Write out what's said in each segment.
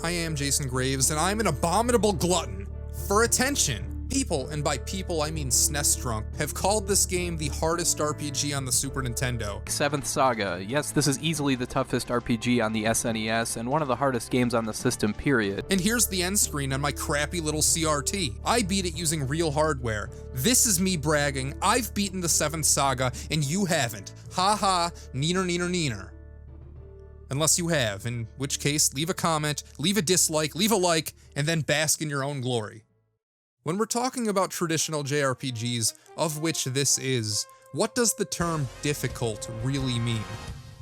I am Jason Graves, and I'm an abominable glutton for attention. People, and by people I mean SNES drunk, have called this game the hardest RPG on the Super Nintendo. 7th Saga. Yes, this is easily the toughest RPG on the SNES, and one of the hardest games on the system, period. And here's the end screen on my crappy little CRT. I beat it using real hardware. This is me bragging. I've beaten the 7th Saga, and you haven't. Ha ha, neener neener neener. Unless you have, in which case, leave a comment, leave a dislike, leave a like, and then bask in your own glory. When we're talking about traditional JRPGs, of which this is, what does the term difficult really mean?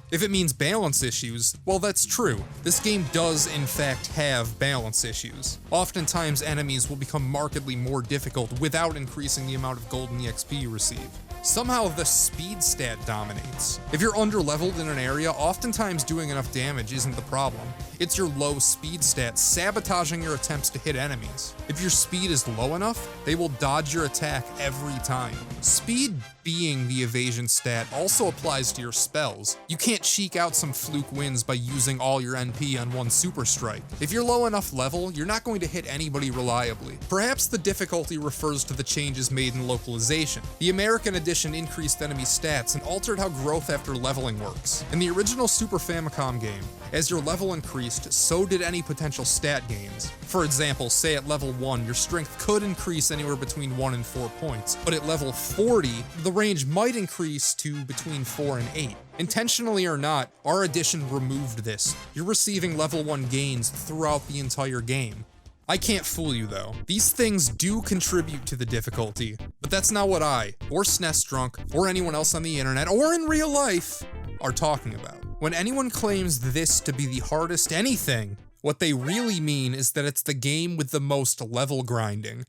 If it means balance issues, well, that's true. This game does, in fact, have balance issues. Oftentimes, enemies will become markedly more difficult without increasing the amount of golden EXP you receive. Somehow, the speed stat dominates. If you're underleveled in an area, oftentimes doing enough damage isn't the problem. It's your low speed stat sabotaging your attempts to hit enemies. If your speed is low enough, they will dodge your attack every time. Speed being the evasion stat also applies to your spells. You can't cheek out some fluke wins by using all your NP on one super strike. If you're low enough level, you're not going to hit anybody reliably. Perhaps the difficulty refers to the changes made in localization. The American edition increased enemy stats and altered how growth after leveling works. In the original Super Famicom game, as your level increased, so did any potential stat gains. For example, say at level 1, your strength could increase anywhere between 1 and 4 points, but at level 40, the range might increase to between 4 and 8. Intentionally or not, our edition removed this. You're receiving level 1 gains throughout the entire game. I can't fool you though. These things do contribute to the difficulty, but that's not what I, or SNES Drunk, or anyone else on the internet, or in real life, are talking about. When anyone claims this to be the hardest anything, what they really mean is that it's the game with the most level grinding.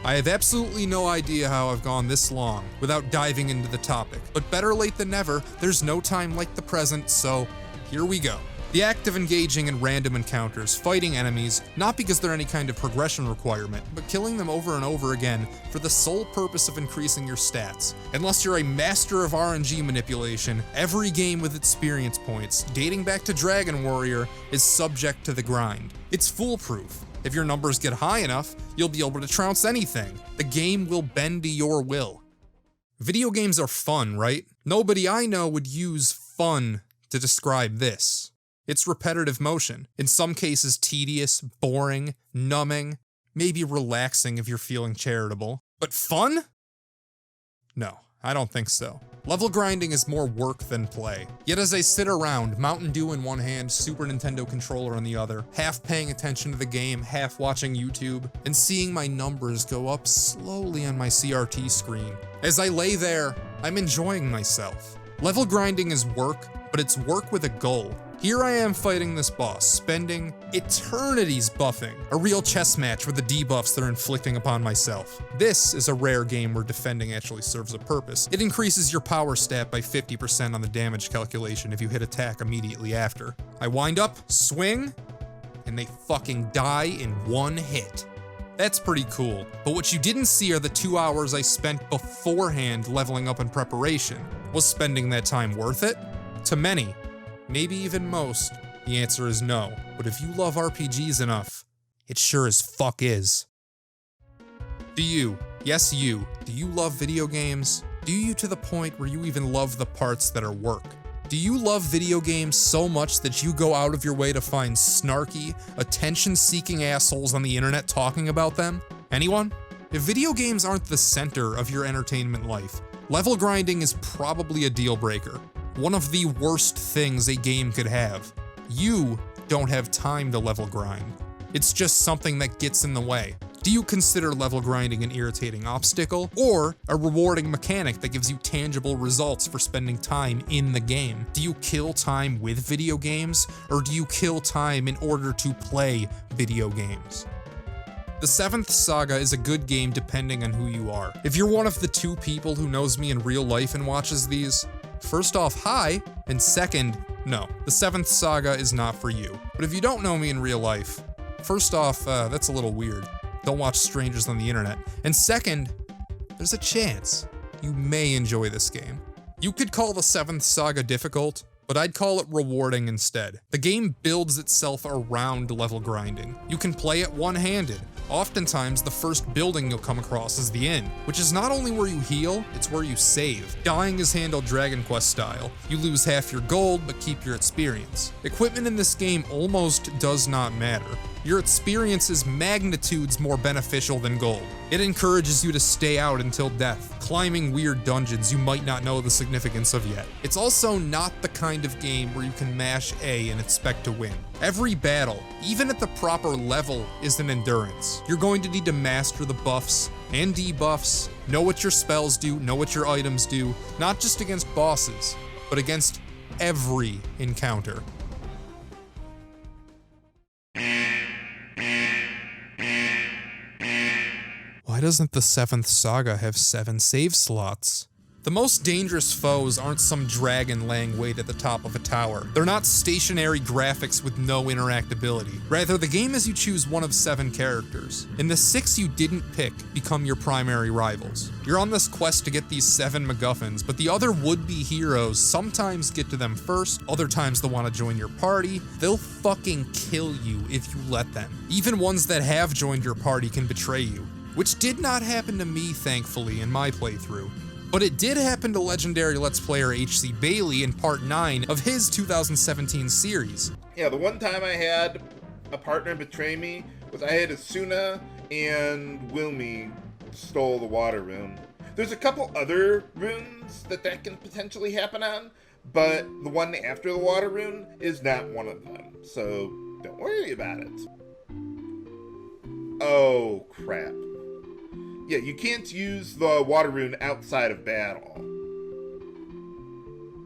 I have absolutely no idea how I've gone this long without diving into the topic, but better late than never. There's no time like the present, so here we go. The act of engaging in random encounters, fighting enemies, not because they're any kind of progression requirement, but killing them over and over again for the sole purpose of increasing your stats. Unless you're a master of RNG manipulation, every game with experience points, dating back to Dragon Warrior, is subject to the grind. It's foolproof. If your numbers get high enough, you'll be able to trounce anything. The game will bend to your will. Video games are fun, right? Nobody I know would use fun to describe this. It's repetitive motion, in some cases tedious, boring, numbing, maybe relaxing if you're feeling charitable. But fun? No, I don't think so. Level grinding is more work than play. Yet as I sit around, Mountain Dew in one hand, Super Nintendo controller in the other, half paying attention to the game, half watching YouTube, and seeing my numbers go up slowly on my CRT screen. As I lay there, I'm enjoying myself. Level grinding is work, but it's work with a goal. Here I am fighting this boss, spending eternities buffing, a real chess match with the debuffs they're inflicting upon myself. This is a rare game where defending actually serves a purpose. It increases your power stat by 50% on the damage calculation if you hit attack immediately after. I wind up, swing, and they fucking die in one hit. That's pretty cool, but what you didn't see are the 2 hours I spent beforehand leveling up in preparation. Was spending that time worth it? To many, maybe even most, the answer is no. But if you love RPGs enough, it sure as fuck is. Do you, yes you, do you love video games? Do you to the point where you even love the parts that are work? Do you love video games so much that you go out of your way to find snarky, attention-seeking assholes on the internet talking about them? Anyone? If video games aren't the center of your entertainment life, level grinding is probably a deal breaker. One of the worst things a game could have. You don't have time to level grind. It's just something that gets in the way. Do you consider level grinding an irritating obstacle, or a rewarding mechanic that gives you tangible results for spending time in the game? Do you kill time with video games, or do you kill time in order to play video games? The 7th Saga is a good game depending on who you are. If you're one of the 2 people who knows me in real life and watches these, first off, hi, and second, no, the 7th Saga is not for you. But if you don't know me in real life, first off, that's a little weird. Don't watch strangers on the internet. And second, there's a chance you may enjoy this game. You could call the 7th Saga difficult, but I'd call it rewarding instead. The game builds itself around level grinding. You can play it one-handed. Oftentimes, the first building you'll come across is the inn, which is not only where you heal, it's where you save. Dying is handled Dragon Quest style. You lose half your gold, but keep your experience. Equipment in this game almost does not matter. Your experience is magnitudes more beneficial than gold. It encourages you to stay out until death, climbing weird dungeons you might not know the significance of yet. It's also not the kind of game where you can mash A and expect to win. Every battle, even at the proper level, is an endurance. You're going to need to master the buffs and debuffs, know what your spells do, know what your items do, not just against bosses, but against every encounter. Why doesn't the 7th Saga have 7 save slots? The most dangerous foes aren't some dragon laying wait at the top of a tower. They're not stationary graphics with no interactability. Rather, the game is you choose one of 7 characters, and the 6 you didn't pick become your primary rivals. You're on this quest to get these 7 MacGuffins, but the other would-be heroes sometimes get to them first, other times they'll want to join your party. They'll fucking kill you if you let them. Even ones that have joined your party can betray you, which did not happen to me, thankfully, in my playthrough. But it did happen to legendary Let's Player H.C. Bailey in part 9 of his 2017 series. Yeah, the one time I had a partner betray me was I had Asuna and Wilmy stole the water rune. There's a couple other runes that can potentially happen on, but the one after the water rune is not one of them, so don't worry about it. Oh, crap. Yeah, you can't use the water rune outside of battle.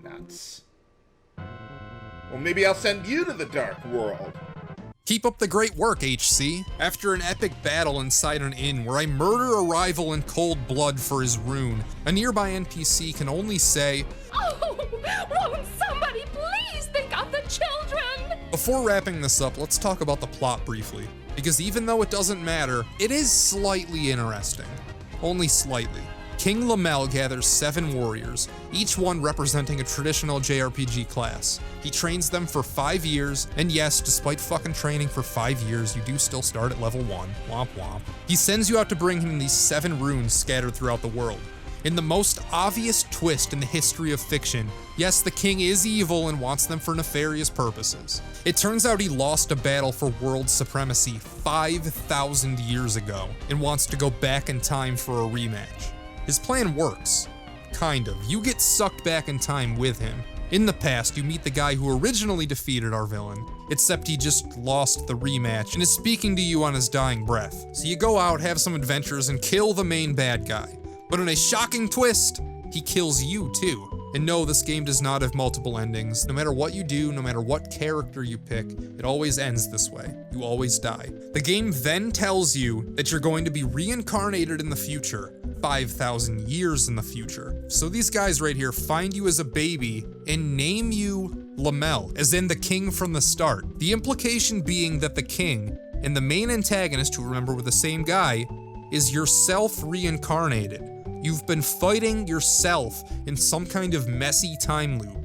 Nuts. Well, maybe I'll send you to the Dark World. Keep up the great work, HC. After an epic battle inside an inn where I murder a rival in cold blood for his rune, a nearby NPC can only say, "Oh, won't somebody please think of the children?" Before wrapping this up, let's talk about the plot briefly, because even though it doesn't matter, it is slightly interesting. Only slightly. King Lamel gathers 7 warriors, each one representing a traditional JRPG class. He trains them for 5 years, and yes, despite fucking training for 5 years, you do still start at level 1. Womp womp. He sends you out to bring him these 7 runes scattered throughout the world. In the most obvious twist in the history of fiction, yes, the king is evil and wants them for nefarious purposes. It turns out he lost a battle for world supremacy 5,000 years ago and wants to go back in time for a rematch. His plan works. Kind of. You get sucked back in time with him. In the past, you meet the guy who originally defeated our villain, except he just lost the rematch and is speaking to you on his dying breath. So you go out, have some adventures, and kill the main bad guy. But in a shocking twist, he kills you too. And no, this game does not have multiple endings. No matter what you do, no matter what character you pick, it always ends this way. You always die. The game then tells you that you're going to be reincarnated in the future, 5,000 years in the future. So these guys right here find you as a baby and name you Lamel, as in the king from the start. The implication being that the king and the main antagonist, who remember were the same guy, is yourself reincarnated. You've been fighting yourself in some kind of messy time loop.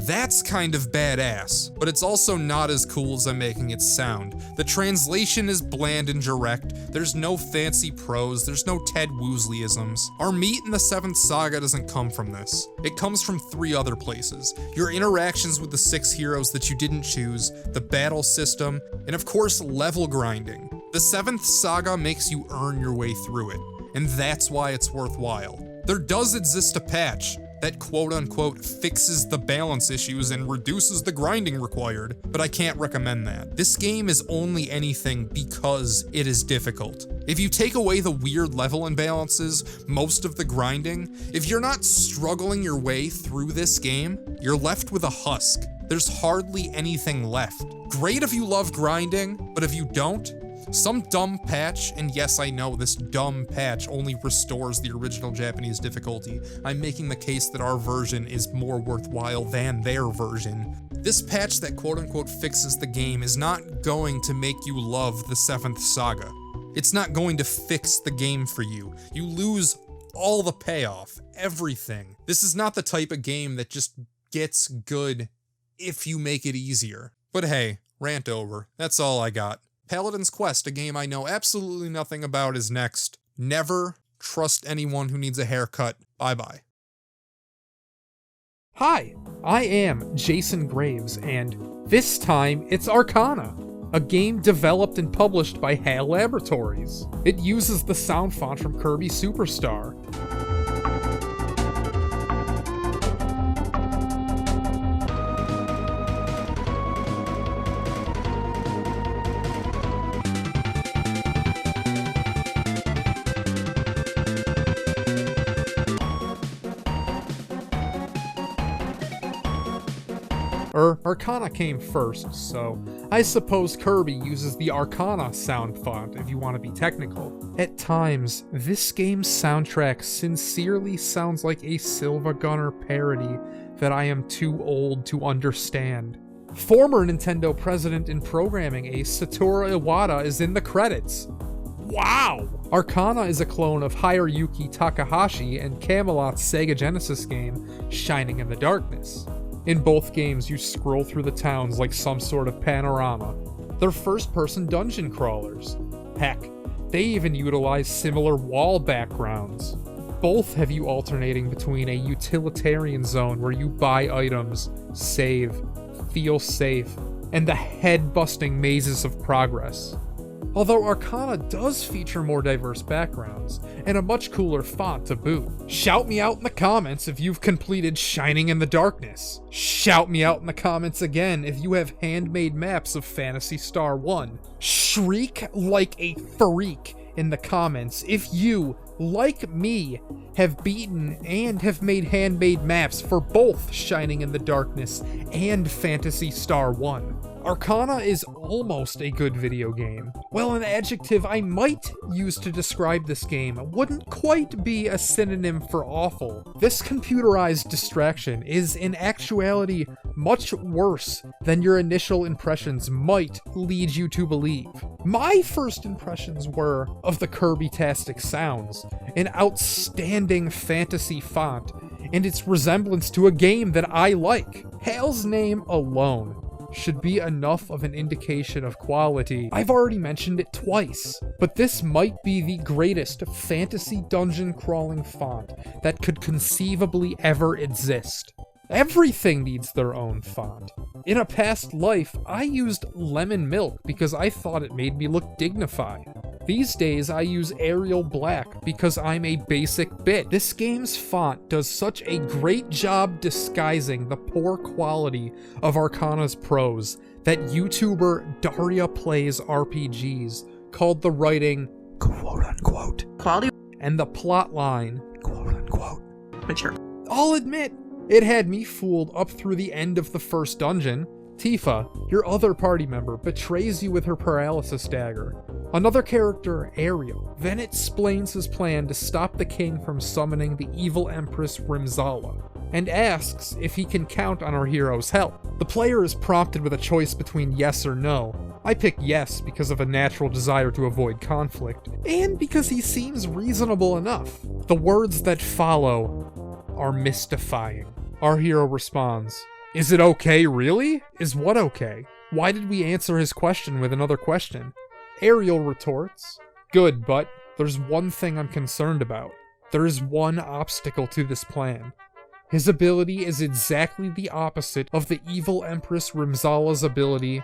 That's kind of badass, but it's also not as cool as I'm making it sound. The translation is bland and direct, there's no fancy prose, there's no Ted Woosleyisms. Our meat in the 7th Saga doesn't come from this. It comes from 3 other places. Your interactions with the 6 heroes that you didn't choose, the battle system, and of course level grinding. The 7th Saga makes you earn your way through it, and that's why it's worthwhile. There does exist a patch that quote-unquote fixes the balance issues and reduces the grinding required, but I can't recommend that. This game is only anything because it is difficult. If you take away the weird level imbalances, most of the grinding, if you're not struggling your way through this game, you're left with a husk. There's hardly anything left. Great if you love grinding, but if you don't, some dumb patch, and yes, I know this dumb patch only restores the original Japanese difficulty. I'm making the case that our version is more worthwhile than their version. This patch that quote-unquote fixes the game is not going to make you love the 7th Saga. It's not going to fix the game for you. You lose all the payoff, everything. This is not the type of game that just gets good if you make it easier. But hey, rant over. That's all I got. Paladin's Quest, a game I know absolutely nothing about, is next. Never trust anyone who needs a haircut. Bye-bye. Hi, I am Jason Graves, and this time it's Arcana, a game developed and published by HAL Laboratories. It uses the sound font from Kirby Superstar. Arcana came first, so I suppose Kirby uses the Arcana sound font if you want to be technical. At times, this game's soundtrack sincerely sounds like a Silva Gunner parody that I am too old to understand. Former Nintendo president in programming ace Satoru Iwata is in the credits. Wow! Arcana is a clone of Hiroyuki Takahashi and Camelot's Sega Genesis game, Shining in the Darkness. In both games, you scroll through the towns like some sort of panorama. They're first-person dungeon crawlers. Heck, they even utilize similar wall backgrounds. Both have you alternating between a utilitarian zone where you buy items, save, feel safe, and the head-busting mazes of progress. Although Arcana does feature more diverse backgrounds, and a much cooler font to boot. Shout me out in the comments if you've completed Shining in the Darkness. Shout me out in the comments again if you have handmade maps of Phantasy Star 1. Shriek like a freak in the comments if you, like me, have beaten and have made handmade maps for both Shining in the Darkness and Phantasy Star 1. Arcana is almost a good video game. Well, an adjective I might use to describe this game wouldn't quite be a synonym for awful. This computerized distraction is in actuality much worse than your initial impressions might lead you to believe. My first impressions were of the Kirby-tastic sounds, an outstanding fantasy font, and its resemblance to a game that I like. HAL's name alone should be enough of an indication of quality. I've already mentioned it twice, but this might be the greatest fantasy dungeon crawling font that could conceivably ever exist. Everything needs their own font. In a past life, I used Lemon Milk because I thought it made me look dignified. These days, I use Arial Black because I'm a basic bitch. This game's font does such a great job disguising the poor quality of Arcana's prose that YouTuber Daria Plays RPGs called the writing quote-unquote Quality and the plot line quote-unquote mature. I'll admit, it had me fooled up through the end of the first dungeon. Tifa, your other party member, betrays you with her paralysis dagger. Another character, Ariel, then explains his plan to stop the king from summoning the evil Empress Rimzala, and asks if he can count on our hero's help. The player is prompted with a choice between yes or no. I pick yes because of a natural desire to avoid conflict, and because he seems reasonable enough. The words that follow are mystifying. Our hero responds, "Is it okay, really? Is what okay? Why did we answer his question with another question?" Ariel retorts, "Good, but there's one thing I'm concerned about. There is one obstacle to this plan. His ability is exactly the opposite of the evil Empress Rimzala's ability.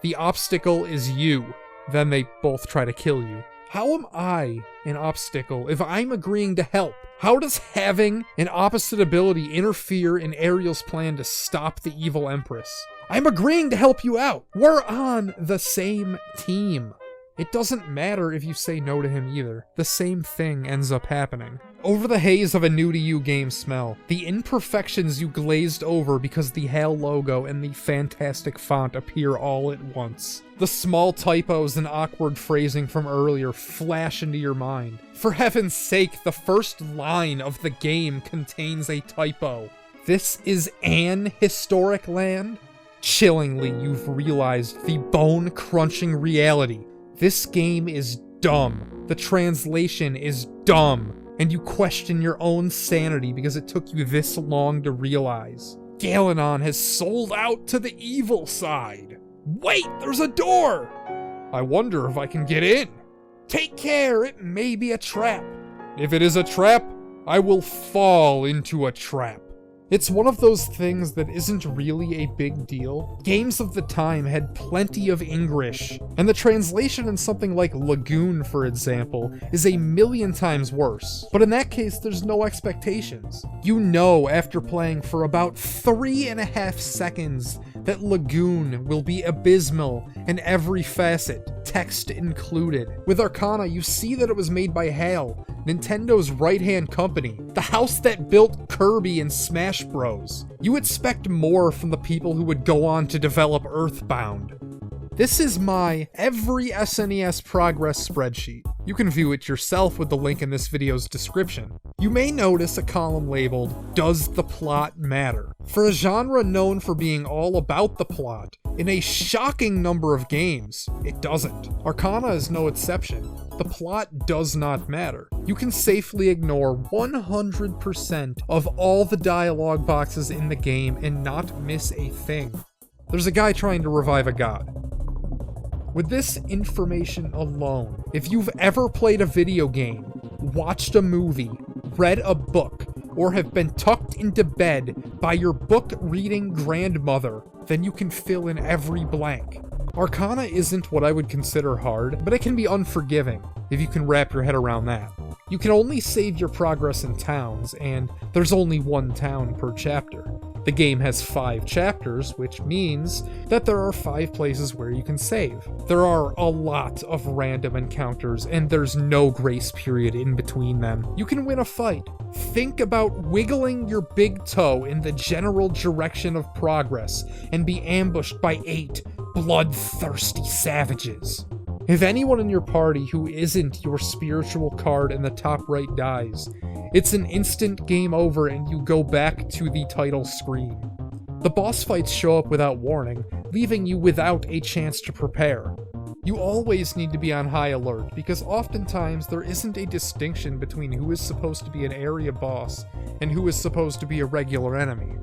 The obstacle is you." Then they both try to kill you. How am I an obstacle if I'm agreeing to help? How does having an opposite ability interfere in Ariel's plan to stop the evil Empress? I'm agreeing to help you out. We're on the same team. It doesn't matter if you say no to him either. The same thing ends up happening. Over the haze of a new-to-you game smell, the imperfections you glazed over because the HAL logo and the fantastic font appear all at once. The small typos and awkward phrasing from earlier flash into your mind. For heaven's sake, the first line of the game contains a typo. This is an historic land? Chillingly, you've realized the bone-crunching reality. This game is dumb. The translation is dumb. and you question your own sanity because it took you this long to realize. Galanon has sold out to the evil side. Wait, there's a door! I wonder if I can get in. Take care, it may be a trap. If it is a trap, I will fall into a trap. It's one of those things that isn't really a big deal. Games of the time had plenty of English, and the translation in something like Lagoon, for example, is a million times worse. But in that case, there's no expectations. You know after playing for about 3.5 seconds that Lagoon will be abysmal in every facet, text included. With Arcana, you see that it was made by HAL, Nintendo's right-hand company, the house that built Kirby and Smash Bros. You expect more from the people who would go on to develop Earthbound. This is my every SNES progress spreadsheet. You can view it yourself with the link in this video's description. You may notice a column labeled, "Does the plot matter?" For a genre known for being all about the plot, in a shocking number of games, it doesn't. Arcana is no exception. The plot does not matter. You can safely ignore 100% of all the dialogue boxes in the game and not miss a thing. There's a guy trying to revive a god. With this information alone, if you've ever played a video game, watched a movie, read a book, or have been tucked into bed by your book-reading grandmother, then you can fill in every blank. Arcana isn't what I would consider hard, but it can be unforgiving, if you can wrap your head around that. You can only save your progress in towns, and there's only one town per chapter. The game has 5 chapters, which means that there are 5 places where you can save. There are a lot of random encounters, and there's no grace period in between them. You can win a fight. Think about wiggling your big toe in the general direction of progress and be ambushed by 8 bloodthirsty savages. If anyone in your party who isn't your spiritual card in the top right dies, it's an instant game over and you go back to the title screen. The boss fights show up without warning, leaving you without a chance to prepare. You always need to be on high alert, because oftentimes there isn't a distinction between who is supposed to be an area boss and who is supposed to be a regular enemy.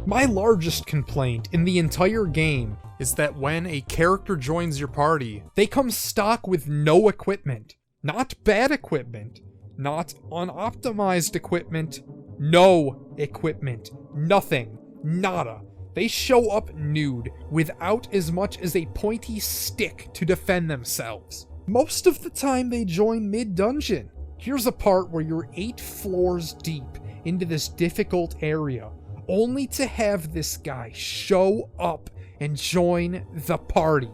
My largest complaint in the entire game is that when a character joins your party, they come stock with no equipment. Not bad equipment, not unoptimized equipment, no equipment, nothing, nada. They show up nude, without as much as a pointy stick to defend themselves. Most of the time they join mid-dungeon. Here's a part where you're 8 floors deep into this difficult area, only to have this guy show up and join the party.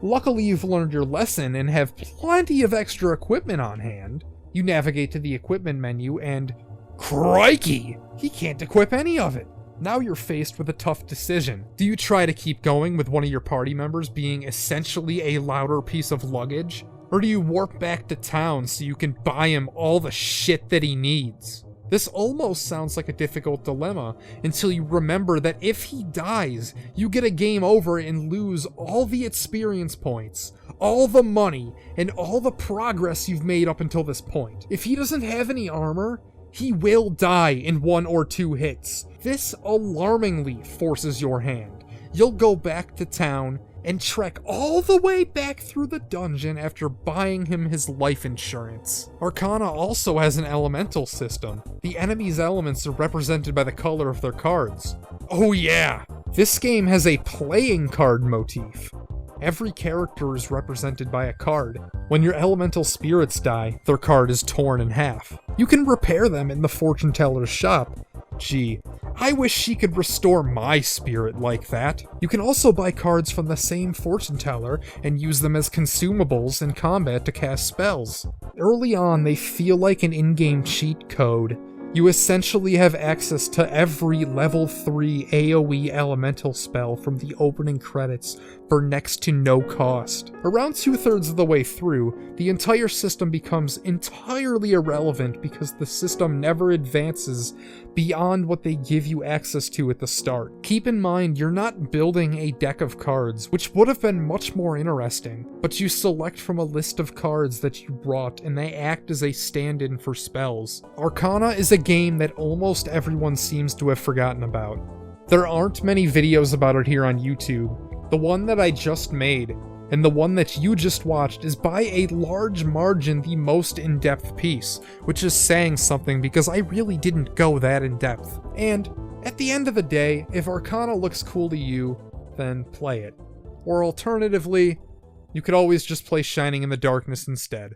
Luckily you've learned your lesson and have plenty of extra equipment on hand. You navigate to the equipment menu and, crikey, he can't equip any of it. Now you're faced with a tough decision. Do you try to keep going with one of your party members being essentially a louder piece of luggage? Or do you warp back to town so you can buy him all the shit that he needs? This almost sounds like a difficult dilemma until you remember that if he dies, you get a game over and lose all the experience points, all the money, and all the progress you've made up until this point. If he doesn't have any armor, he will die in 1 or 2 hits. This alarmingly forces your hand. You'll go back to town and trek all the way back through the dungeon after buying him his life insurance. Arcana also has an elemental system. The enemy's elements are represented by the color of their cards. Oh yeah! This game has a playing card motif. Every character is represented by a card. When your elemental spirits die, their card is torn in half. You can repair them in the fortune teller's shop. Gee, I wish she could restore my spirit like that. You can also buy cards from the same fortune teller and use them as consumables in combat to cast spells. Early on, they feel like an in-game cheat code, You essentially have access to every level 3 AoE elemental spell from the opening credits for next to no cost. Around 2/3 of the way through, the entire system becomes entirely irrelevant because the system never advances beyond what they give you access to at the start. Keep in mind, you're not building a deck of cards, which would have been much more interesting, but you select from a list of cards that you brought and they act as a stand-in for spells. Arcana is a game that almost everyone seems to have forgotten about. There aren't many videos about it here on YouTube. The one that I just made, and the one that you just watched, is by a large margin the most in-depth piece, which is saying something because I really didn't go that in-depth. And at the end of the day, if Arcana looks cool to you, then play it. Or alternatively, you could always just play Shining in the Darkness instead.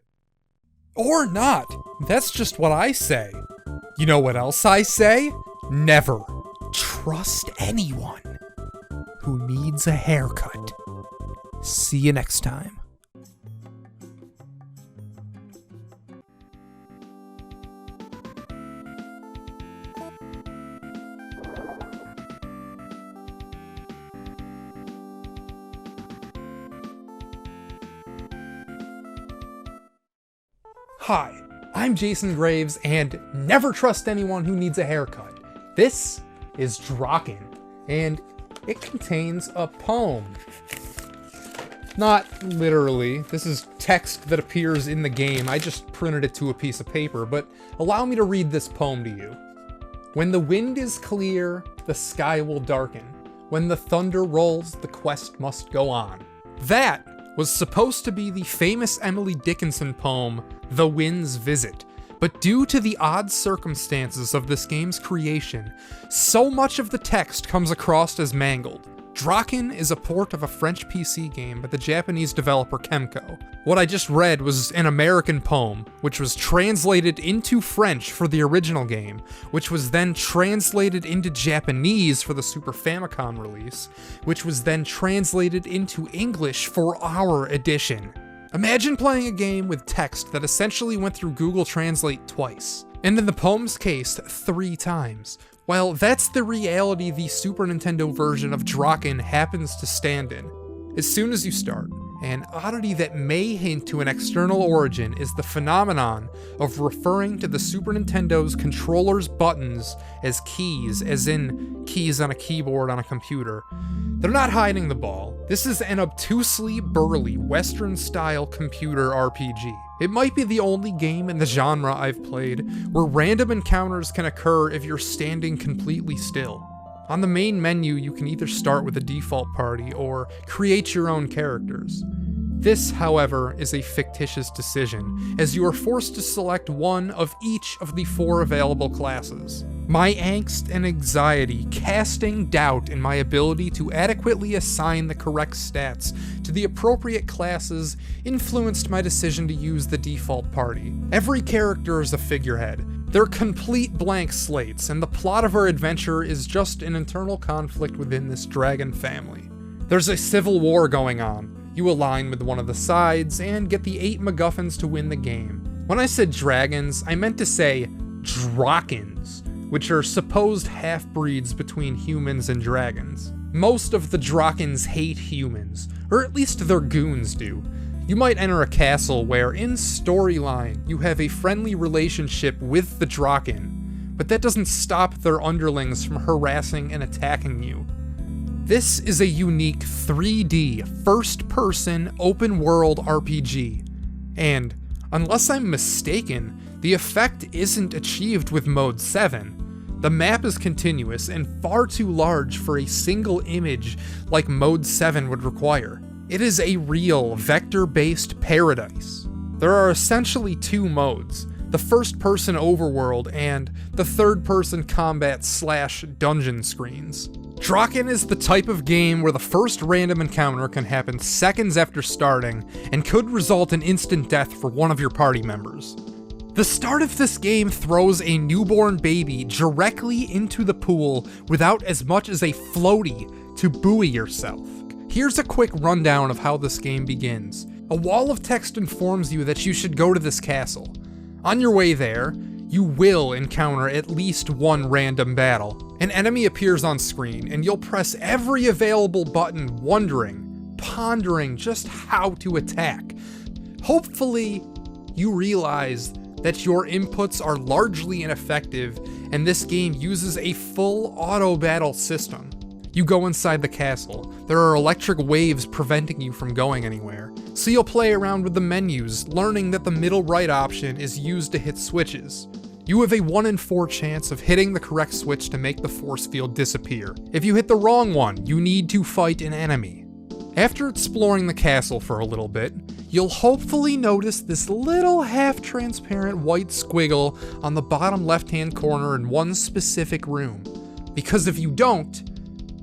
Or not! That's just what I say. You know what else I say? Never trust anyone who needs a haircut. See you next time. Hi, I'm Jason Graves, and never trust anyone who needs a haircut. This is Drakkhen, and it contains a poem. Not literally, this is text that appears in the game. I just printed it to a piece of paper, but allow me to read this poem to you. When the wind is clear, the sky will darken. When the thunder rolls, the quest must go on. That was supposed to be the famous Emily Dickinson poem, The Wind's Visit, but due to the odd circumstances of this game's creation, so much of the text comes across as mangled. Drakkhen is a port of a French PC game by the Japanese developer Kemco. What I just read was an American poem, which was translated into French for the original game, which was then translated into Japanese for the Super Famicom release, which was then translated into English for our edition. Imagine playing a game with text that essentially went through Google Translate twice, and in the poem's case, 3 times. Well, that's the reality the Super Nintendo version of Drakkhen happens to stand in. As soon as you start, an oddity that may hint to an external origin is the phenomenon of referring to the Super Nintendo's controller's buttons as keys, as in keys on a keyboard on a computer. They're not hiding the ball. This is an obtusely burly Western-style computer RPG. It might be the only game in the genre I've played where random encounters can occur if you're standing completely still. On the main menu, you can either start with a default party or create your own characters. This, however, is a fictitious decision, as you are forced to select one of each of the 4 available classes. My angst and anxiety casting doubt in my ability to adequately assign the correct stats to the appropriate classes influenced my decision to use the default party. Every character is a figurehead. They're complete blank slates, and the plot of our adventure is just an internal conflict within this dragon family. There's a civil war going on. You align with one of the sides and get the 8 MacGuffins to win the game. When I said dragons, I meant to say Drakkens, which are supposed half-breeds between humans and dragons. Most of the Drakkens hate humans, or at least their goons do. You might enter a castle where, in storyline, you have a friendly relationship with the Drakkhen, but that doesn't stop their underlings from harassing and attacking you. This is a unique 3D, first-person, open-world RPG, and, unless I'm mistaken, the effect isn't achieved with Mode 7. The map is continuous and far too large for a single image like Mode 7 would require. It is a real, vector-based paradise. There are essentially 2 modes, the first-person overworld and the third-person combat/dungeon screens. Drakkhen is the type of game where the first random encounter can happen seconds after starting and could result in instant death for one of your party members. The start of this game throws a newborn baby directly into the pool without as much as a floaty to buoy yourself. Here's a quick rundown of how this game begins. A wall of text informs you that you should go to this castle. On your way there, you will encounter at least one random battle. An enemy appears on screen, and you'll press every available button wondering, pondering just how to attack. Hopefully, you realize that your inputs are largely ineffective, and this game uses a full auto battle system. You go inside the castle. There are electric waves preventing you from going anywhere, so you'll play around with the menus, learning that the middle right option is used to hit switches. You have a 1 in 4 chance of hitting the correct switch to make the force field disappear. If you hit the wrong one, you need to fight an enemy. After exploring the castle for a little bit, you'll hopefully notice this little half-transparent white squiggle on the bottom left-hand corner in one specific room. Because if you don't,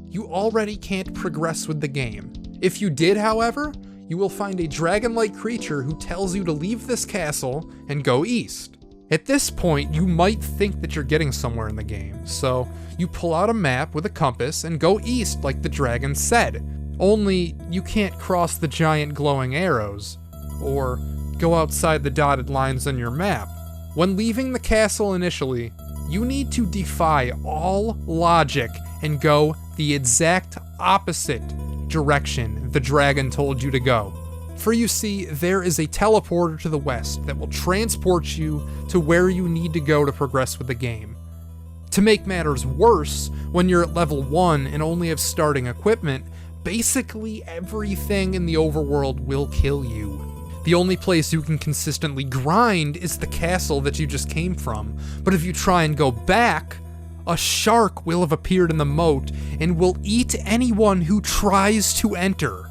you already can't progress with the game. If you did, however, you will find a dragon-like creature who tells you to leave this castle and go east. At this point, you might think that you're getting somewhere in the game, so you pull out a map with a compass and go east like the dragon said. Only, you can't cross the giant glowing arrows, or go outside the dotted lines on your map. When leaving the castle initially, you need to defy all logic and go the exact opposite direction the dragon told you to go. For you see, there is a teleporter to the west that will transport you to where you need to go to progress with the game. To make matters worse, when you're at level 1 and only have starting equipment, basically everything in the overworld will kill you. The only place you can consistently grind is the castle that you just came from, but if you try and go back, a shark will have appeared in the moat and will eat anyone who tries to enter.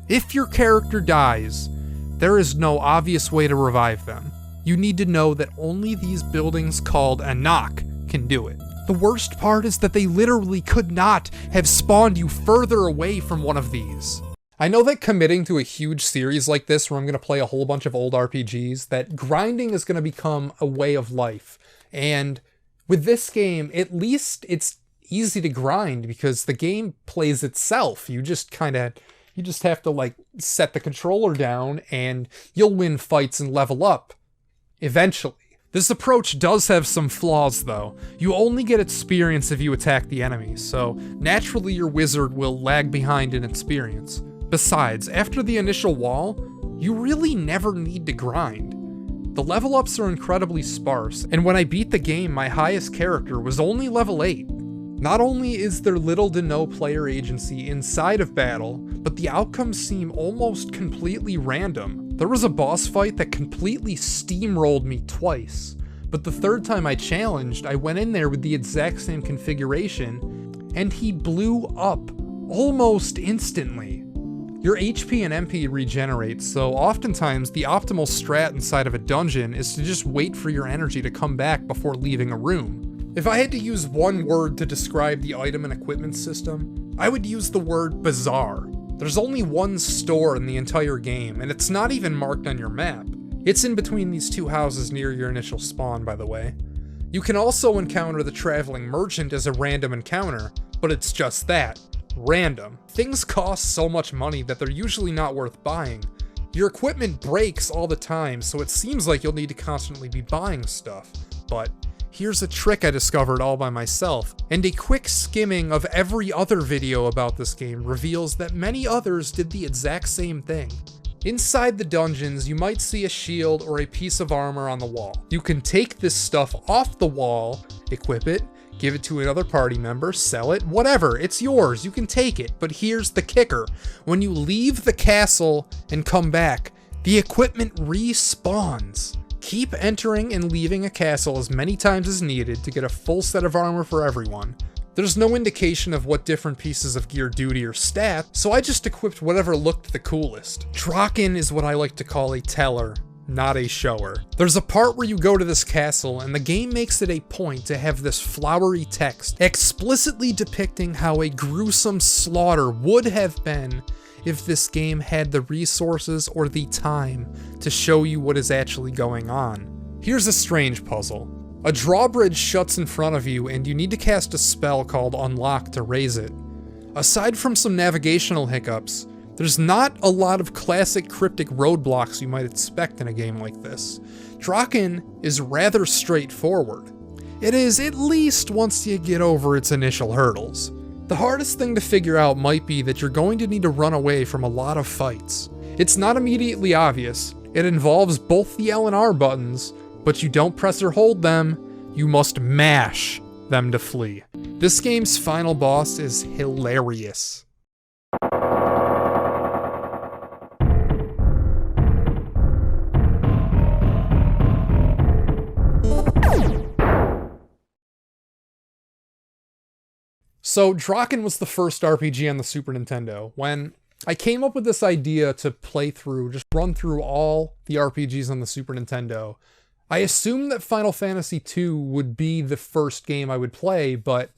If your character dies, there is no obvious way to revive them. You need to know that only these buildings called Anak can do it. The worst part is that they literally could not have spawned you further away from one of these. I know that committing to a huge series like this, where I'm going to play a whole bunch of old RPGs, that grinding is going to become a way of life. And with this game, at least it's easy to grind because the game plays itself. You just have to like set the controller down and you'll win fights and level up eventually. This approach does have some flaws though. You only get experience if you attack the enemy, so naturally your wizard will lag behind in experience. Besides, after the initial wall, you really never need to grind. The level ups are incredibly sparse, and when I beat the game, my highest character was only level 8. Not only is there little to no player agency inside of battle, but the outcomes seem almost completely random. There was a boss fight that completely steamrolled me twice, but the third time I challenged, I went in there with the exact same configuration, and he blew up almost instantly. Your HP and MP regenerate, so oftentimes the optimal strat inside of a dungeon is to just wait for your energy to come back before leaving a room. If I had to use one word to describe the item and equipment system, I would use the word bizarre. There's only one store in the entire game, and it's not even marked on your map. It's in between these two houses near your initial spawn, by the way. You can also encounter the traveling merchant as a random encounter, but it's just that. Random. Things cost so much money that they're usually not worth buying. Your equipment breaks all the time, so it seems like you'll need to constantly be buying stuff. But here's a trick I discovered all by myself, and a quick skimming of every other video about this game reveals that many others did the exact same thing. Inside the dungeons, you might see a shield or a piece of armor on the wall. You can take this stuff off the wall, equip it, give it to another party member, sell it, whatever, it's yours, you can take it. But here's the kicker. When you leave the castle and come back, the equipment respawns. Keep entering and leaving a castle as many times as needed to get a full set of armor for everyone. There's no indication of what different pieces of gear do to your stat, so I just equipped whatever looked the coolest. Drakkhen is what I like to call a teller, not a shower. There's a part where you go to this castle and the game makes it a point to have this flowery text explicitly depicting how a gruesome slaughter would have been if this game had the resources or the time to show you what is actually going on. Here's a strange puzzle. A drawbridge shuts in front of you and you need to cast a spell called Unlock to raise it. Aside from some navigational hiccups, There's not a lot of classic cryptic roadblocks you might expect in a game like this. Drakkhen is rather straightforward. It is, at least once you get over its initial hurdles. The hardest thing to figure out might be that you're going to need to run away from a lot of fights. It's not immediately obvious. It involves both the L and R buttons, but you don't press or hold them, you must mash them to flee. This game's final boss is hilarious. So Drakkhen was the first RPG on the Super Nintendo. When I came up with this idea to play through, just run through all the RPGs on the Super Nintendo, I assumed that Final Fantasy II would be the first game I would play, but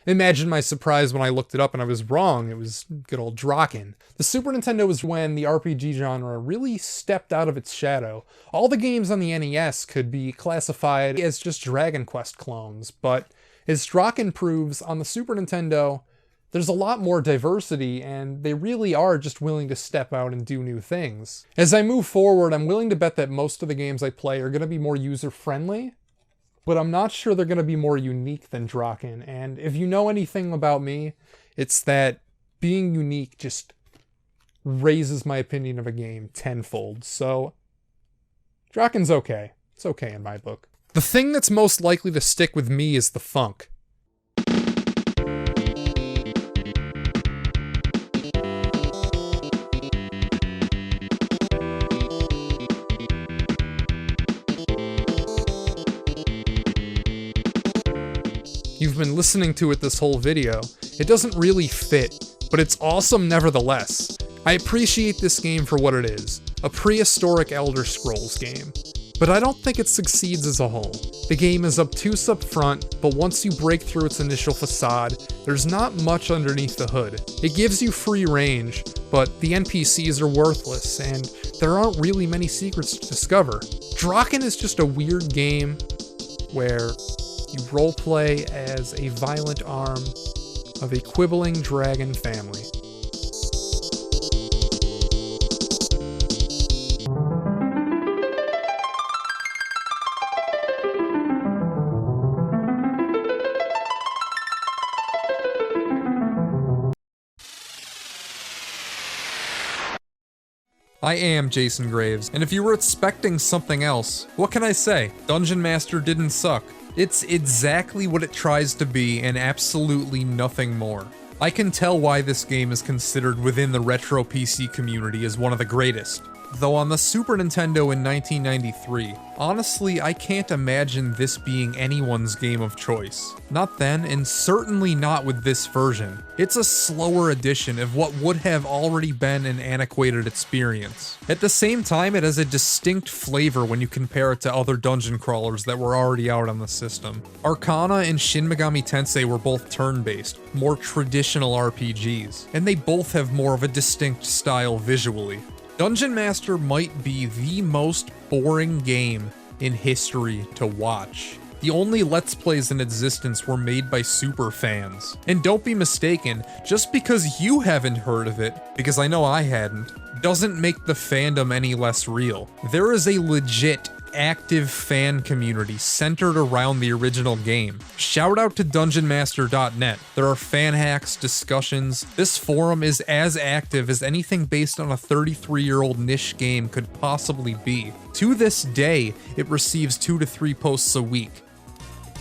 imagine my surprise when I looked it up and I was wrong. It was good old Drakkhen. The Super Nintendo was when the RPG genre really stepped out of its shadow. All the games on the NES could be classified as just Dragon Quest clones, but as Drakkhen proves, on the Super Nintendo, there's a lot more diversity, and they really are just willing to step out and do new things. As I move forward, I'm willing to bet that most of the games I play are going to be more user-friendly, but I'm not sure they're going to be more unique than Drakkhen, and if you know anything about me, it's that being unique just raises my opinion of a game tenfold, so Drakkhen's okay. It's okay in my book. The thing that's most likely to stick with me is the funk. You've been listening to it this whole video. It doesn't really fit, but it's awesome nevertheless. I appreciate this game for what it is, a prehistoric Elder Scrolls game. But I don't think it succeeds as a whole. The game is obtuse up front, but once you break through its initial facade, there's not much underneath the hood. It gives you free range, but the NPCs are worthless, and there aren't really many secrets to discover. Drakkhen is just a weird game where you roleplay as a violent arm of a quibbling dragon family. I am Jason Graves, and if you were expecting something else, what can I say? Dungeon Master didn't suck. It's exactly what it tries to be and absolutely nothing more. I can tell why this game is considered within the retro PC community as one of the greatest. Though on the Super Nintendo in 1993, honestly, I can't imagine this being anyone's game of choice. Not then, and certainly not with this version. It's a slower edition of what would have already been an antiquated experience. At the same time, it has a distinct flavor when you compare it to other dungeon crawlers that were already out on the system. Arcana and Shin Megami Tensei were both turn-based, more traditional RPGs, and they both have more of a distinct style visually. Dungeon Master might be the most boring game in history to watch. The only Let's Plays in existence were made by super fans. And don't be mistaken, just because you haven't heard of it, because I know I hadn't, doesn't make the fandom any less real. There is a legit, active fan community centered around the original game. Shout out to dungeonmaster.net. There are fan hacks, discussions. This forum is as active as anything based on a 33-year-old niche game could possibly be. To this day, it receives 2 to 3 posts a week.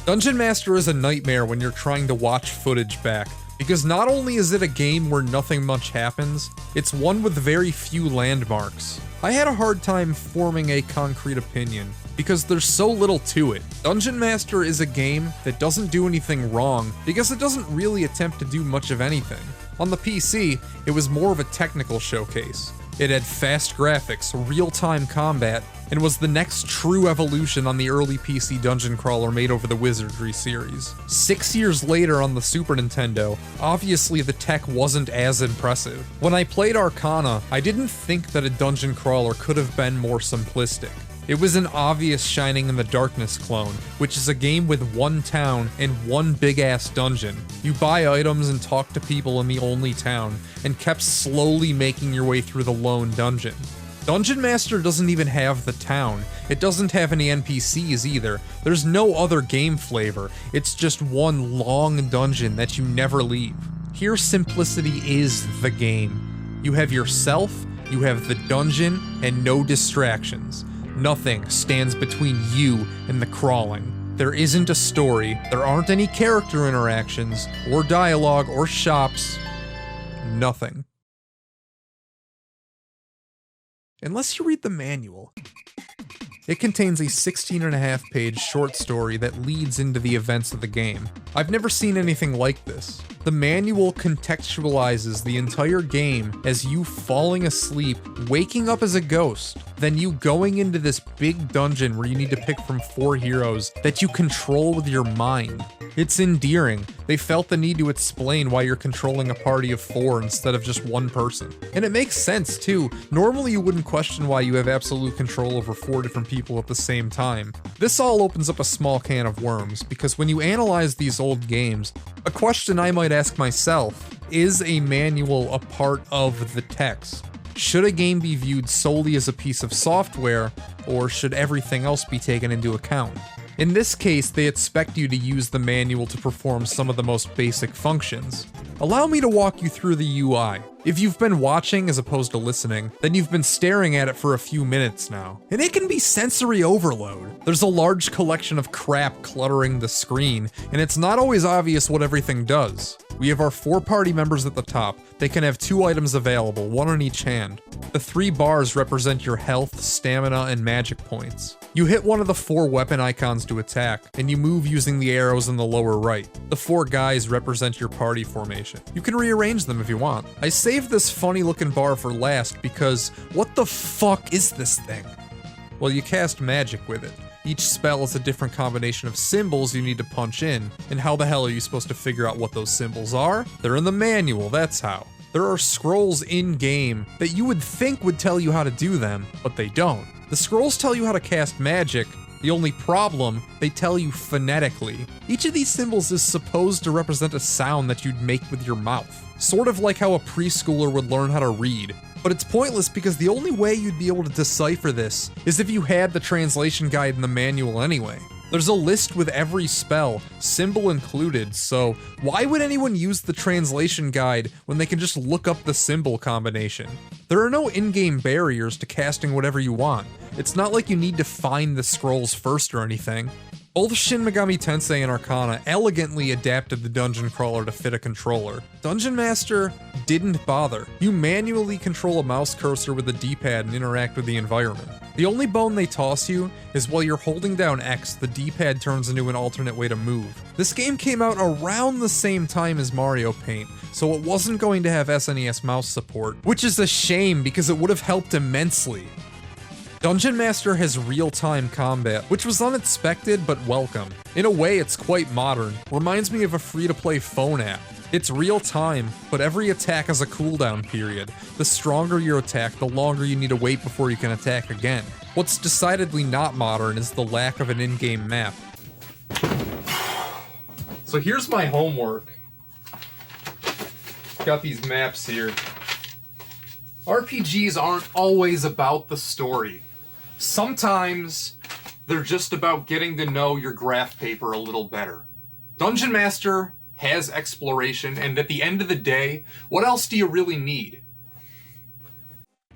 Dungeon Master is a nightmare when you're trying to watch footage back, because not only is it a game where nothing much happens, it's one with very few landmarks. I had a hard time forming a concrete opinion, because there's so little to it. Dungeon Master is a game that doesn't do anything wrong, because it doesn't really attempt to do much of anything. On the PC, it was more of a technical showcase. It had fast graphics, real-time combat, and was the next true evolution on the early PC dungeon crawler made over the Wizardry series. 6 years later on the Super Nintendo, obviously the tech wasn't as impressive. When I played Arcana, I didn't think that a dungeon crawler could have been more simplistic. It was an obvious Shining in the Darkness clone, which is a game with one town and one big-ass dungeon. You buy items and talk to people in the only town, and kept slowly making your way through the lone dungeon. Dungeon Master doesn't even have the town. It doesn't have any NPCs either. There's no other game flavor. It's just one long dungeon that you never leave. Here, simplicity is the game. You have yourself, you have the dungeon, and no distractions. Nothing stands between you and the crawling. There isn't a story, there aren't any character interactions, or dialogue, or shops. Nothing. Unless you read the manual. It contains a 16.5-page short story that leads into the events of the game. I've never seen anything like this. The manual contextualizes the entire game as you falling asleep, waking up as a ghost, then you going into this big dungeon where you need to pick from 4 heroes that you control with your mind. It's endearing. They felt the need to explain why you're controlling a party of 4 instead of just one person. And it makes sense too. Normally you wouldn't question why you have absolute control over 4 different people at the same time. This all opens up a small can of worms, because when you analyze these old games, a question I might ask myself, is a manual a part of the text? Should a game be viewed solely as a piece of software, or should everything else be taken into account? In this case, they expect you to use the manual to perform some of the most basic functions. Allow me to walk you through the UI. If you've been watching as opposed to listening, then you've been staring at it for a few minutes now. And it can be sensory overload. There's a large collection of crap cluttering the screen, and it's not always obvious what everything does. We have our 4 party members at the top. They can have 2 items available, 1 on each hand. The 3 bars represent your health, stamina, and magic points. You hit one of the 4 weapon icons to attack, and you move using the arrows in the lower right. The 4 guys represent your party formation. You can rearrange them if you want. I saved this funny looking bar for last because what the fuck is this thing? Well, you cast magic with it. Each spell is a different combination of symbols you need to punch in, and how the hell are you supposed to figure out what those symbols are? They're in the manual, that's how. There are scrolls in-game that you would think would tell you how to do them, but they don't. The scrolls tell you how to cast magic. The only problem, they tell you phonetically. Each of these symbols is supposed to represent a sound that you'd make with your mouth. Sort of like how a preschooler would learn how to read. But it's pointless because the only way you'd be able to decipher this is if you had the translation guide in the manual anyway. There's a list with every spell, symbol included, so why would anyone use the translation guide when they can just look up the symbol combination? There are no in-game barriers to casting whatever you want. It's not like you need to find the scrolls first or anything. Both Shin Megami Tensei and Arcana elegantly adapted the dungeon crawler to fit a controller. Dungeon Master didn't bother. You manually control a mouse cursor with a D-pad and interact with the environment. The only bone they toss you is while you're holding down X, the D-pad turns into an alternate way to move. This game came out around the same time as Mario Paint, so it wasn't going to have SNES mouse support, which is a shame because it would have helped immensely. Dungeon Master has real-time combat, which was unexpected but welcome. In a way, it's quite modern. Reminds me of a free-to-play phone app. It's real-time, but every attack has a cooldown period. The stronger your attack, the longer you need to wait before you can attack again. What's decidedly not modern is the lack of an in-game map. So here's my homework. Got these maps here. RPGs aren't always about the story. Sometimes they're just about getting to know your graph paper a little better. Dungeon Master has exploration, and at the end of the day, what else do you really need?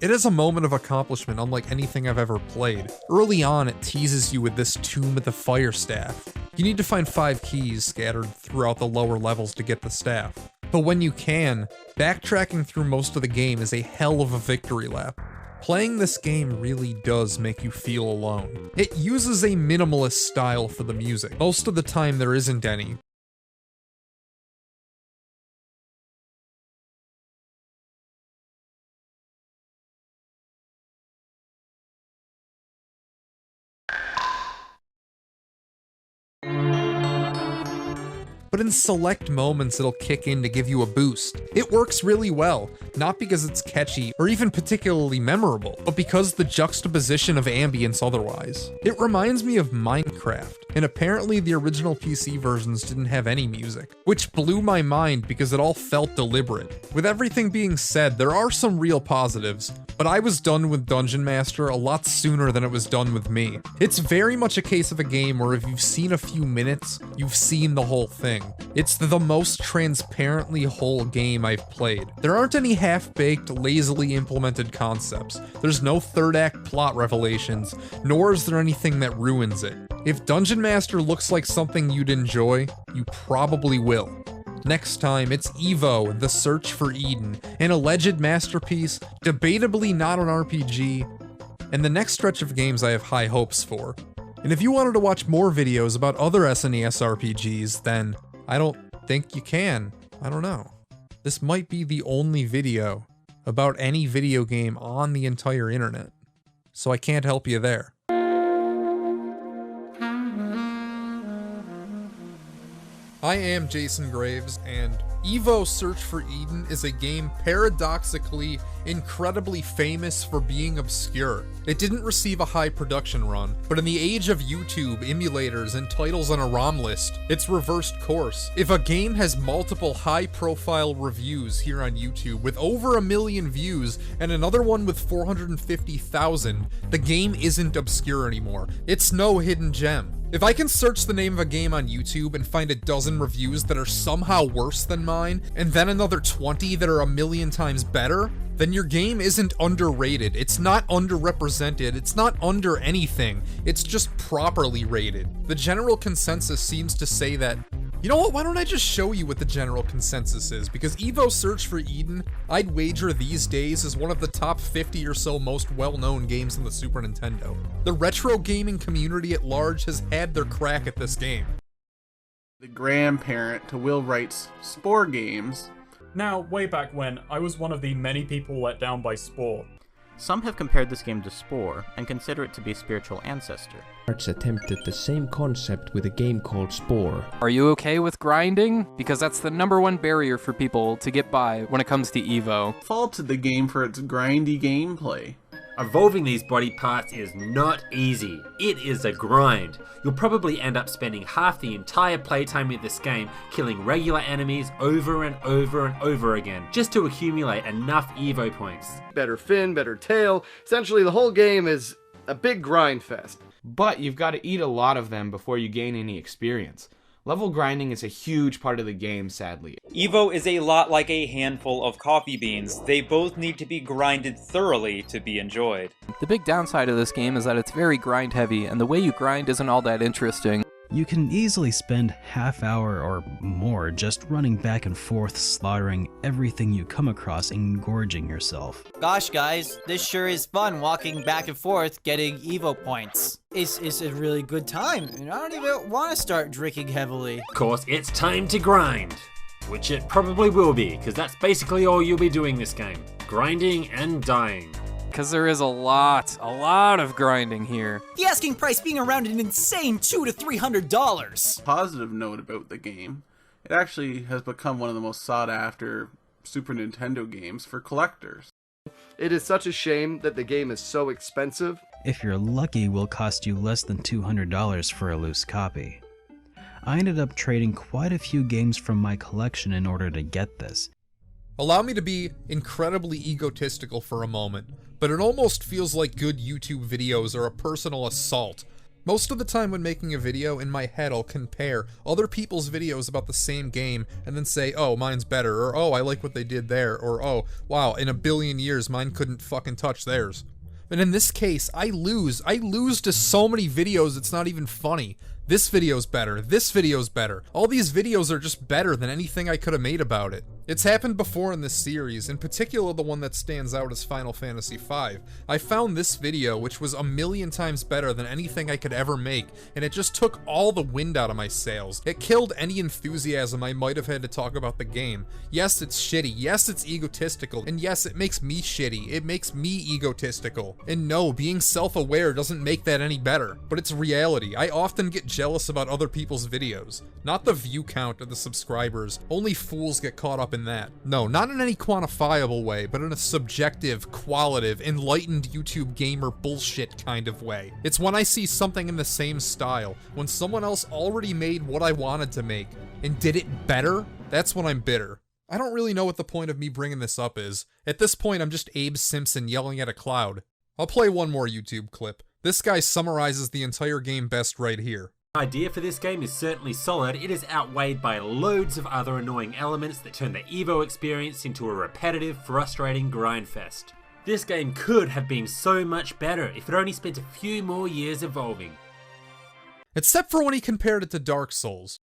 It is a moment of accomplishment unlike anything I've ever played. Early on, it teases you with this Tomb of the Fire Staff. You need to find 5 keys scattered throughout the lower levels to get the staff. But when you can, backtracking through most of the game is a hell of a victory lap. Playing this game really does make you feel alone. It uses a minimalist style for the music. Most of the time there isn't any. But in select moments it'll kick in to give you a boost. It works really well, not because it's catchy or even particularly memorable, but because the juxtaposition of ambience otherwise. It reminds me of Minecraft, and apparently the original PC versions didn't have any music, which blew my mind because it all felt deliberate. With everything being said, there are some real positives, but I was done with Dungeon Master a lot sooner than it was done with me. It's very much a case of a game where if you've seen a few minutes, you've seen the whole thing. It's the most transparently whole game I've played. There aren't any half-baked, lazily implemented concepts. There's no third act plot revelations, nor is there anything that ruins it. If Dungeon Master looks like something you'd enjoy, you probably will. Next time, it's E.V.O, The Search for Eden, an alleged masterpiece, debatably not an RPG, and the next stretch of games I have high hopes for. And if you wanted to watch more videos about other SNES RPGs, then I don't think you can. I don't know. This might be the only video about any video game on the entire internet, so I can't help you there. I am Jason Graves, and E.V.O Search for Eden is a game paradoxically incredibly famous for being obscure. It didn't receive a high production run, but in the age of YouTube, emulators, and titles on a ROM list, it's reversed course. If a game has multiple high-profile reviews here on YouTube with over 1 million views and another one with 450,000, the game isn't obscure anymore. It's no hidden gem. If I can search the name of a game on YouTube and find a dozen reviews that are somehow worse than mine, and then another 20 that are 1 million times better, then your game isn't underrated, it's not underrepresented, it's not under anything, it's just properly rated. The general consensus seems to say that, you know what, why don't I just show you what the general consensus is, because E.V.O Search for Eden, I'd wager these days is one of the top 50 or so most well-known games on the Super Nintendo. The retro gaming community at large has had their crack at this game. The grandparent to Will Wright's Spore games. Now, way back when, I was one of the many people let down by Spore. Some have compared this game to Spore, and consider it to be a spiritual ancestor. Arts attempted the same concept with a game called Spore. Are you okay with grinding? Because that's the #1 barrier for people to get by when it comes to E.V.O. Faulted the game for its grindy gameplay. Evolving these body parts is not easy. It is a grind. You'll probably end up spending half the entire playtime with this game killing regular enemies over and over and over again, just to accumulate enough E.V.O points. Better fin, better tail. Essentially, the whole game is a big grind fest. But you've got to eat a lot of them before you gain any experience. Level grinding is a huge part of the game, sadly. E.V.O is a lot like a handful of coffee beans. They both need to be grinded thoroughly to be enjoyed. The big downside of this game is that it's very grind heavy, and the way you grind isn't all that interesting. You can easily spend half hour or more just running back and forth, slaughtering everything you come across and gorging yourself. Gosh guys, this sure is fun walking back and forth getting E.V.O points. It's a really good time, and I don't even want to start drinking heavily. Of course, it's time to grind. Which it probably will be, because that's basically all you'll be doing this game. Grinding and dying. Because there is a lot of grinding here. The asking price being around an insane $200 to $300. Positive note about the game, it actually has become one of the most sought after Super Nintendo games for collectors. It is such a shame that the game is so expensive. If you're lucky, it will cost you less than $200 for a loose copy. I ended up trading quite a few games from my collection in order to get this. Allow me to be incredibly egotistical for a moment, but it almost feels like good YouTube videos are a personal assault. Most of the time when making a video, in my head I'll compare other people's videos about the same game and then say, oh, mine's better, or oh, I like what they did there, or oh, wow, in 1 billion years mine couldn't fucking touch theirs. And in this case, I lose to so many videos it's not even funny. This video's better, this video's better. All these videos are just better than anything I could have made about it. It's happened before in this series, in particular the one that stands out is Final Fantasy V. I found this video, which was 1,000,000 times better than anything I could ever make, and it just took all the wind out of my sails. It killed any enthusiasm I might have had to talk about the game. Yes, it's shitty, yes, it's egotistical, and yes, it makes me shitty, it makes me egotistical. And no, being self-aware doesn't make that any better, but it's reality. I often get jealous about other people's videos. Not the view count or the subscribers, only fools get caught up in that. No, not in any quantifiable way, but in a subjective, qualitative, enlightened YouTube gamer bullshit kind of way. It's when I see something in the same style, when someone else already made what I wanted to make, and did it better, that's when I'm bitter. I don't really know what the point of me bringing this up is. At this point, I'm just Abe Simpson yelling at a cloud. I'll play one more YouTube clip. This guy summarizes the entire game best right here. The idea for this game is certainly solid. It is outweighed by loads of other annoying elements that turn the EVO experience into a repetitive, frustrating grindfest. This game could have been so much better if it only spent a few more years evolving. Except for when he compared it to Dark Souls.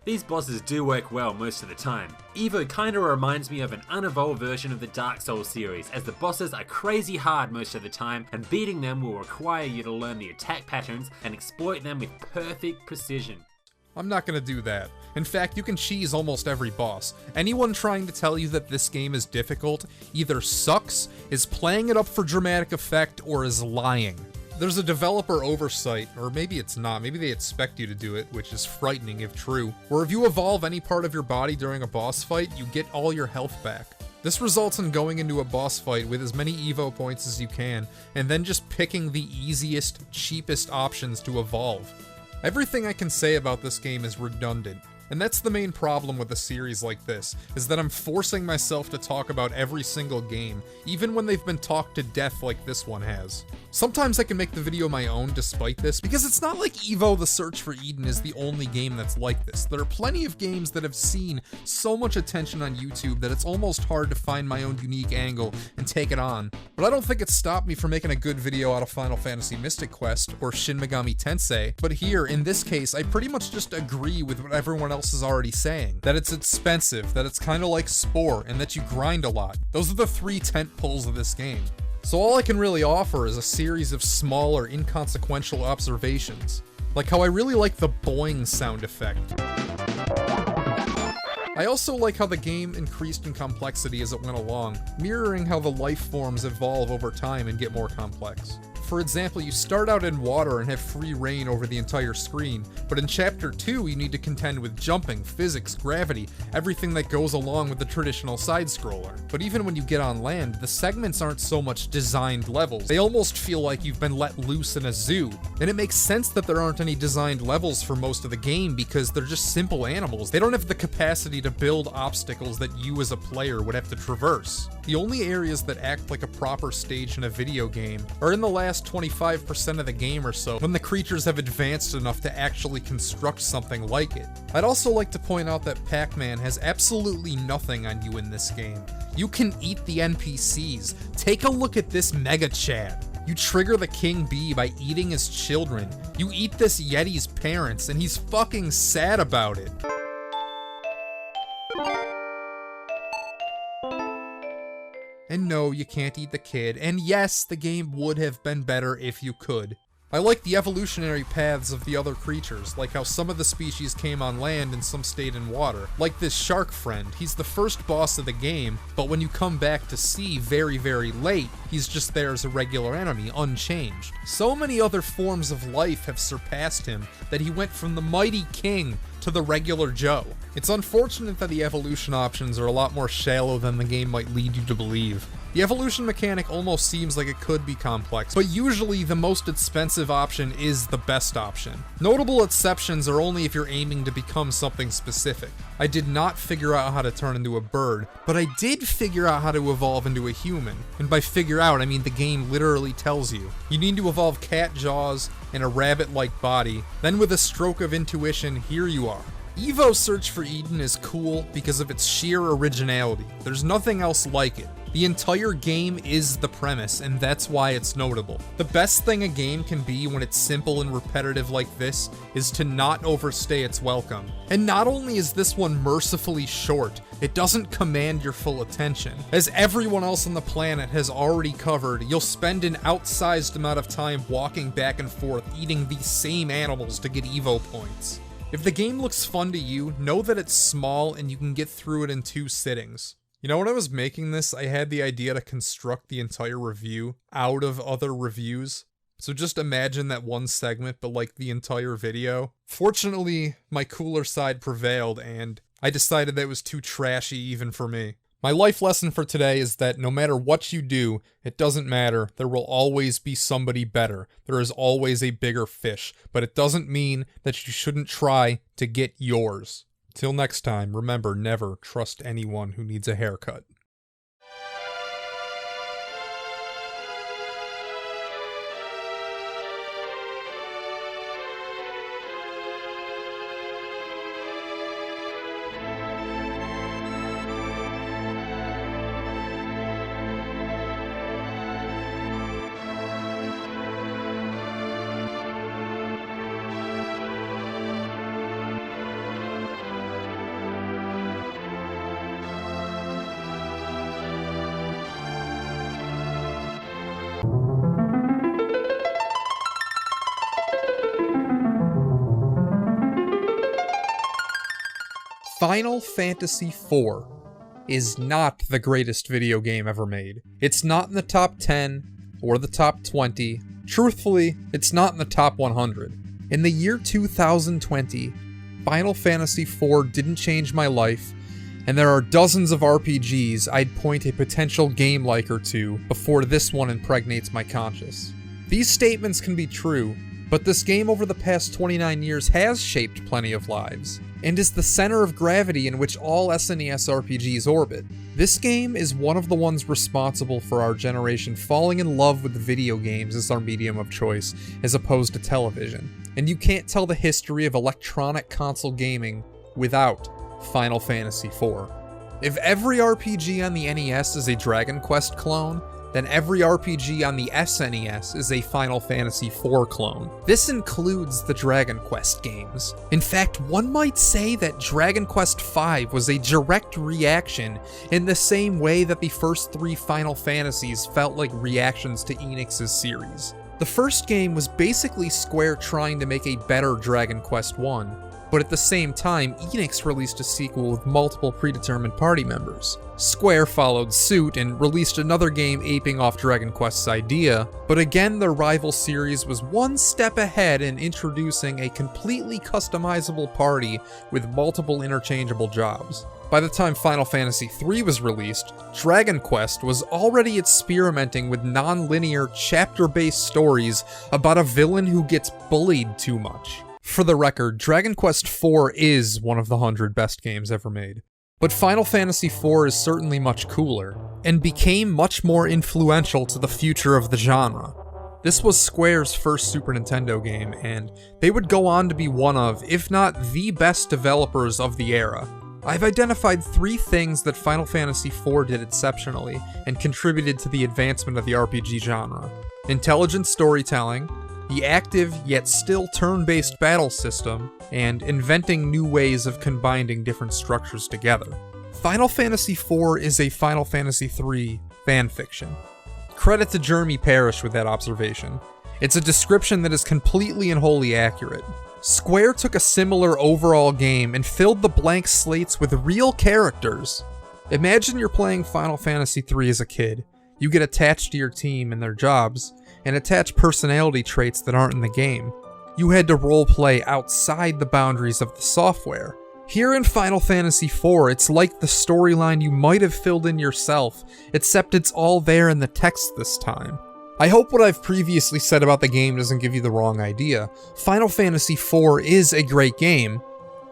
These bosses do work well most of the time. EVO kinda reminds me of an unevolved version of the Dark Souls series, as the bosses are crazy hard most of the time, and beating them will require you to learn the attack patterns and exploit them with perfect precision. I'm not gonna do that. In fact, you can cheese almost every boss. Anyone trying to tell you that this game is difficult either sucks, is playing it up for dramatic effect, or is lying. There's a developer oversight, or maybe it's not, maybe they expect you to do it, which is frightening if true, where if you evolve any part of your body during a boss fight, you get all your health back. This results in going into a boss fight with as many EVO points as you can, and then just picking the easiest, cheapest options to evolve. Everything I can say about this game is redundant. And that's the main problem with a series like this, is that I'm forcing myself to talk about every single game, even when they've been talked to death like this one has. Sometimes I can make the video my own despite this, because it's not like E.V.O. The Search for Eden is the only game that's like this. There are plenty of games that have seen so much attention on YouTube that it's almost hard to find my own unique angle and take it on. But I don't think it's stopped me from making a good video out of Final Fantasy Mystic Quest or Shin Megami Tensei, but here, in this case, I pretty much just agree with what everyone else is already saying. That it's expensive, that it's kinda like Spore, and that you grind a lot. Those are the three tent poles of this game. So all I can really offer is a series of smaller, inconsequential observations. Like how I really like the boing sound effect. I also like how the game increased in complexity as it went along, mirroring how the life forms evolve over time and get more complex. For example, you start out in water and have free reign over the entire screen, but in Chapter 2 you need to contend with jumping, physics, gravity, everything that goes along with the traditional side-scroller. But even when you get on land, the segments aren't so much designed levels. They almost feel like you've been let loose in a zoo. And it makes sense that there aren't any designed levels for most of the game because they're just simple animals. They don't have the capacity to build obstacles that you as a player would have to traverse. The only areas that act like a proper stage in a video game are in the last 25% of the game or so, when the creatures have advanced enough to actually construct something like it. I'd also like to point out that Pac-Man has absolutely nothing on you in this game. You can eat the NPCs. Take a look at this Mega Chad. You trigger the King Bee by eating his children. You eat this Yeti's parents, and he's fucking sad about it. And no, you can't eat the kid, and yes, the game would have been better if you could. I like the evolutionary paths of the other creatures, like how some of the species came on land and some stayed in water. Like this shark friend, he's the first boss of the game, but when you come back to sea very, very late, he's just there as a regular enemy, unchanged. So many other forms of life have surpassed him that he went from the mighty king to the regular Joe. It's unfortunate that the evolution options are a lot more shallow than the game might lead you to believe. The evolution mechanic almost seems like it could be complex, but usually the most expensive option is the best option. Notable exceptions are only if you're aiming to become something specific. I did not figure out how to turn into a bird, but I did figure out how to evolve into a human. And by figure out, I mean the game literally tells you. You need to evolve cat jaws and a rabbit-like body, then with a stroke of intuition, here you are. E.V.O Search for Eden is cool because of its sheer originality. There's nothing else like it. The entire game is the premise, and that's why it's notable. The best thing a game can be when it's simple and repetitive like this is to not overstay its welcome. And not only is this one mercifully short, it doesn't command your full attention. As everyone else on the planet has already covered, you'll spend an outsized amount of time walking back and forth eating these same animals to get E.V.O points. If the game looks fun to you, know that it's small and you can get through it in 2 sittings. You know, when I was making this, I had the idea to construct the entire review out of other reviews. So just imagine that one segment, but like the entire video. Fortunately, my cooler side prevailed, and I decided that it was too trashy even for me. My life lesson for today is that no matter what you do, it doesn't matter. There will always be somebody better. There is always a bigger fish, but it doesn't mean that you shouldn't try to get yours. Till next time, remember, never trust anyone who needs a haircut. Final Fantasy IV is not the greatest video game ever made. It's not in the top 10 or the top 20. Truthfully, it's not in the top 100. In the year 2020, Final Fantasy IV didn't change my life, and there are dozens of RPGs I'd point a potential game like or two before this one impregnates my conscience. These statements can be true, but this game over the past 29 years has shaped plenty of lives, and is the center of gravity in which all SNES RPGs orbit. This game is one of the ones responsible for our generation falling in love with video games as our medium of choice, as opposed to television. And you can't tell the history of electronic console gaming without Final Fantasy IV. If every RPG on the NES is a Dragon Quest clone, then every RPG on the SNES is a Final Fantasy IV clone. This includes the Dragon Quest games. In fact, one might say that Dragon Quest V was a direct reaction in the same way that the first 3 Final Fantasies felt like reactions to Enix's series. The first game was basically Square trying to make a better Dragon Quest I, but at the same time, Enix released a sequel with multiple predetermined party members. Square followed suit and released another game aping off Dragon Quest's idea, but again their rival series was one step ahead in introducing a completely customizable party with multiple interchangeable jobs. By the time Final Fantasy III was released, Dragon Quest was already experimenting with non-linear, chapter-based stories about a villain who gets bullied too much. For the record, Dragon Quest IV is one of the 100 best games ever made. But Final Fantasy IV is certainly much cooler, and became much more influential to the future of the genre. This was Square's first Super Nintendo game, and they would go on to be one of, if not the best developers of the era. I've identified 3 things that Final Fantasy IV did exceptionally, and contributed to the advancement of the RPG genre. Intelligent storytelling, the active yet still turn-based battle system, and inventing new ways of combining different structures together. Final Fantasy IV is a Final Fantasy III fanfiction. Credit to Jeremy Parish with that observation. It's a description that is completely and wholly accurate. Square took a similar overall game and filled the blank slates with real characters. Imagine you're playing Final Fantasy III as a kid. You get attached to your team and their jobs, and attach personality traits that aren't in the game. You had to roleplay outside the boundaries of the software. Here in Final Fantasy IV, it's like the storyline you might have filled in yourself, except it's all there in the text this time. I hope what I've previously said about the game doesn't give you the wrong idea. Final Fantasy IV is a great game.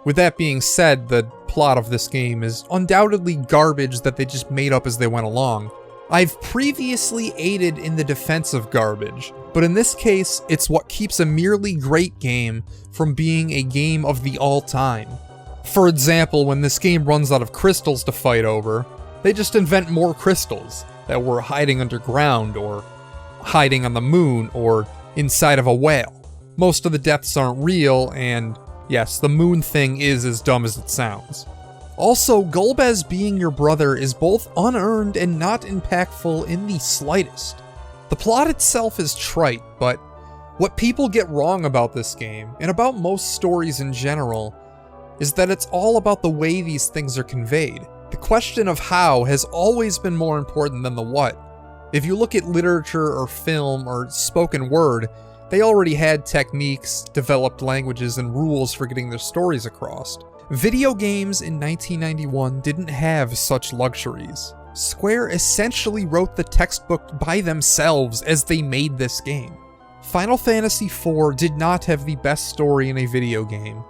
With that being said, the plot of this game is undoubtedly garbage that they just made up as they went along. I've previously aided in the defense of garbage, but in this case, it's what keeps a merely great game from being a game of the all-time. For example, when this game runs out of crystals to fight over, they just invent more crystals that were hiding underground, or hiding on the moon, or inside of a whale. Most of the deaths aren't real, and yes, the moon thing is as dumb as it sounds. Also, Golbez being your brother is both unearned and not impactful in the slightest. The plot itself is trite, but what people get wrong about this game, and about most stories in general, is that it's all about the way these things are conveyed. The question of how has always been more important than the what. If you look at literature or film or spoken word, they already had techniques, developed languages, and rules for getting their stories across. Video games in 1991 didn't have such luxuries. Square essentially wrote the textbook by themselves as they made this game. Final Fantasy IV did not have the best story in a video game,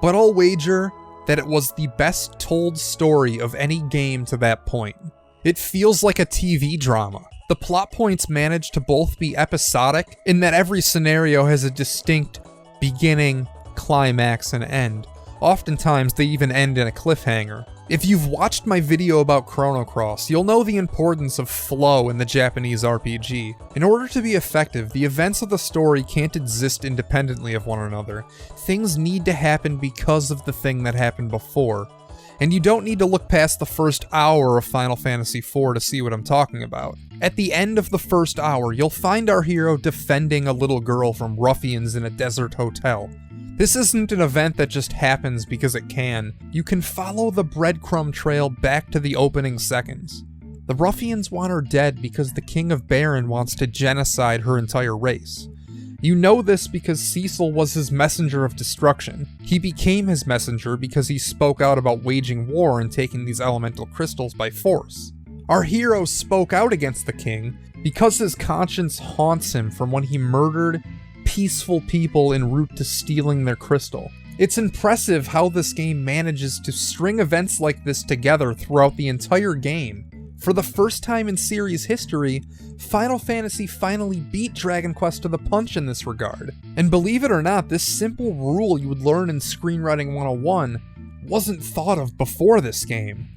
but I'll wager that it was the best told story of any game to that point. It feels like a TV drama. The plot points manage to both be episodic, in that every scenario has a distinct beginning, climax, and end. Oftentimes, they even end in a cliffhanger. If you've watched my video about Chrono Cross, you'll know the importance of flow in the Japanese RPG. In order to be effective, the events of the story can't exist independently of one another. Things need to happen because of the thing that happened before. And you don't need to look past the first hour of Final Fantasy IV to see what I'm talking about. At the end of the first hour, you'll find our hero defending a little girl from ruffians in a desert hotel. This isn't an event that just happens because it can. You can follow the breadcrumb trail back to the opening seconds. The ruffians want her dead because the King of Baron wants to genocide her entire race. You know this because Cecil was his messenger of destruction. He became his messenger because he spoke out about waging war and taking these elemental crystals by force. Our hero spoke out against the king because his conscience haunts him from when he murdered peaceful people en route to stealing their crystal. It's impressive how this game manages to string events like this together throughout the entire game. For the first time in series history, Final Fantasy finally beat Dragon Quest to the punch in this regard. And believe it or not, this simple rule you would learn in Screenwriting 101 wasn't thought of before this game.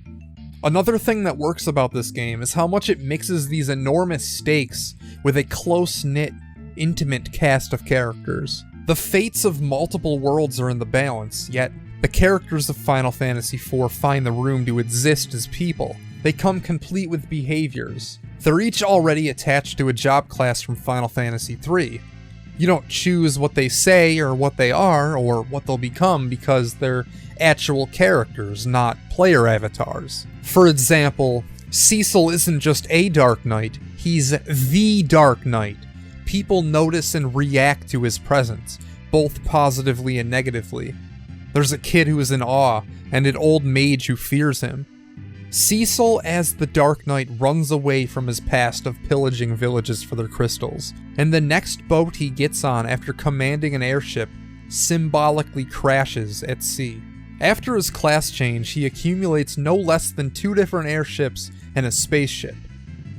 Another thing that works about this game is how much it mixes these enormous stakes with a close-knit, intimate cast of characters. The fates of multiple worlds are in the balance, yet the characters of Final Fantasy IV find the room to exist as people. They come complete with behaviors. They're each already attached to a job class from Final Fantasy III. You don't choose what they say or what they are or what they'll become because they're actual characters, not player avatars. For example, Cecil isn't just a Dark Knight, he's the Dark Knight. People notice and react to his presence, both positively and negatively. There's a kid who is in awe, and an old mage who fears him. Cecil, as the Dark Knight, runs away from his past of pillaging villages for their crystals, and the next boat he gets on after commanding an airship symbolically crashes at sea. After his class change, he accumulates no less than 2 different airships and a spaceship.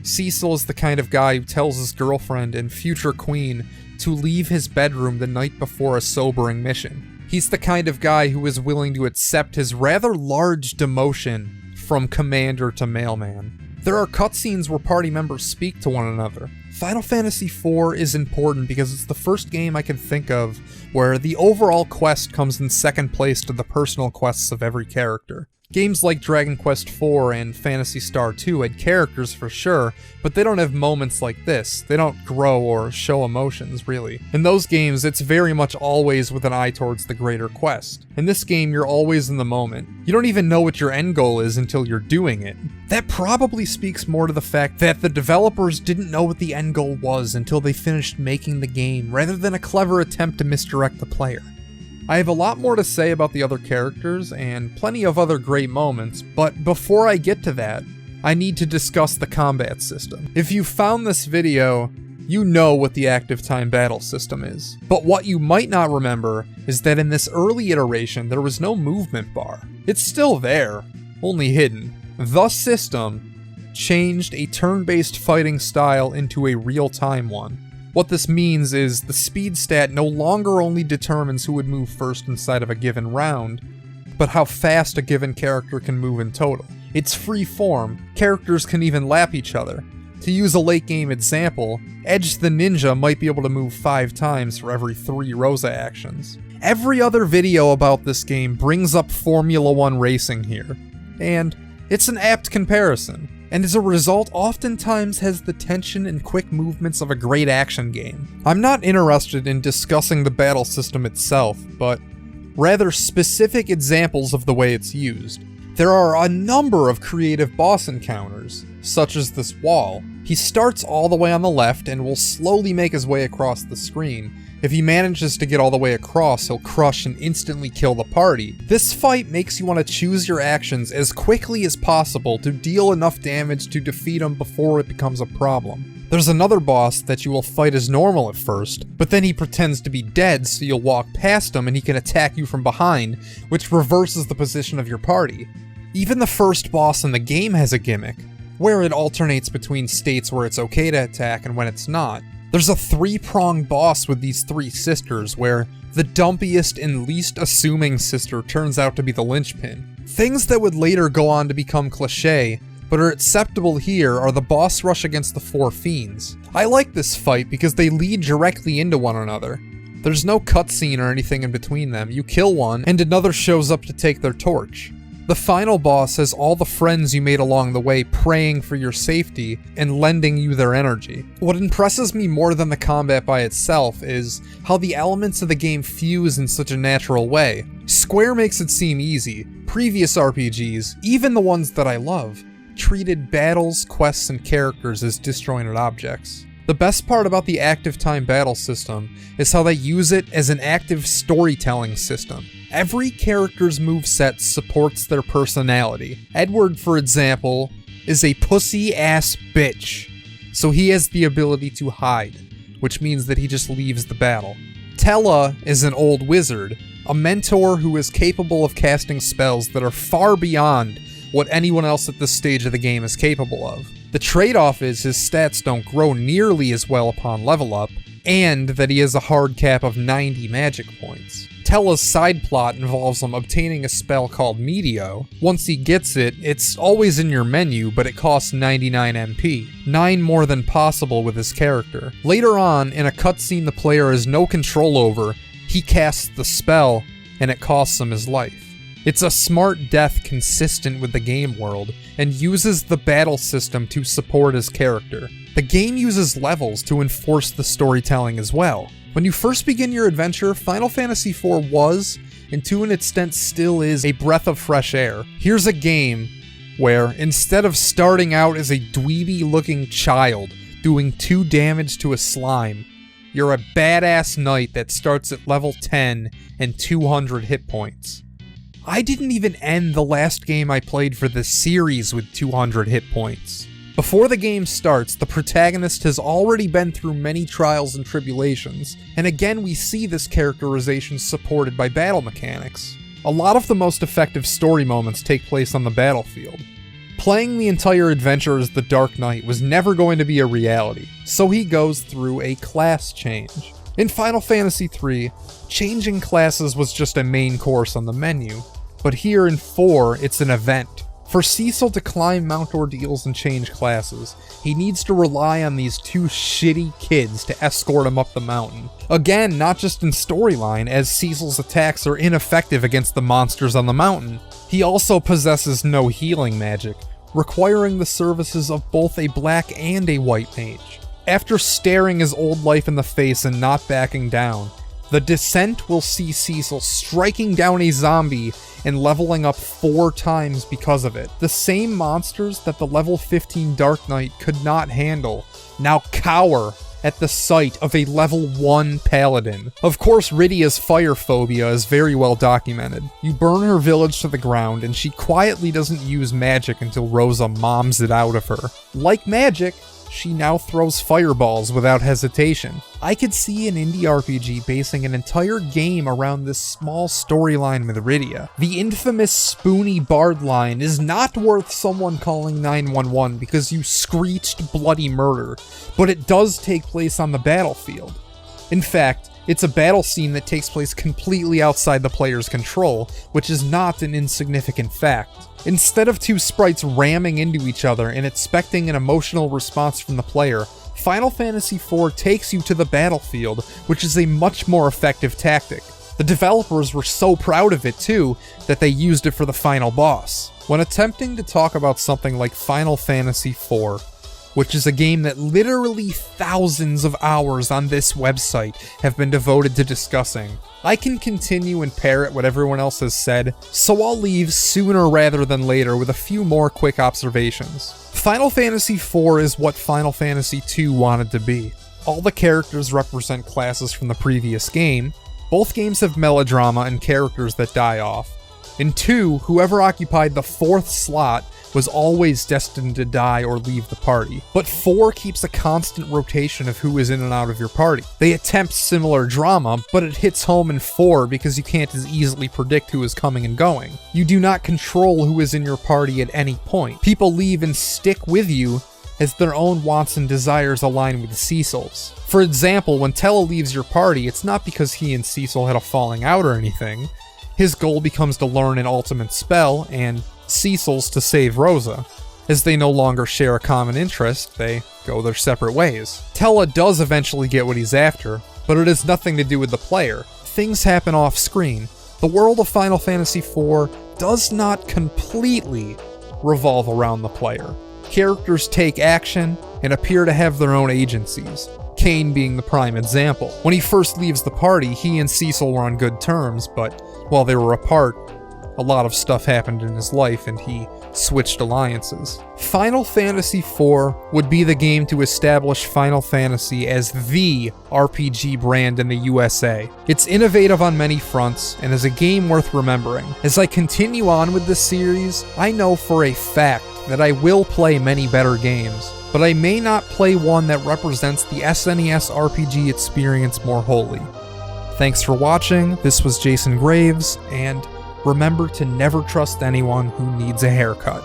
Cecil is the kind of guy who tells his girlfriend and future queen to leave his bedroom the night before a sobering mission. He's the kind of guy who is willing to accept his rather large demotion from commander to mailman. There are cutscenes where party members speak to one another. Final Fantasy IV is important because it's the first game I can think of where the overall quest comes in second place to the personal quests of every character. Games like Dragon Quest IV and Phantasy Star 2 had characters for sure, but they don't have moments like this. They don't grow or show emotions, really. In those games, it's very much always with an eye towards the greater quest. In this game, you're always in the moment. You don't even know what your end goal is until you're doing it. That probably speaks more to the fact that the developers didn't know what the end goal was until they finished making the game, rather than a clever attempt to misdirect the player. I have a lot more to say about the other characters, and plenty of other great moments, but before I get to that, I need to discuss the combat system. If you found this video, you know what the active time battle system is. But what you might not remember is that in this early iteration, there was no movement bar. It's still there, only hidden. The system changed a turn-based fighting style into a real-time one. What this means is the speed stat no longer only determines who would move first inside of a given round, but how fast a given character can move in total. It's free form, characters can even lap each other. To use a late game example, Edge the Ninja might be able to move 5 times for every 3 Rosa actions. Every other video about this game brings up Formula 1 racing here, and it's an apt comparison, and as a result oftentimes has the tension and quick movements of a great action game. I'm not interested in discussing the battle system itself, but rather specific examples of the way it's used. There are a number of creative boss encounters, such as this wall. He starts all the way on the left and will slowly make his way across the screen. If he manages to get all the way across, he'll crush and instantly kill the party. This fight makes you want to choose your actions as quickly as possible to deal enough damage to defeat him before it becomes a problem. There's another boss that you will fight as normal at first, but then he pretends to be dead so you'll walk past him and he can attack you from behind, which reverses the position of your party. Even the first boss in the game has a gimmick, where it alternates between states where it's okay to attack and when it's not. There's a 3-pronged boss with these 3 sisters where the dumpiest and least assuming sister turns out to be the linchpin. Things that would later go on to become cliché, but are acceptable here, are the boss rush against the 4 fiends. I like this fight because they lead directly into one another. There's no cutscene or anything in between them. You kill one, and another shows up to take their torch. The final boss has all the friends you made along the way praying for your safety and lending you their energy. What impresses me more than the combat by itself is how the elements of the game fuse in such a natural way. Square makes it seem easy. Previous RPGs, even the ones that I love, treated battles, quests, and characters as disjointed objects. The best part about the active time battle system is how they use it as an active storytelling system. Every character's moveset supports their personality. Edward, for example, is a pussy-ass bitch, so he has the ability to hide, which means that he just leaves the battle. Tella is an old wizard, a mentor who is capable of casting spells that are far beyond what anyone else at this stage of the game is capable of. The trade-off is his stats don't grow nearly as well upon level up, and that he has a hard cap of 90 magic points. Tella's side plot involves him obtaining a spell called E.V.O. Once he gets it, it's always in your menu, but it costs 99 MP, 9 more than possible with his character. Later on, in a cutscene the player has no control over, he casts the spell, and it costs him his life. It's a smart death consistent with the game world, and uses the battle system to support his character. The game uses levels to enforce the storytelling as well. When you first begin your adventure, Final Fantasy IV was, and to an extent still is, a breath of fresh air. Here's a game where, instead of starting out as a dweeby-looking child doing 2 damage to a slime, you're a badass knight that starts at level 10 and 200 hit points. I didn't even end the last game I played for this series with 200 hit points. Before the game starts, the protagonist has already been through many trials and tribulations, and again we see this characterization supported by battle mechanics. A lot of the most effective story moments take place on the battlefield. Playing the entire adventure as the Dark Knight was never going to be a reality, so he goes through a class change. In Final Fantasy III, changing classes was just a main course on the menu, but here in 4, it's an event. For Cecil to climb Mount Ordeals and change classes, he needs to rely on these 2 shitty kids to escort him up the mountain. Again, not just in storyline, as Cecil's attacks are ineffective against the monsters on the mountain. He also possesses no healing magic, requiring the services of both a black and a white mage. After staring his old life in the face and not backing down, the descent will see Cecil striking down a zombie and leveling up 4 times because of it. The same monsters that the level 15 Dark Knight could not handle now cower at the sight of a level 1 Paladin. Of course, Rydia's fire phobia is very well documented. You burn her village to the ground and she quietly doesn't use magic until Rosa moms it out of her. Like magic, she now throws fireballs without hesitation. I could see an indie RPG basing an entire game around this small storyline with Rydia. The infamous spoony bard line is not worth someone calling 911 because you screeched bloody murder, but it does take place on the battlefield. In fact, it's a battle scene that takes place completely outside the player's control, which is not an insignificant fact. Instead of two sprites ramming into each other and expecting an emotional response from the player, Final Fantasy IV takes you to the battlefield, which is a much more effective tactic. The developers were so proud of it too, that they used it for the final boss. When attempting to talk about something like Final Fantasy IV, which is a game that literally thousands of hours on this website have been devoted to discussing, I can continue and parrot what everyone else has said, so I'll leave sooner rather than later with a few more quick observations. Final Fantasy IV is what Final Fantasy II wanted to be. All the characters represent classes from the previous game. Both games have melodrama and characters that die off. In 2, whoever occupied the 4th slot was always destined to die or leave the party. But 4 keeps a constant rotation of who is in and out of your party. They attempt similar drama, but it hits home in 4 because you can't as easily predict who is coming and going. You do not control who is in your party at any point. People leave and stick with you as their own wants and desires align with Cecil's. For example, when Tella leaves your party, it's not because he and Cecil had a falling out or anything. His goal becomes to learn an ultimate spell, and Cecil's to save Rosa. As they no longer share a common interest, they go their separate ways. Tella does eventually get what he's after, but it has nothing to do with the player. Things happen off screen. The world of Final Fantasy IV does not completely revolve around the player. Characters take action and appear to have their own agencies, Kain being the prime example. When he first leaves the party, he and Cecil were on good terms, but while they were apart, a lot of stuff happened in his life and he switched alliances. Final Fantasy IV would be the game to establish Final Fantasy as the RPG brand in the USA. It's innovative on many fronts and is a game worth remembering. As I continue on with this series, I know for a fact that I will play many better games, but I may not play one that represents the SNES RPG experience more wholly. Thanks for watching, this was Jason Graves, and remember to never trust anyone who needs a haircut.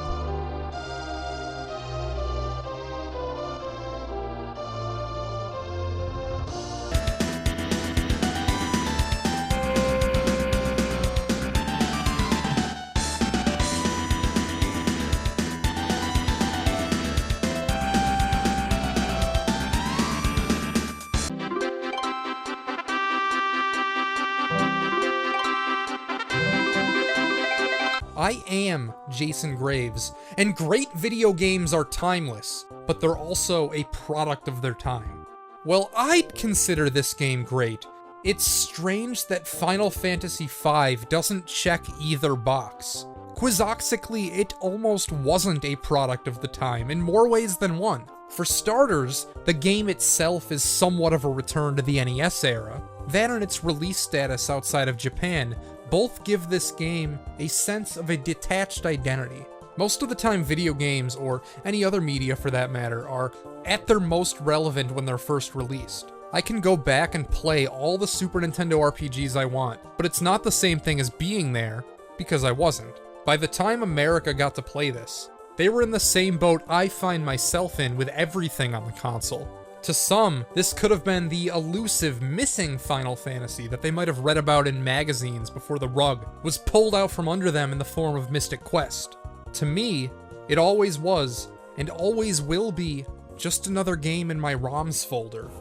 I am Jason Graves, and great video games are timeless, but they're also a product of their time. Well, I'd consider this game great. It's strange that Final Fantasy V doesn't check either box. Quizzoxically, it almost wasn't a product of the time in more ways than one. For starters, the game itself is somewhat of a return to the NES era. That and its release status outside of Japan both give this game a sense of a detached identity. Most of the time, video games, or any other media for that matter, are at their most relevant when they're first released. I can go back and play all the Super Nintendo RPGs I want, but it's not the same thing as being there, because I wasn't. By the time America got to play this, they were in the same boat I find myself in with everything on the console. To some, this could have been the elusive missing Final Fantasy that they might have read about in magazines before the rug was pulled out from under them in the form of Mystic Quest. To me, it always was, and always will be, just another game in my ROMs folder.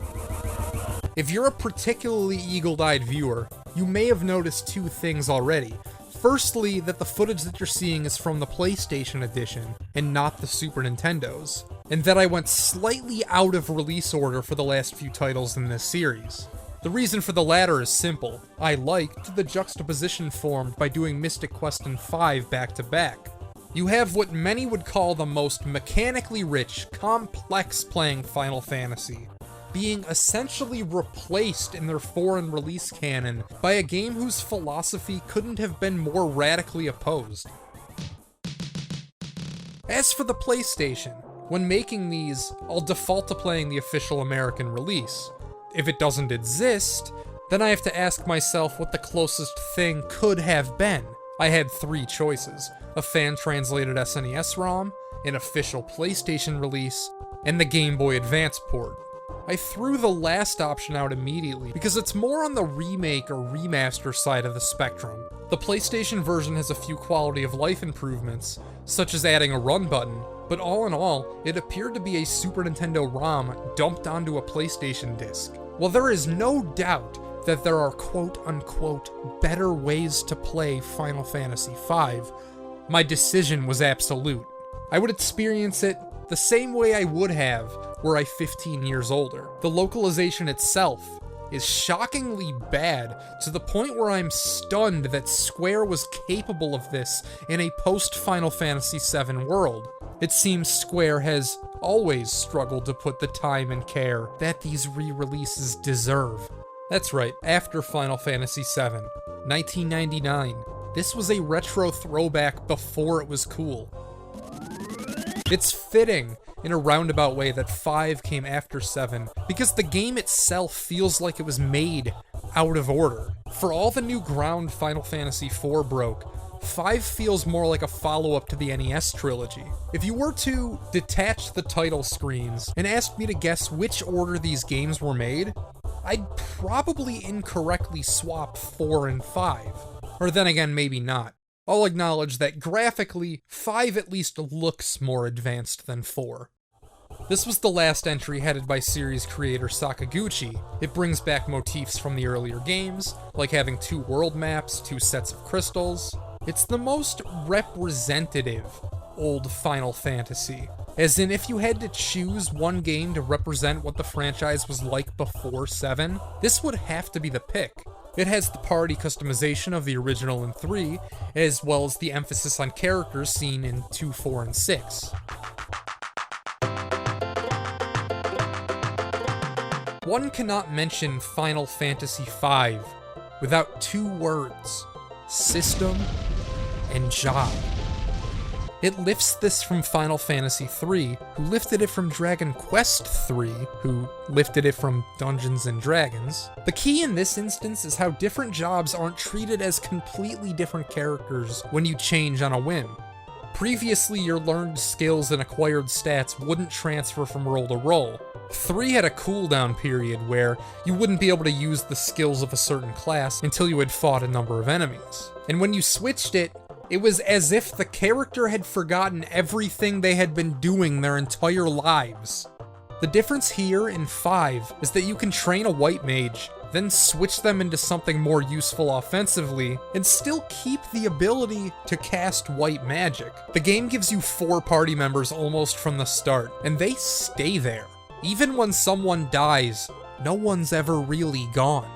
If you're a particularly eagle-eyed viewer, you may have noticed two things already. Firstly, that the footage that you're seeing is from the PlayStation edition, and not the Super Nintendo's. And that I went slightly out of release order for the last few titles in this series. The reason for the latter is simple. I liked the juxtaposition formed by doing Mystic Quest and 5 back to back. You have what many would call the most mechanically rich, complex playing Final Fantasy, being essentially replaced in their foreign release canon by a game whose philosophy couldn't have been more radically opposed. As for the PlayStation, when making these, I'll default to playing the official American release. If it doesn't exist, then I have to ask myself what the closest thing could have been. I had three choices: a fan-translated SNES ROM, an official PlayStation release, and the Game Boy Advance port. I threw the last option out immediately because it's more on the remake or remaster side of the spectrum. The PlayStation version has a few quality of life improvements, such as adding a run button, but all in all, it appeared to be a Super Nintendo ROM dumped onto a PlayStation disc. While there is no doubt that there are quote-unquote better ways to play Final Fantasy V, my decision was absolute. I would experience it the same way I would have were I 15 years older. The localization itself is shockingly bad to the point where I'm stunned that Square was capable of this in a post-Final Fantasy VII world. It seems Square has always struggled to put the time and care that these re-releases deserve. That's right, after Final Fantasy VII, 1999, this was a retro throwback before it was cool. It's fitting, in a roundabout way, that 5 came after 7, because the game itself feels like it was made out of order. For all the new ground Final Fantasy IV broke, 5 feels more like a follow-up to the NES trilogy. If you were to detach the title screens and ask me to guess which order these games were made, I'd probably incorrectly swap 4 and 5. Or then again, maybe not. I'll acknowledge that graphically, 5 at least looks more advanced than 4. This was the last entry headed by series creator Sakaguchi. It brings back motifs from the earlier games, like having 2 world maps, 2 sets of crystals. It's the most representative old Final Fantasy, as in if you had to choose one game to represent what the franchise was like before 7, this would have to be the pick. It has the party customization of the original in 3, as well as the emphasis on characters seen in 2, 4, and 6. One cannot mention Final Fantasy V without 2 words: system and job. It lifts this from Final Fantasy III, who lifted it from Dragon Quest III, who lifted it from Dungeons & Dragons. The key in this instance is how different jobs aren't treated as completely different characters when you change on a whim. Previously, your learned skills and acquired stats wouldn't transfer from role to role. 3 had a cooldown period where you wouldn't be able to use the skills of a certain class until you had fought a number of enemies. And when you switched it, it was as if the character had forgotten everything they had been doing their entire lives. The difference here in 5 is that you can train a white mage, then switch them into something more useful offensively, and still keep the ability to cast white magic. The game gives you 4 party members almost from the start, and they stay there. Even when someone dies, no one's ever really gone.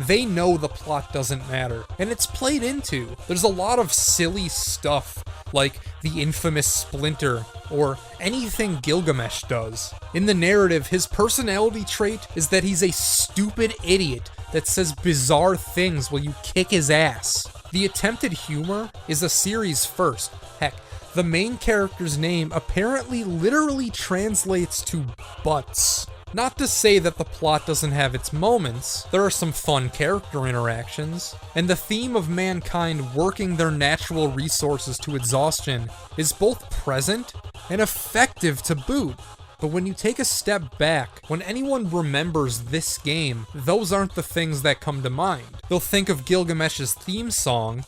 They know the plot doesn't matter, and it's played into. There's a lot of silly stuff, like the infamous Splinter, or anything Gilgamesh does. In the narrative, his personality trait is that he's a stupid idiot that says bizarre things while you kick his ass. The attempted humor is a series first. Heck, the main character's name apparently literally translates to butts. Not to say that the plot doesn't have its moments, there are some fun character interactions, and the theme of mankind working their natural resources to exhaustion is both present and effective to boot. But when you take a step back, when anyone remembers this game, those aren't the things that come to mind. They'll think of Gilgamesh's theme song,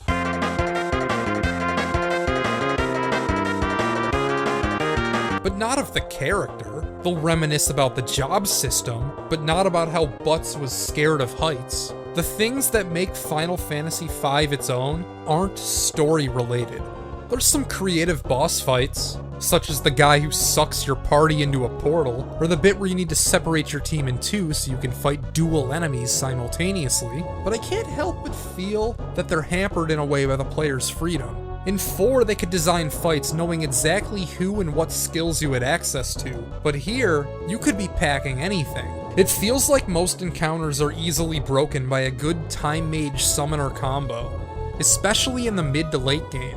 but not of the character. They'll reminisce about the job system, but not about how Butts was scared of heights. The things that make Final Fantasy V its own aren't story related. There's some creative boss fights, such as the guy who sucks your party into a portal, or the bit where you need to separate your team in 2 so you can fight dual enemies simultaneously, but I can't help but feel that they're hampered in a way by the player's freedom. In 4, they could design fights knowing exactly who and what skills you had access to, but here, you could be packing anything. It feels like most encounters are easily broken by a good time mage summoner combo, especially in the mid to late game.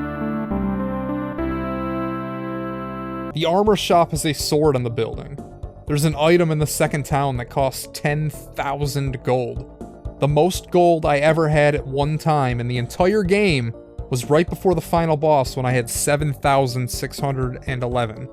The armor shop has a sword on the building. There's an item in the second town that costs 10,000 gold. The most gold I ever had at one time in the entire game was right before the final boss when I had 7,611.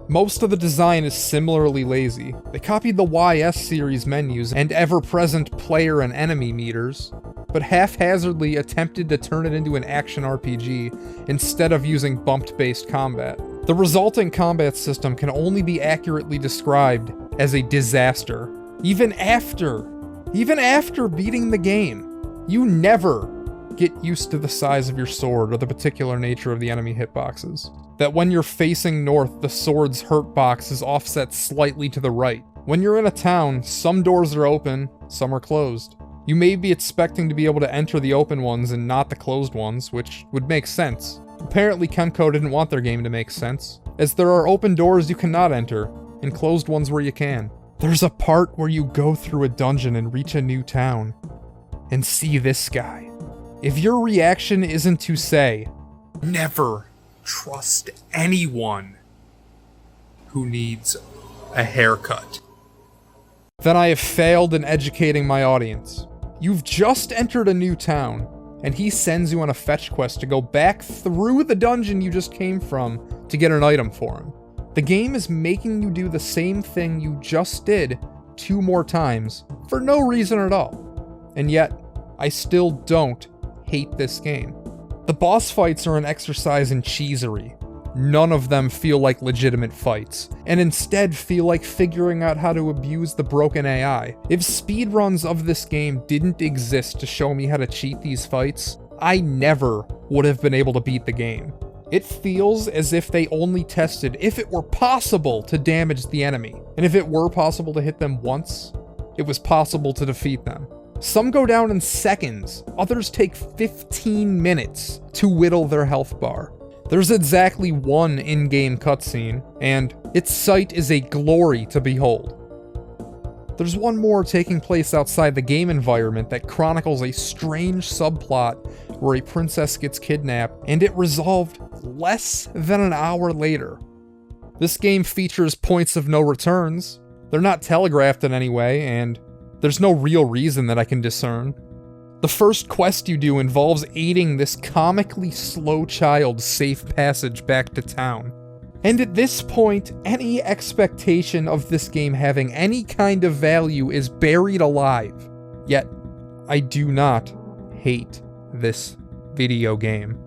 Most of the design is similarly lazy. They copied the YS series menus and ever-present player and enemy meters, but haphazardly attempted to turn it into an action RPG instead of using bumped-based combat. The resulting combat system can only be accurately described as a disaster. Even after beating the game, you never get used to the size of your sword or the particular nature of the enemy hitboxes. That when you're facing north, the sword's hurt box is offset slightly to the right. When you're in a town, some doors are open, some are closed. You may be expecting to be able to enter the open ones and not the closed ones, which would make sense. Apparently Kemco didn't want their game to make sense, as there are open doors you cannot enter, and closed ones where you can. There's a part where you go through a dungeon and reach a new town, and see this guy. If your reaction isn't to say, never trust anyone who needs a haircut, then I have failed in educating my audience. You've just entered a new town, and he sends you on a fetch quest to go back through the dungeon you just came from to get an item for him. The game is making you do the same thing you just did 2 more times for no reason at all. And yet, I still don't hate this game. The boss fights are an exercise in cheesery. None of them feel like legitimate fights, and instead feel like figuring out how to abuse the broken AI. If speedruns of this game didn't exist to show me how to cheat these fights, I never would have been able to beat the game. It feels as if they only tested if it were possible to damage the enemy, and if it were possible to hit them once, it was possible to defeat them. Some go down in seconds, others take 15 minutes to whittle their health bar. There's exactly one in-game cutscene, and its sight is a glory to behold. There's one more taking place outside the game environment that chronicles a strange subplot where a princess gets kidnapped, and it resolved less than an hour later. This game features points of no returns. They're not telegraphed in any way, and there's no real reason that I can discern. The first quest you do involves aiding this comically slow child's safe passage back to town. And at this point, any expectation of this game having any kind of value is buried alive. Yet, I do not hate this video game.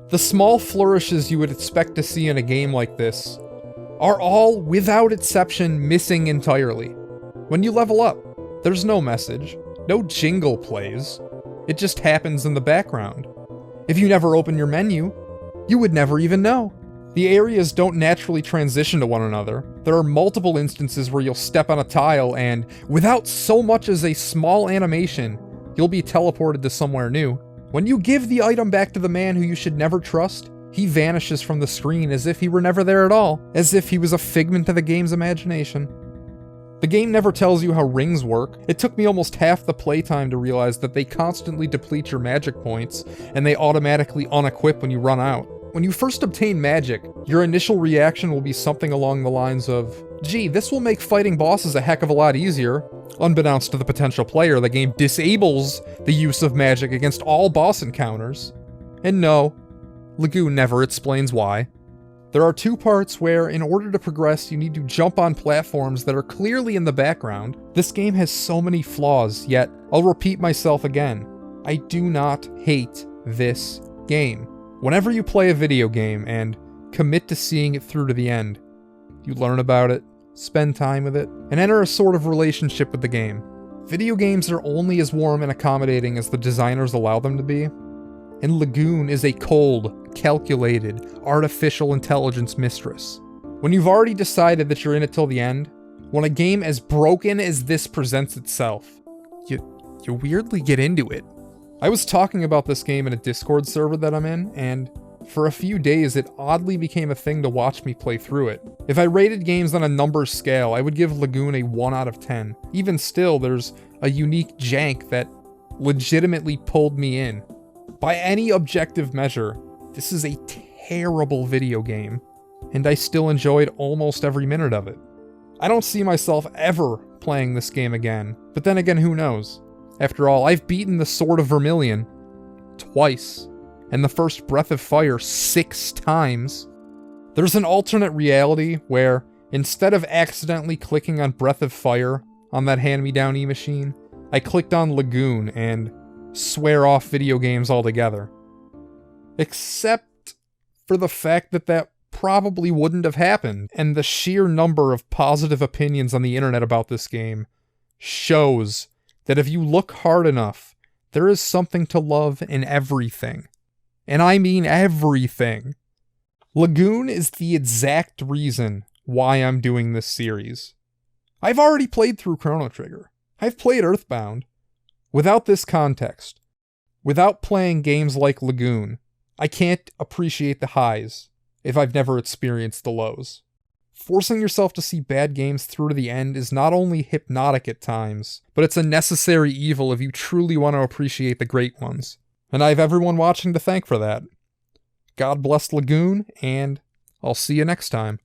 The small flourishes you would expect to see in a game like this are all, without exception, missing entirely. When you level up, there's no message, no jingle plays. It just happens in the background. If you never open your menu, you would never even know. The areas don't naturally transition to one another. There are multiple instances where you'll step on a tile and, without so much as a small animation, you'll be teleported to somewhere new. When you give the item back to the man who you should never trust, he vanishes from the screen as if he were never there at all, as if he was a figment of the game's imagination. The game never tells you how rings work. It took me almost half the playtime to realize that they constantly deplete your magic points, and they automatically unequip when you run out. When you first obtain magic, your initial reaction will be something along the lines of, gee, this will make fighting bosses a heck of a lot easier. Unbeknownst to the potential player, the game disables the use of magic against all boss encounters. And no, Lagoon never explains why. There are 2 parts where, in order to progress, you need to jump on platforms that are clearly in the background. This game has so many flaws, yet I'll repeat myself again. I do not hate this game. Whenever you play a video game and commit to seeing it through to the end, you learn about it, spend time with it, and enter a sort of relationship with the game. Video games are only as warm and accommodating as the designers allow them to be, and Lagoon is a cold, calculated, artificial intelligence mistress. When you've already decided that you're in it till the end, when a game as broken as this presents itself, you weirdly get into it. I was talking about this game in a Discord server that I'm in, and for a few days it oddly became a thing to watch me play through it. If I rated games on a numbers scale, I would give Lagoon a 1 out of 10. Even still, there's a unique jank that legitimately pulled me in. By any objective measure, this is a terrible video game. and I still enjoyed almost every minute of it. I don't see myself ever playing this game again, but then again, who knows? After all, I've beaten the Sword of Vermilion twice, and the first Breath of Fire 6 times. There's an alternate reality where, instead of accidentally clicking on Breath of Fire on that hand-me-down E-machine, I clicked on Lagoon and swear off video games altogether. Except for the fact that that probably wouldn't have happened, and the sheer number of positive opinions on the internet about this game shows that if you look hard enough, there is something to love in everything. And I mean everything. Lagoon is the exact reason why I'm doing this series. I've already played through Chrono Trigger. I've played Earthbound. Without this context, without playing games like Lagoon, I can't appreciate the highs if I've never experienced the lows. Forcing yourself to see bad games through to the end is not only hypnotic at times, but it's a necessary evil if you truly want to appreciate the great ones. And I have everyone watching to thank for that. God bless Lagoon, and I'll see you next time.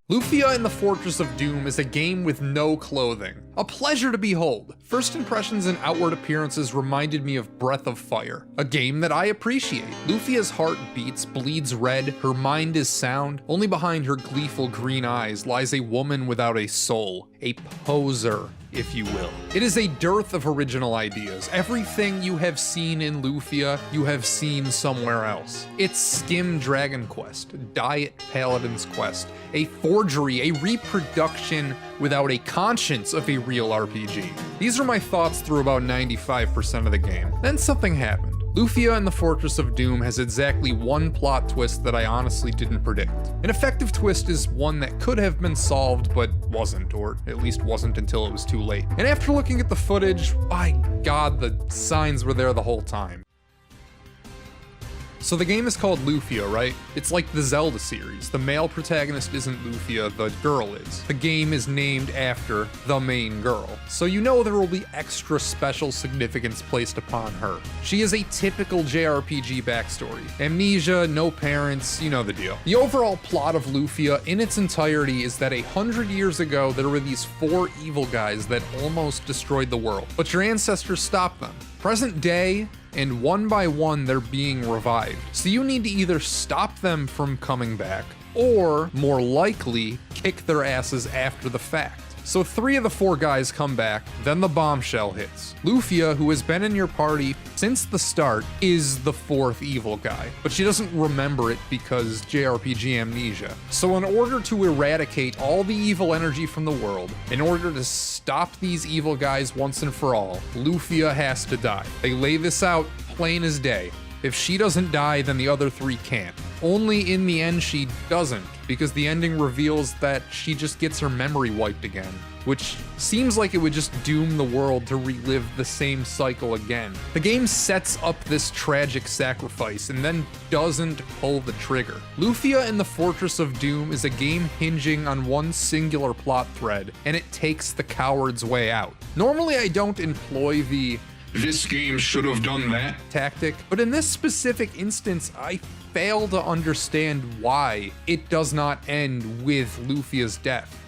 Lufia in the Fortress of Doom is a game with no clothing. A pleasure to behold. First impressions and outward appearances reminded me of Breath of Fire, a game that I appreciate. Lufia's heart beats, bleeds red, her mind is sound. Only behind her gleeful green eyes lies a woman without a soul, a poser, if you will. It is a dearth of original ideas. Everything you have seen in Lufia, you have seen somewhere else. It's skim Dragon Quest, diet Paladin's Quest, a forgery, a reproduction without a conscience of a real RPG. These are my thoughts through about 95% of the game. Then something happened. Lufia in the Fortress of Doom has exactly one plot twist that I honestly didn't predict. An effective twist is one that could have been solved but wasn't, or at least wasn't until it was too late. And after looking at the footage, by God, the signs were there the whole time. So the game is called Lufia, right? It's like the Zelda series. The male protagonist isn't Lufia, the girl is. The game is named after the main girl. So you know there will be extra special significance placed upon her. She is a typical JRPG backstory. Amnesia, no parents, you know the deal. The overall plot of Lufia in its entirety is that 100 years ago there were these 4 evil guys that almost destroyed the world. But your ancestors stopped them. Present day, and one by one they're being revived. So you need to either stop them from coming back, or more likely, kick their asses after the fact. So 3 of the 4 guys come back, then the bombshell hits. Lufia, who has been in your party since the start, is the 4th evil guy, but she doesn't remember it because JRPG amnesia. So in order to eradicate all the evil energy from the world, in order to stop these evil guys once and for all, Lufia has to die. They lay this out plain as day. If she doesn't die, then the other 3 can't. Only in the end she doesn't, because the ending reveals that she just gets her memory wiped again, which seems like it would just doom the world to relive the same cycle again. The game sets up this tragic sacrifice and then doesn't pull the trigger. Lufia in the Fortress of Doom is a game hinging on one singular plot thread, and it takes the coward's way out. Normally I don't employ the "this game should have done that" tactic, but in this specific instance, I fail to understand why it does not end with Lufia's death.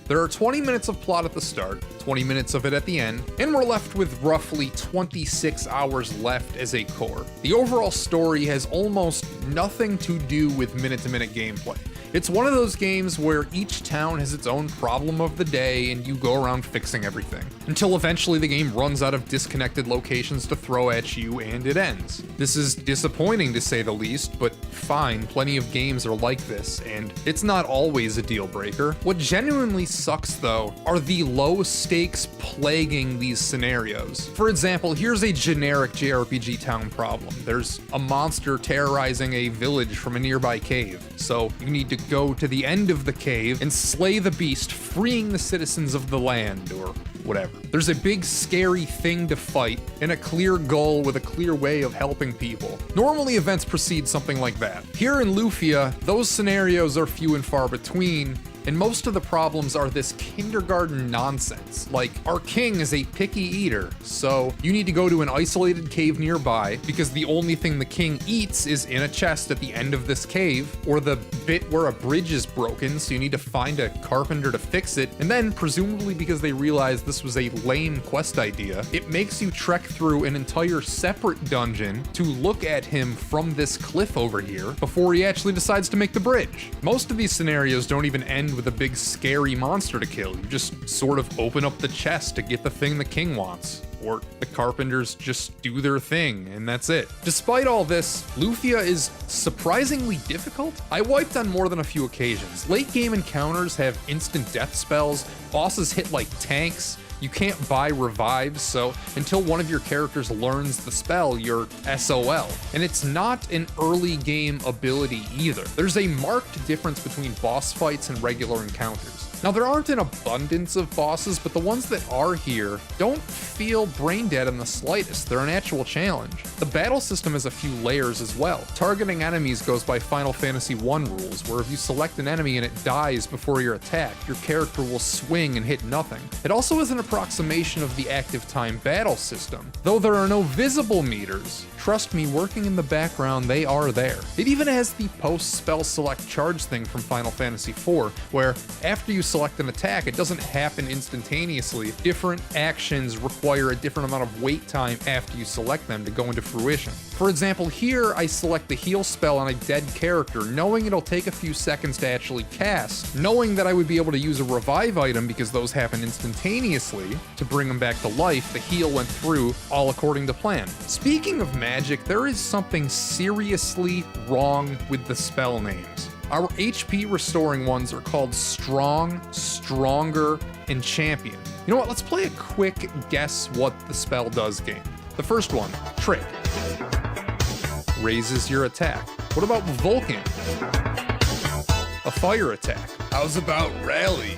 There are 20 minutes of plot at the start, 20 minutes of it at the end, and we're left with roughly 26 hours left as a core. The overall story has almost nothing to do with minute-to-minute gameplay. It's one of those games where each town has its own problem of the day and you go around fixing everything, until eventually the game runs out of disconnected locations to throw at you and it ends. This is disappointing to say the least, but fine, plenty of games are like this, and it's not always a deal breaker. What genuinely sucks though are the low stakes plaguing these scenarios. For example, here's a generic JRPG town problem. There's a monster terrorizing a village from a nearby cave, so you need to go to the end of the cave and slay the beast, freeing the citizens of the land, or whatever. There's a big scary thing to fight, and a clear goal with a clear way of helping people. Normally events proceed something like that. Here in Lufia, those scenarios are few and far between, and most of the problems are this kindergarten nonsense. Like, our king is a picky eater, so you need to go to an isolated cave nearby because the only thing the king eats is in a chest at the end of this cave, or the bit where a bridge is broken, so you need to find a carpenter to fix it, and then, presumably because they realized this was a lame quest idea, it makes you trek through an entire separate dungeon to look at him from this cliff over here before he actually decides to make the bridge. Most of these scenarios don't even end with a big scary monster to kill. You just sort of open up the chest to get the thing the king wants. Or the carpenters just do their thing, and that's it. Despite all this, Lufia is surprisingly difficult. I wiped on more than a few occasions. Late game encounters have instant death spells, bosses hit like tanks, you can't buy revives, so until one of your characters learns the spell, you're SOL. And it's not an early game ability either. There's a marked difference between boss fights and regular encounters. Now, there aren't an abundance of bosses, but the ones that are here don't feel brain dead in the slightest. They're an actual challenge. The battle system has a few layers as well. Targeting enemies goes by Final Fantasy I rules, where if you select an enemy and it dies before you're attacked, your character will swing and hit nothing. It also is an approximation of the active time battle system. Though there are no visible meters, trust me, working in the background, they are there. It even has the post-spell select charge thing from Final Fantasy IV, where after you select an attack, it doesn't happen instantaneously. Different actions require a different amount of wait time after you select them to go into fruition. For example, here I select the heal spell on a dead character, knowing it'll take a few seconds to actually cast, knowing that I would be able to use a revive item because those happen instantaneously to bring them back to life. The heal went through all according to plan. Speaking of magic, there is something seriously wrong with the spell names. Our HP restoring ones are called Strong, Stronger, and Champion. You know what, let's play a quick guess what the spell does game. The first one, Trick. Raises your attack. What about Vulcan? A fire attack. How's about Rally?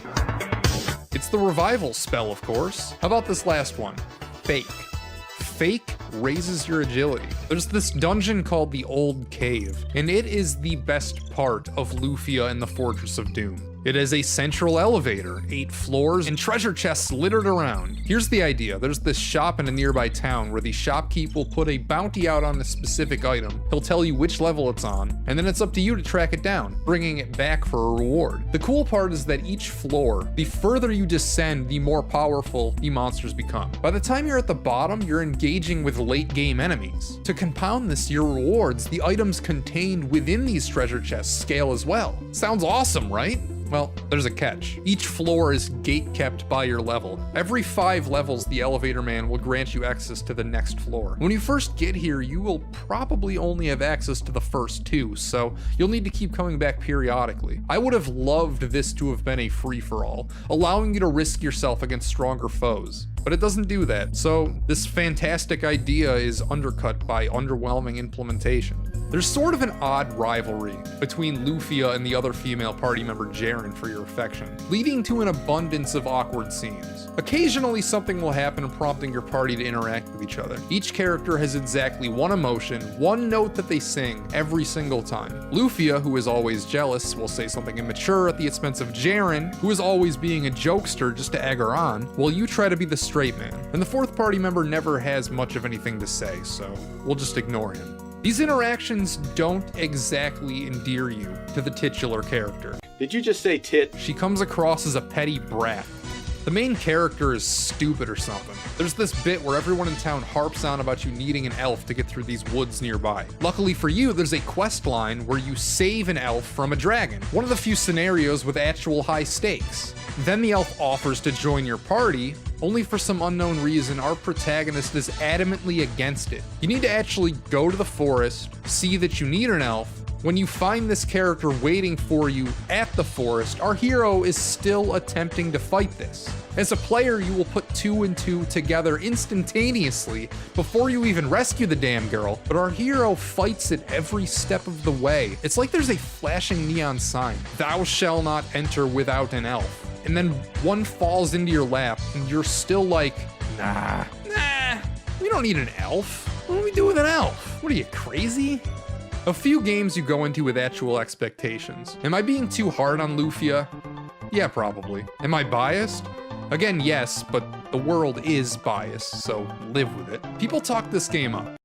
It's the revival spell, of course. How about this last one? Fake. Fake raises your agility. There's this dungeon called the Old Cave, and it is the best part of Lufia and the Fortress of Doom. It has a central elevator, 8 floors, and treasure chests littered around. Here's the idea. There's this shop in a nearby town where the shopkeep will put a bounty out on a specific item. He'll tell you which level it's on, and then it's up to you to track it down, bringing it back for a reward. The cool part is that each floor, the further you descend, the more powerful the monsters become. By the time you're at the bottom, you're engaging with late game enemies. To compound this, your rewards, the items contained within these treasure chests, scale as well. Sounds awesome, right? Well, there's a catch. Each floor is gate-kept by your level. Every 5 levels, the elevator man will grant you access to the next floor. When you first get here, you will probably only have access to the first 2, so you'll need to keep coming back periodically. I would have loved this to have been a free-for-all, allowing you to risk yourself against stronger foes. But it doesn't do that, so this fantastic idea is undercut by underwhelming implementation. There's sort of an odd rivalry between Lufia and the other female party member Jaren for your affection, leading to an abundance of awkward scenes. Occasionally something will happen prompting your party to interact with each other. Each character has exactly one emotion, one note that they sing every single time. Lufia, who is always jealous, will say something immature at the expense of Jaren, who is always being a jokester just to egg her on, while you try to be the straight man. And the fourth party member never has much of anything to say, so we'll just ignore him. These interactions don't exactly endear you to the titular character. Did you just say tit? She comes across as a petty brat. The main character is stupid or something. There's this bit where everyone in town harps on about you needing an elf to get through these woods nearby. Luckily for you, there's a quest line where you save an elf from a dragon, one of the few scenarios with actual high stakes. Then the elf offers to join your party, only for some unknown reason our protagonist is adamantly against it. You need to actually go to the forest, see that you need an elf. When you find this character waiting for you at the forest, our hero is still attempting to fight this. As a player, you will put 2 and 2 together instantaneously before you even rescue the damn girl, but our hero fights it every step of the way. It's like there's a flashing neon sign, "Thou shall not enter without an elf." And then one falls into your lap, and you're still like, nah, we don't need an elf. What do we do with an elf? What are you, crazy? A few games you go into with actual expectations. Am I being too hard on Lufia? Yeah, probably. Am I biased? Again, yes, but the world is biased, so live with it. People talk this game up.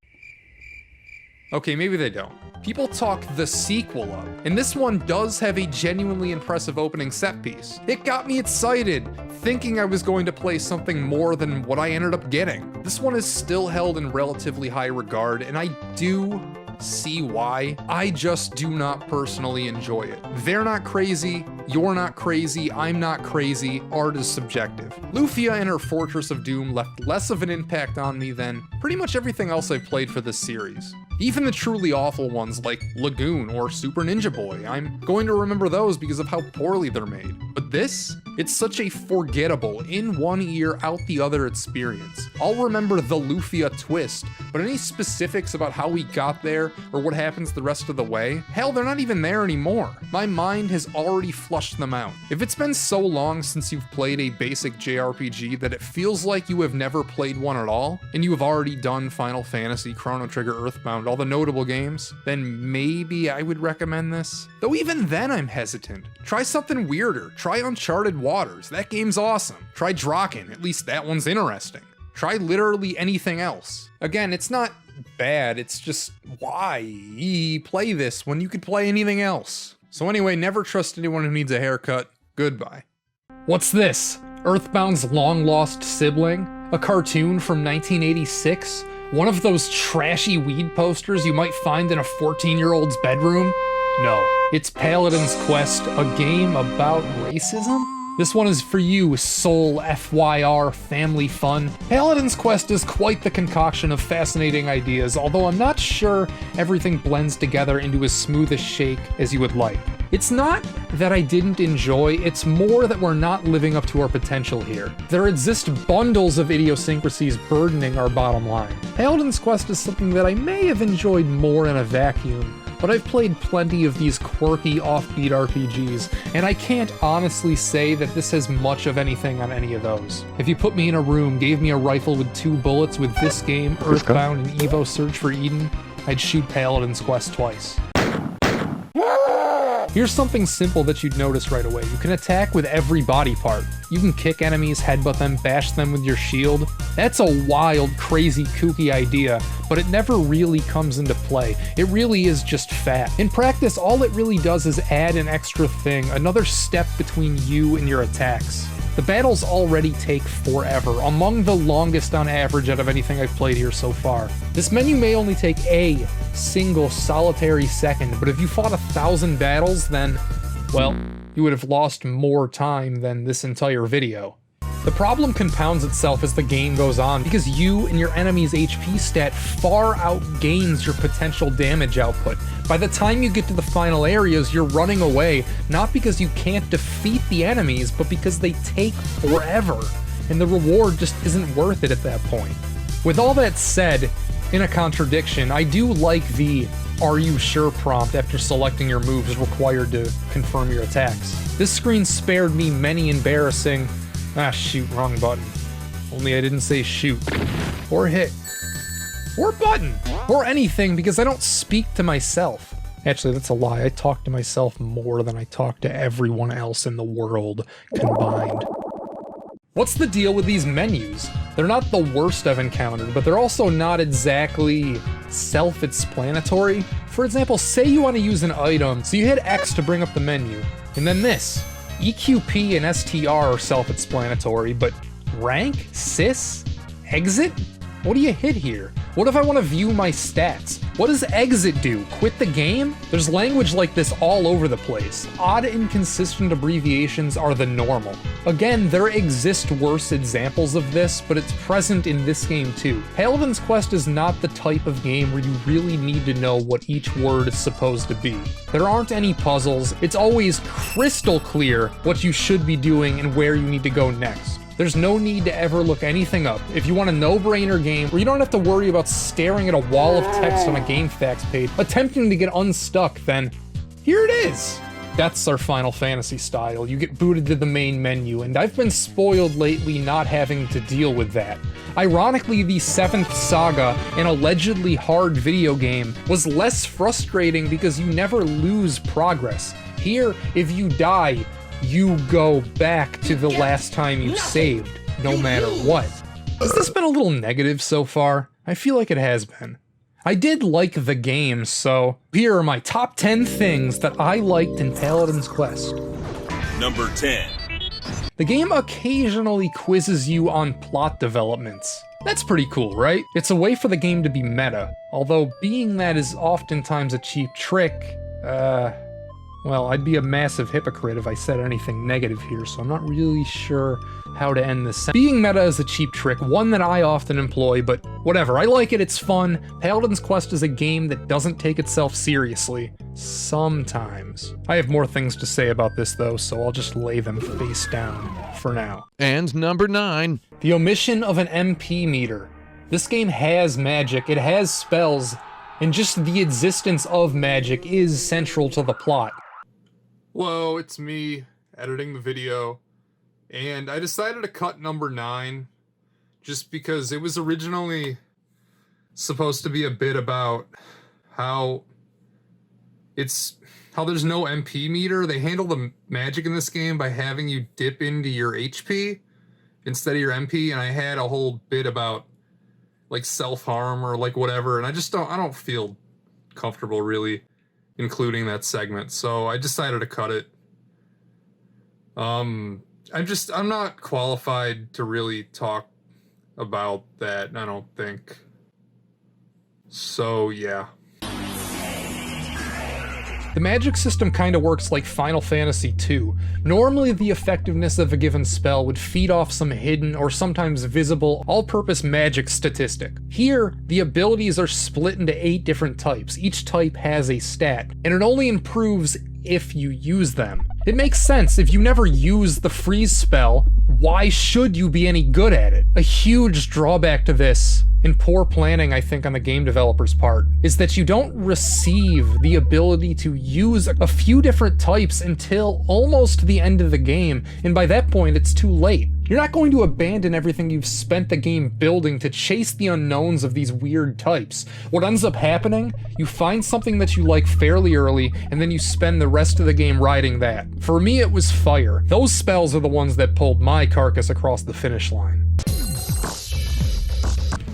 Okay, maybe they don't. People talk the sequel up, and this one does have a genuinely impressive opening set piece. It got me excited, thinking I was going to play something more than what I ended up getting. This one is still held in relatively high regard, and I do see why. I just do not personally enjoy it. They're not crazy, you're not crazy, I'm not crazy, art is subjective. Lufia and her Fortress of Doom left less of an impact on me than pretty much everything else I've played for this series. Even the truly awful ones like Lagoon or Super Ninja Boy, I'm going to remember those because of how poorly they're made. But this? It's such a forgettable, in one ear, out the other experience. I'll remember the Lufia twist, but any specifics about how we got there or what happens the rest of the way? Hell, they're not even there anymore. My mind has already flushed them out. If it's been so long since you've played a basic JRPG that it feels like you have never played one at all, and you have already done Final Fantasy, Chrono Trigger, Earthbound, all the notable games, then maybe I would recommend this. Though even then I'm hesitant. Try something weirder. Try Uncharted Waters. That game's awesome. Try Drakkhen. At least that one's interesting. Try literally anything else. Again, it's not bad, it's just why play this when you could play anything else? So anyway, never trust anyone who needs a haircut. Goodbye. What's this? Earthbound's long-lost sibling? A cartoon from 1986? One of those trashy weed posters you might find in a 14-year-old's bedroom? No, it's Paladin's Quest, a game about racism? This one is for you, Soul FYR family fun. Paladin's Quest is quite the concoction of fascinating ideas, although I'm not sure everything blends together into as smooth a shake as you would like. It's not that I didn't enjoy, it's more that we're not living up to our potential here. There exist bundles of idiosyncrasies burdening our bottom line. Paladin's Quest is something that I may have enjoyed more in a vacuum, but I've played plenty of these quirky, offbeat RPGs, and I can't honestly say that this has much of anything on any of those. If you put me in a room, gave me a rifle with 2 bullets with this game, Earthbound, and E.V.O Search for Eden, I'd shoot Paladin's Quest twice. Here's something simple that you'd notice right away. You can attack with every body part. You can kick enemies, headbutt them, bash them with your shield. That's a wild, crazy, kooky idea, but it never really comes into play. It really is just fat. In practice, all it really does is add an extra thing, another step between you and your attacks. The battles already take forever, among the longest on average out of anything I've played here so far. This menu may only take a single solitary second, but if you fought 1,000 battles, then, well, you would have lost more time than this entire video. The problem compounds itself as the game goes on because you and your enemy's HP stat far outgains your potential damage output. By the time you get to the final areas, you're running away, not because you can't defeat the enemies, but because they take forever, and the reward just isn't worth it at that point. With all that said, in a contradiction, I do like the "Are you sure" prompt after selecting your moves required to confirm your attacks. This screen spared me many embarrassing shoot, wrong button. Only I didn't say shoot. Or hit. Or button. Or anything, because I don't speak to myself. Actually, that's a lie. I talk to myself more than I talk to everyone else in the world combined. What's the deal with these menus? They're not the worst I've encountered, but they're also not exactly self-explanatory. For example, say you want to use an item, so you hit X to bring up the menu, and then this. EQP and STR are self-explanatory, but rank? Sys? Exit? What do you hit here? What if I want to view my stats? What does exit do? Quit the game? There's language like this all over the place. Odd, inconsistent abbreviations are the normal. Again, there exist worse examples of this, but it's present in this game too. Paladin's Quest is not the type of game where you really need to know what each word is supposed to be. There aren't any puzzles. It's always crystal clear what you should be doing and where you need to go next. There's no need to ever look anything up. If you want a no-brainer game where you don't have to worry about staring at a wall of text on a game facts page, attempting to get unstuck, then here it is. That's our Final Fantasy style. You get booted to the main menu, and I've been spoiled lately not having to deal with that. Ironically, the 7th Saga, an allegedly hard video game, was less frustrating because you never lose progress. Here, if you die, you go back to the last time you saved, no matter what. Has this been a little negative so far? I feel like it has been. I did like the game, so here are my top 10 things that I liked in Paladin's Quest. Number 10. The game occasionally quizzes you on plot developments. That's pretty cool, right? It's a way for the game to be meta, although being that is oftentimes a cheap trick, well, I'd be a massive hypocrite if I said anything negative here, so I'm not really sure how to end this sentence. Being meta is a cheap trick, one that I often employ, but whatever, I like it, it's fun. Paladin's Quest is a game that doesn't take itself seriously. Sometimes. I have more things to say about this though, so I'll just lay them face down for now. And number 9. The omission of an MP meter. This game has magic, it has spells, and just the existence of magic is central to the plot. Hello, it's me, editing the video, and I decided to cut number 9, just because it was originally supposed to be a bit about how there's no MP meter. They handle the magic in this game by having you dip into your HP instead of your MP, and I had a whole bit about like self-harm or like whatever, and I don't feel comfortable really including that segment, so I decided to cut it. I'm not qualified to really talk about that, I don't think. So yeah. The magic system kinda works like Final Fantasy II. Normally the effectiveness of a given spell would feed off some hidden or sometimes visible all-purpose magic statistic. Here, the abilities are split into 8 different types. Each type has a stat, and it only improves if you use them. It makes sense. If you never use the freeze spell, why should you be any good at it? A huge drawback to this, and poor planning I think on the game developer's part, is that you don't receive the ability to use a few different types until almost the end of the game, and by that point it's too late. You're not going to abandon everything you've spent the game building to chase the unknowns of these weird types. What ends up happening, you find something that you like fairly early, and then you spend the rest of the game riding that. For me it was fire. Those spells are the ones that pulled my carcass across the finish line.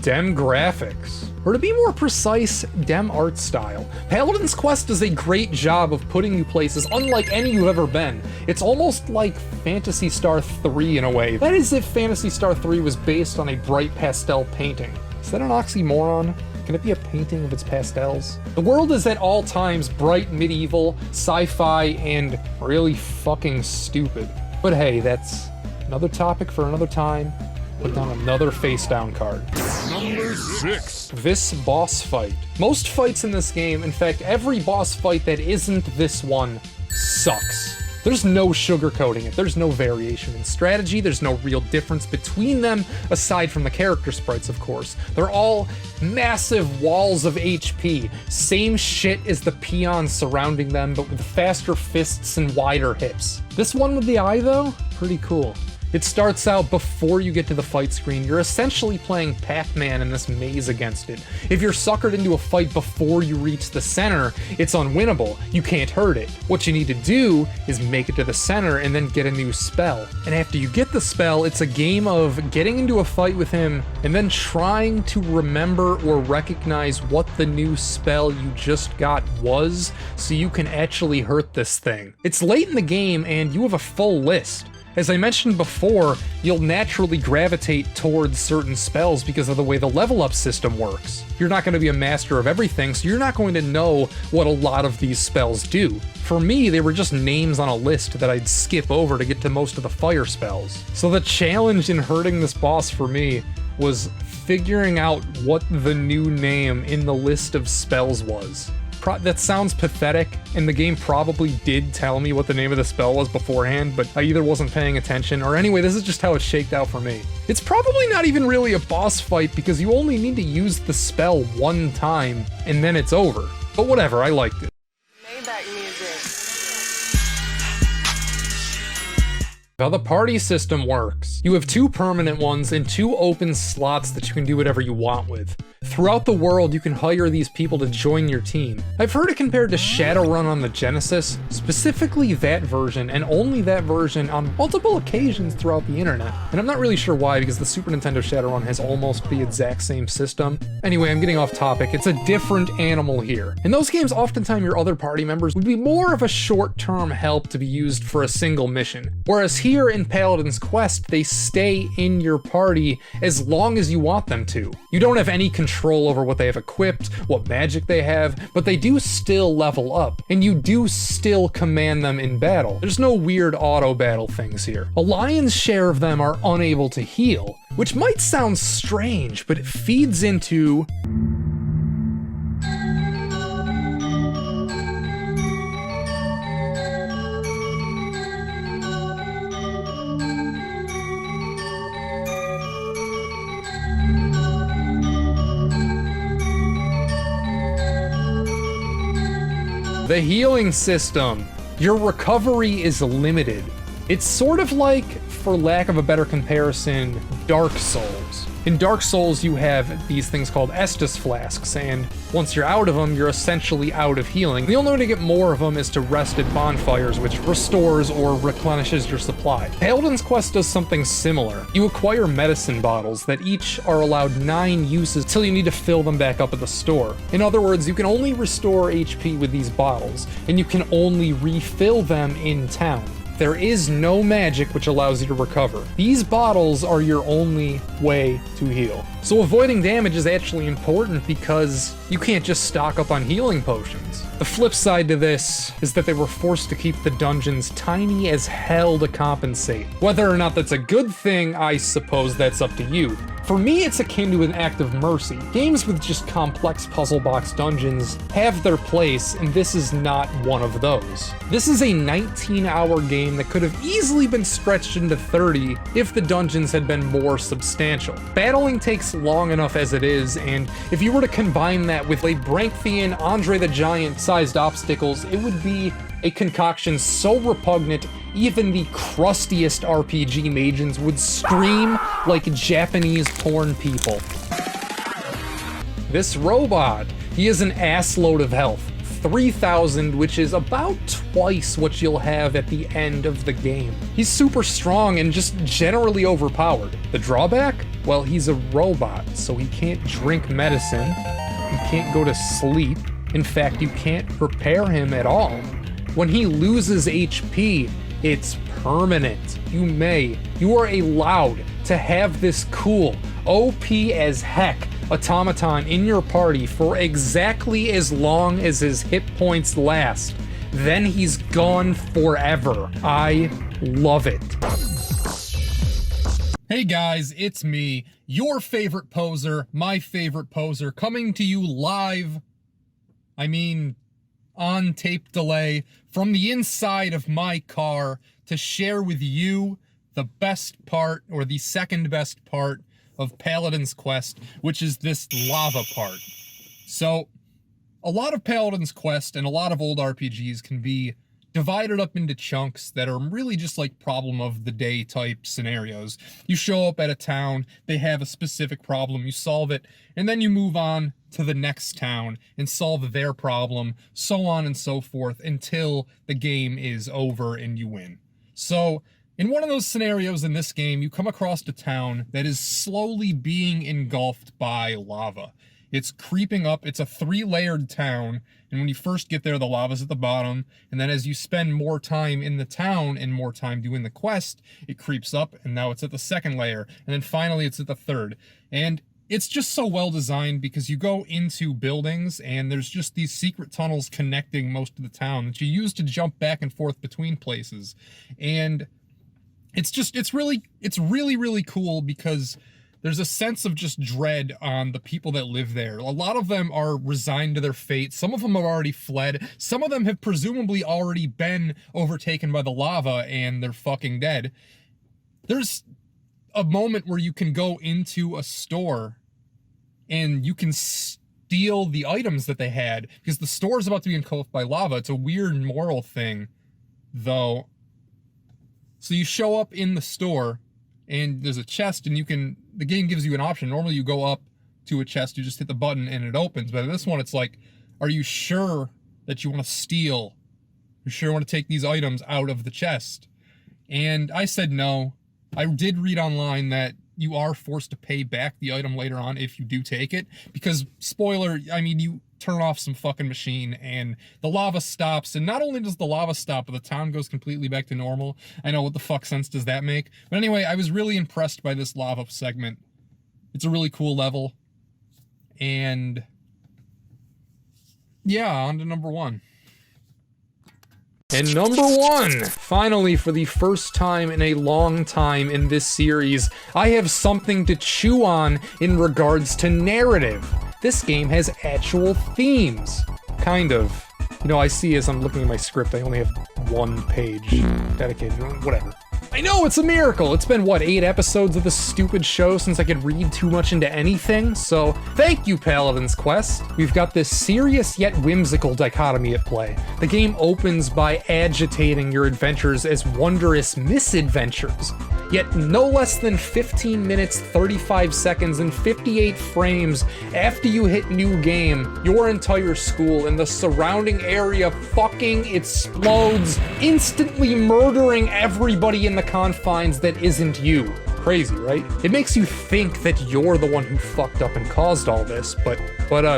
Dem graphics. Or to be more precise, dem art style. Paladin's Quest does a great job of putting you places unlike any you've ever been. It's almost like Phantasy Star 3 in a way. That is if Phantasy Star 3 was based on a bright pastel painting. Is that an oxymoron? Can it be a painting of its pastels? The world is at all times bright, medieval, sci-fi, and really fucking stupid. But hey, that's another topic for another time. Put down another face down card. Number 6. This boss fight. Most fights in this game, in fact every boss fight that isn't this one, sucks. There's no sugarcoating it, there's no variation in strategy, there's no real difference between them, aside from the character sprites of course. They're all massive walls of HP, same shit as the peons surrounding them, but with faster fists and wider hips. This one with the eye though, pretty cool. It starts out before you get to the fight screen. You're essentially playing Pac-Man in this maze against it. If you're suckered into a fight before you reach the center, it's unwinnable. You can't hurt it. What you need to do is make it to the center and then get a new spell. And after you get the spell, it's a game of getting into a fight with him and then trying to remember or recognize what the new spell you just got was so you can actually hurt this thing. It's late in the game and you have a full list. As I mentioned before, you'll naturally gravitate towards certain spells because of the way the level up system works. You're not going to be a master of everything, so you're not going to know what a lot of these spells do. For me, they were just names on a list that I'd skip over to get to most of the fire spells. So the challenge in hurting this boss for me was figuring out what the new name in the list of spells was. That sounds pathetic, and the game probably did tell me what the name of the spell was beforehand, but I either wasn't paying attention, or anyway, this is just how it shaked out for me. It's probably not even really a boss fight because you only need to use the spell one time, and then it's over. But whatever, I liked it. How the party system works. You have 2 permanent ones and 2 open slots that you can do whatever you want with. Throughout the world, you can hire these people to join your team. I've heard it compared to Shadowrun on the Genesis, specifically that version, and only that version on multiple occasions throughout the internet. And I'm not really sure why, because the Super Nintendo Shadowrun has almost the exact same system. Anyway, I'm getting off topic. It's a different animal here. In those games, oftentimes your other party members would be more of a short-term help to be used for a single mission. Whereas here in Paladin's Quest, they stay in your party as long as you want them to. You don't have any control over what they have equipped, what magic they have, but they do still level up, and you do still command them in battle. There's no weird auto battle things here. A lion's share of them are unable to heal, which might sound strange, but it feeds into the healing system. Your recovery is limited. It's sort of like, for lack of a better comparison, Dark Souls. In Dark Souls, you have these things called Estus flasks, and once you're out of them, you're essentially out of healing. The only way to get more of them is to rest at bonfires, which restores or replenishes your supply. Paladin's Quest does something similar. You acquire medicine bottles that each are allowed 9 uses till you need to fill them back up at the store. In other words, you can only restore HP with these bottles, and you can only refill them in town. There is no magic which allows you to recover. These bottles are your only way to heal. So avoiding damage is actually important because you can't just stock up on healing potions. The flip side to this is that they were forced to keep the dungeons tiny as hell to compensate. Whether or not that's a good thing, I suppose that's up to you. For me, it's akin to an act of mercy. Games with just complex puzzle box dungeons have their place, and this is not one of those. This is a 19-hour game that could have easily been stretched into 30 if the dungeons had been more substantial. Battling takes long enough as it is, and if you were to combine that with Labyrinthian, Andre the Giant-sized obstacles, it would be a concoction so repugnant even the crustiest RPG magens would scream like Japanese porn people. This robot, he has an assload of health. 3,000, which is about twice what you'll have at the end of the game. He's super strong and just generally overpowered. The drawback? Well, he's a robot, so he can't drink medicine, he can't go to sleep. In fact, you can't repair him at all. When he loses HP, it's permanent. You are allowed to have this cool, OP as heck automaton in your party for exactly as long as his hit points last. Then he's gone forever. I love it. Hey guys, it's me, your favorite poser, my favorite poser, coming to you live, on tape delay, from the inside of my car to share with you the best part, or the second best part, of Paladin's Quest, which is this lava part. So, a lot of Paladin's Quest and a lot of old RPGs can be divided up into chunks that are really just like problem of the day type scenarios. You show up at a town, they have a specific problem, you solve it, and then you move on to the next town and solve their problem, so on and so forth, until the game is over and you win. So, in one of those scenarios in this game, you come across a town that is slowly being engulfed by lava. It's creeping up, it's a 3-layered town, and when you first get there, the lava's at the bottom, and then as you spend more time in the town and more time doing the quest, it creeps up, and now it's at the 2nd layer, and then finally it's at the 3rd. And it's just so well designed because you go into buildings and there's just these secret tunnels connecting most of the town that you use to jump back and forth between places. And it's really cool because there's a sense of just dread on the people that live there. A lot of them are resigned to their fate. Some of them have already fled. Some of them have presumably already been overtaken by the lava and they're fucking dead. There's a moment where you can go into a store and you can steal the items that they had because the store is about to be engulfed by lava. It's a weird moral thing, though. So you show up in the store, and there's a chest, and the game gives you an option. Normally you go up to a chest, you just hit the button, and it opens. But in this one, it's like, are you sure that you want to steal? You sure want to take these items out of the chest? And I said no. I did read online that you are forced to pay back the item later on if you do take it. Because, spoiler, I mean, you turn off some fucking machine and the lava stops. And not only does the lava stop, but the town goes completely back to normal. I know, what the fuck sense does that make? But anyway, I was really impressed by this lava segment. It's a really cool level. And yeah, on to number 1. And number 1, finally, for the first time in a long time in this series, I have something to chew on in regards to narrative. This game has actual themes. Kind of. You know, I see as I'm looking at my script, I only have 1 page dedicated, whatever. I know, it's a miracle! It's been, what, 8 episodes of this stupid show since I could read too much into anything? So, thank you, Paladin's Quest! We've got this serious yet whimsical dichotomy at play. The game opens by agitating your adventures as wondrous misadventures. Yet no less than 15 minutes, 35 seconds, and 58 frames after you hit new game, your entire school and the surrounding area fucking explodes, instantly murdering everybody in the confines that isn't you. Crazy, right? It makes you think that you're the one who fucked up and caused all this, but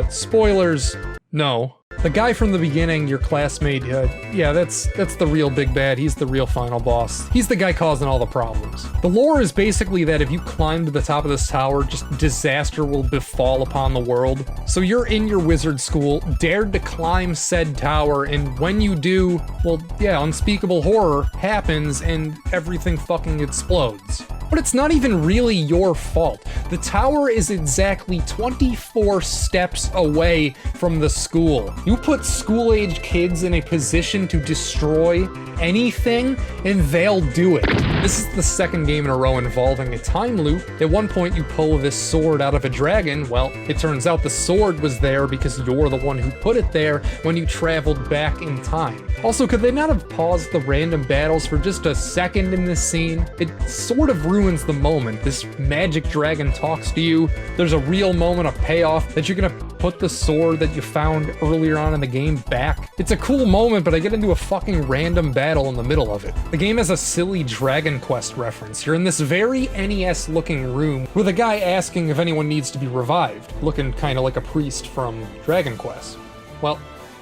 spoilers, no. The guy from the beginning, your classmate, yeah, that's the real big bad. He's the real final boss. He's the guy causing all the problems. The lore is basically that if you climb to the top of this tower, just disaster will befall upon the world. So you're in your wizard school, dared to climb said tower, and when you do, well, yeah, unspeakable horror happens and everything fucking explodes. But it's not even really your fault. The tower is exactly 24 steps away from the school. You put school-age kids in a position to destroy anything, and they'll do it. This is the second game in a row involving a time loop. At one point, you pull this sword out of a dragon. Well, it turns out the sword was there because you're the one who put it there when you traveled back in time. Also, could they not have paused the random battles for just a second in this scene? It sort of ruins the moment. This magic dragon talks to you. There's a real moment of payoff that you're gonna put the sword that you found earlier on in the game back. It's a cool moment, but I get into a fucking random battle in the middle of it. The game has a silly Dragon Quest reference. You're in this very NES looking room with a guy asking if anyone needs to be revived, looking kind of like a priest from Dragon Quest. Well,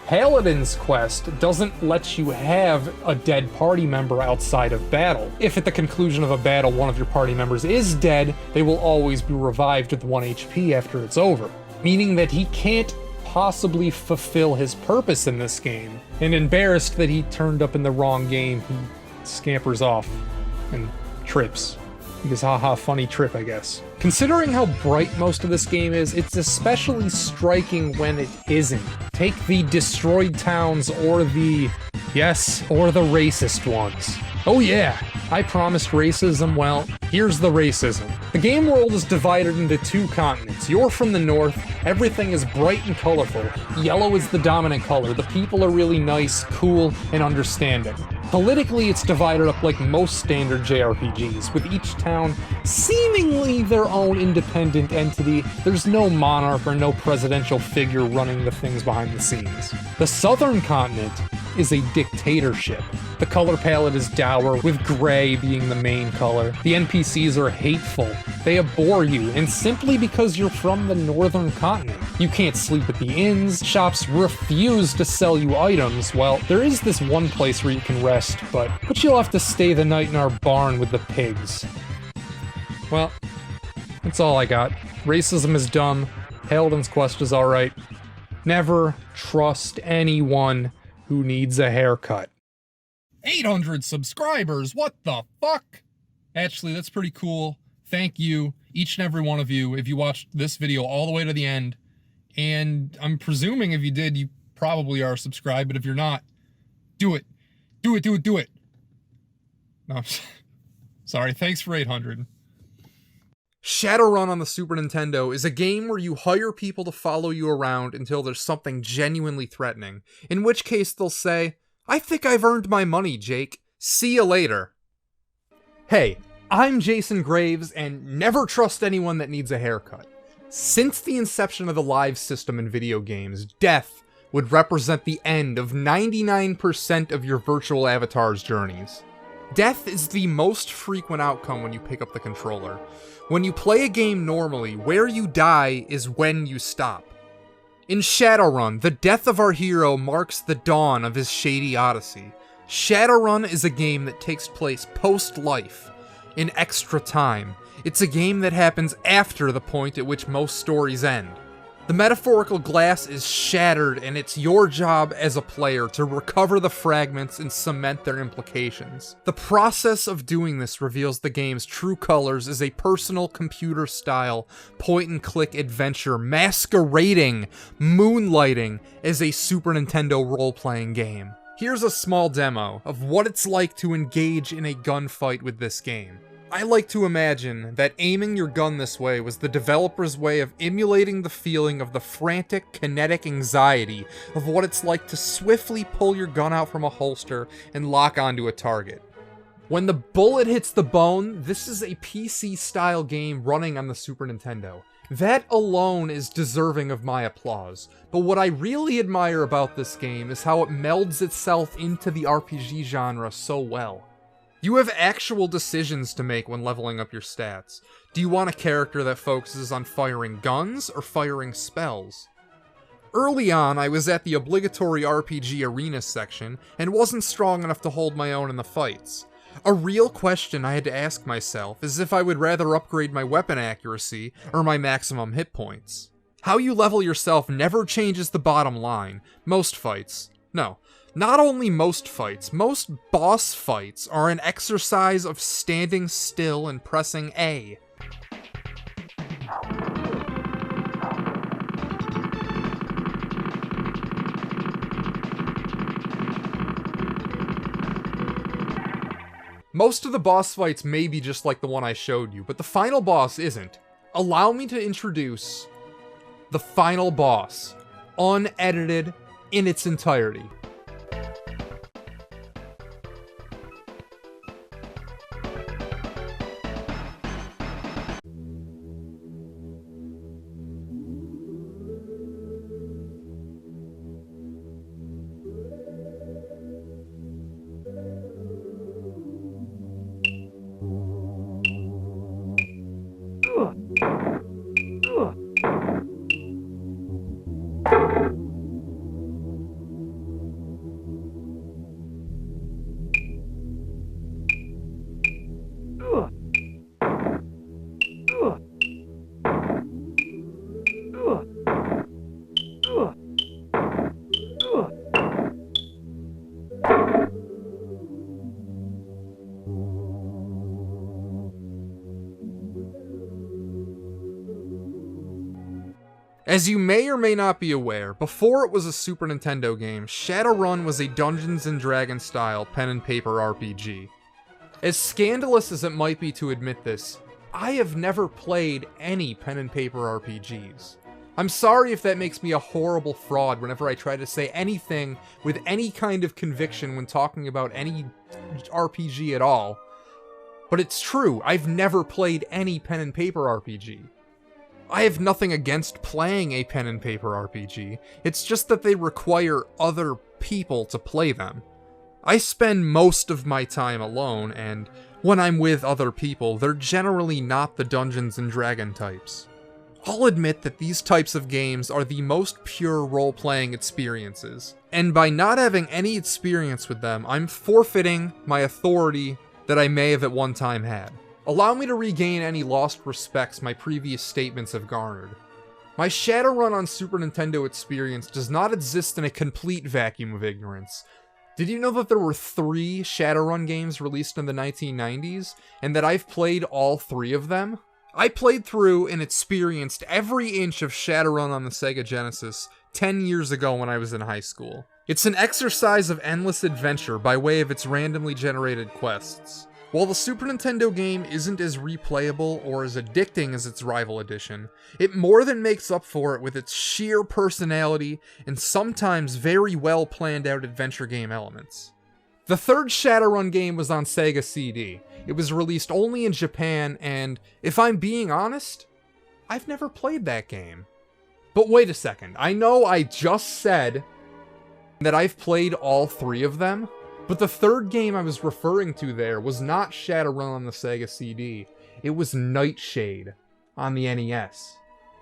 Paladin's Quest doesn't let you have a dead party member outside of battle. If at the conclusion of a battle one of your party members is dead, they will always be revived with 1 HP after it's over. Meaning that he can't possibly fulfill his purpose in this game. And embarrassed that he turned up in the wrong game, he scampers off and trips. Because haha, funny trip, I guess. Considering how bright most of this game is, it's especially striking when it isn't. Take the destroyed towns or the racist ones. Oh yeah, I promised racism. Well, here's the racism. The game world is divided into 2 continents. You're from the north, everything is bright and colorful. Yellow is the dominant color, the people are really nice, cool, and understanding. Politically, it's divided up like most standard JRPGs, with each town seemingly their own independent entity. There's no monarch or no presidential figure running the things behind the scenes. The southern continent is a dictatorship. The color palette is dour, with gray being the main color. The NPCs are hateful. They abhor you, and simply because you're from the northern continent. You can't sleep at the inns, shops refuse to sell you items. Well, there is this one place where you can rest, but you'll have to stay the night in our barn with the pigs. Well, that's all I got. Racism is dumb. Paladin's Quest is alright. Never trust anyone who needs a haircut. 800 subscribers, what the fuck? Actually, that's pretty cool. Thank you, each and every one of you, if you watched this video all the way to the end. And I'm presuming if you did, you probably are subscribed, but if you're not, do it. Do it. No, sorry, thanks for 800. Shadowrun on the Super Nintendo is a game where you hire people to follow you around until there's something genuinely threatening, in which case they'll say, "I think I've earned my money, Jake. See you later." Hey, I'm Jason Graves, and never trust anyone that needs a haircut. Since the inception of the live system in video games, death would represent the end of 99% of your virtual avatar's journeys. Death is the most frequent outcome when you pick up the controller. When you play a game normally, where you die is when you stop. In Shadowrun, the death of our hero marks the dawn of his shady odyssey. Shadowrun is a game that takes place post-life, in extra time. It's a game that happens after the point at which most stories end. The metaphorical glass is shattered, and it's your job as a player to recover the fragments and cement their implications. The process of doing this reveals the game's true colors as a personal computer-style, point-and-click adventure masquerading, moonlighting as a Super Nintendo role-playing game. Here's a small demo of what it's like to engage in a gunfight with this game. I like to imagine that aiming your gun this way was the developer's way of emulating the feeling of the frantic, kinetic anxiety of what it's like to swiftly pull your gun out from a holster and lock onto a target. When the bullet hits the bone, this is a PC-style game running on the Super Nintendo. That alone is deserving of my applause, but what I really admire about this game is how it melds itself into the RPG genre so well. You have actual decisions to make when leveling up your stats. Do you want a character that focuses on firing guns or firing spells? Early on, I was at the obligatory RPG arena section and wasn't strong enough to hold my own in the fights. A real question I had to ask myself is if I would rather upgrade my weapon accuracy or my maximum hit points. How you level yourself never changes the bottom line. Most fights. No. Not only most fights, most boss fights are an exercise of standing still and pressing A. Most of the boss fights may be just like the one I showed you, but the final boss isn't. Allow me to introduce the final boss, unedited in its entirety. As you may or may not be aware, before it was a Super Nintendo game, Shadowrun was a Dungeons & Dragons style pen and paper RPG. As scandalous as it might be to admit this, I have never played any pen and paper RPGs. I'm sorry if that makes me a horrible fraud whenever I try to say anything with any kind of conviction when talking about any RPG at all, but it's true, I've never played any pen and paper RPG. I have nothing against playing a pen and paper RPG, it's just that they require other people to play them. I spend most of my time alone, and when I'm with other people, they're generally not the Dungeons & Dragons types. I'll admit that these types of games are the most pure role-playing experiences, and by not having any experience with them, I'm forfeiting my authority that I may have at one time had. Allow me to regain any lost respects my previous statements have garnered. My Shadowrun on Super Nintendo experience does not exist in a complete vacuum of ignorance. Did you know that there were 3 Shadowrun games released in the 1990s, and that I've played all 3 of them? I played through and experienced every inch of Shadowrun on the Sega Genesis 10 years ago when I was in high school. It's an exercise of endless adventure by way of its randomly generated quests. While the Super Nintendo game isn't as replayable or as addicting as its rival edition, it more than makes up for it with its sheer personality and sometimes very well planned out adventure game elements. The third Shadowrun game was on Sega CD. It was released only in Japan, and if I'm being honest, I've never played that game. But wait a second, I know I just said that I've played all 3 of them, but the third game I was referring to there was not Shadowrun on the Sega CD, it was Nightshade on the NES.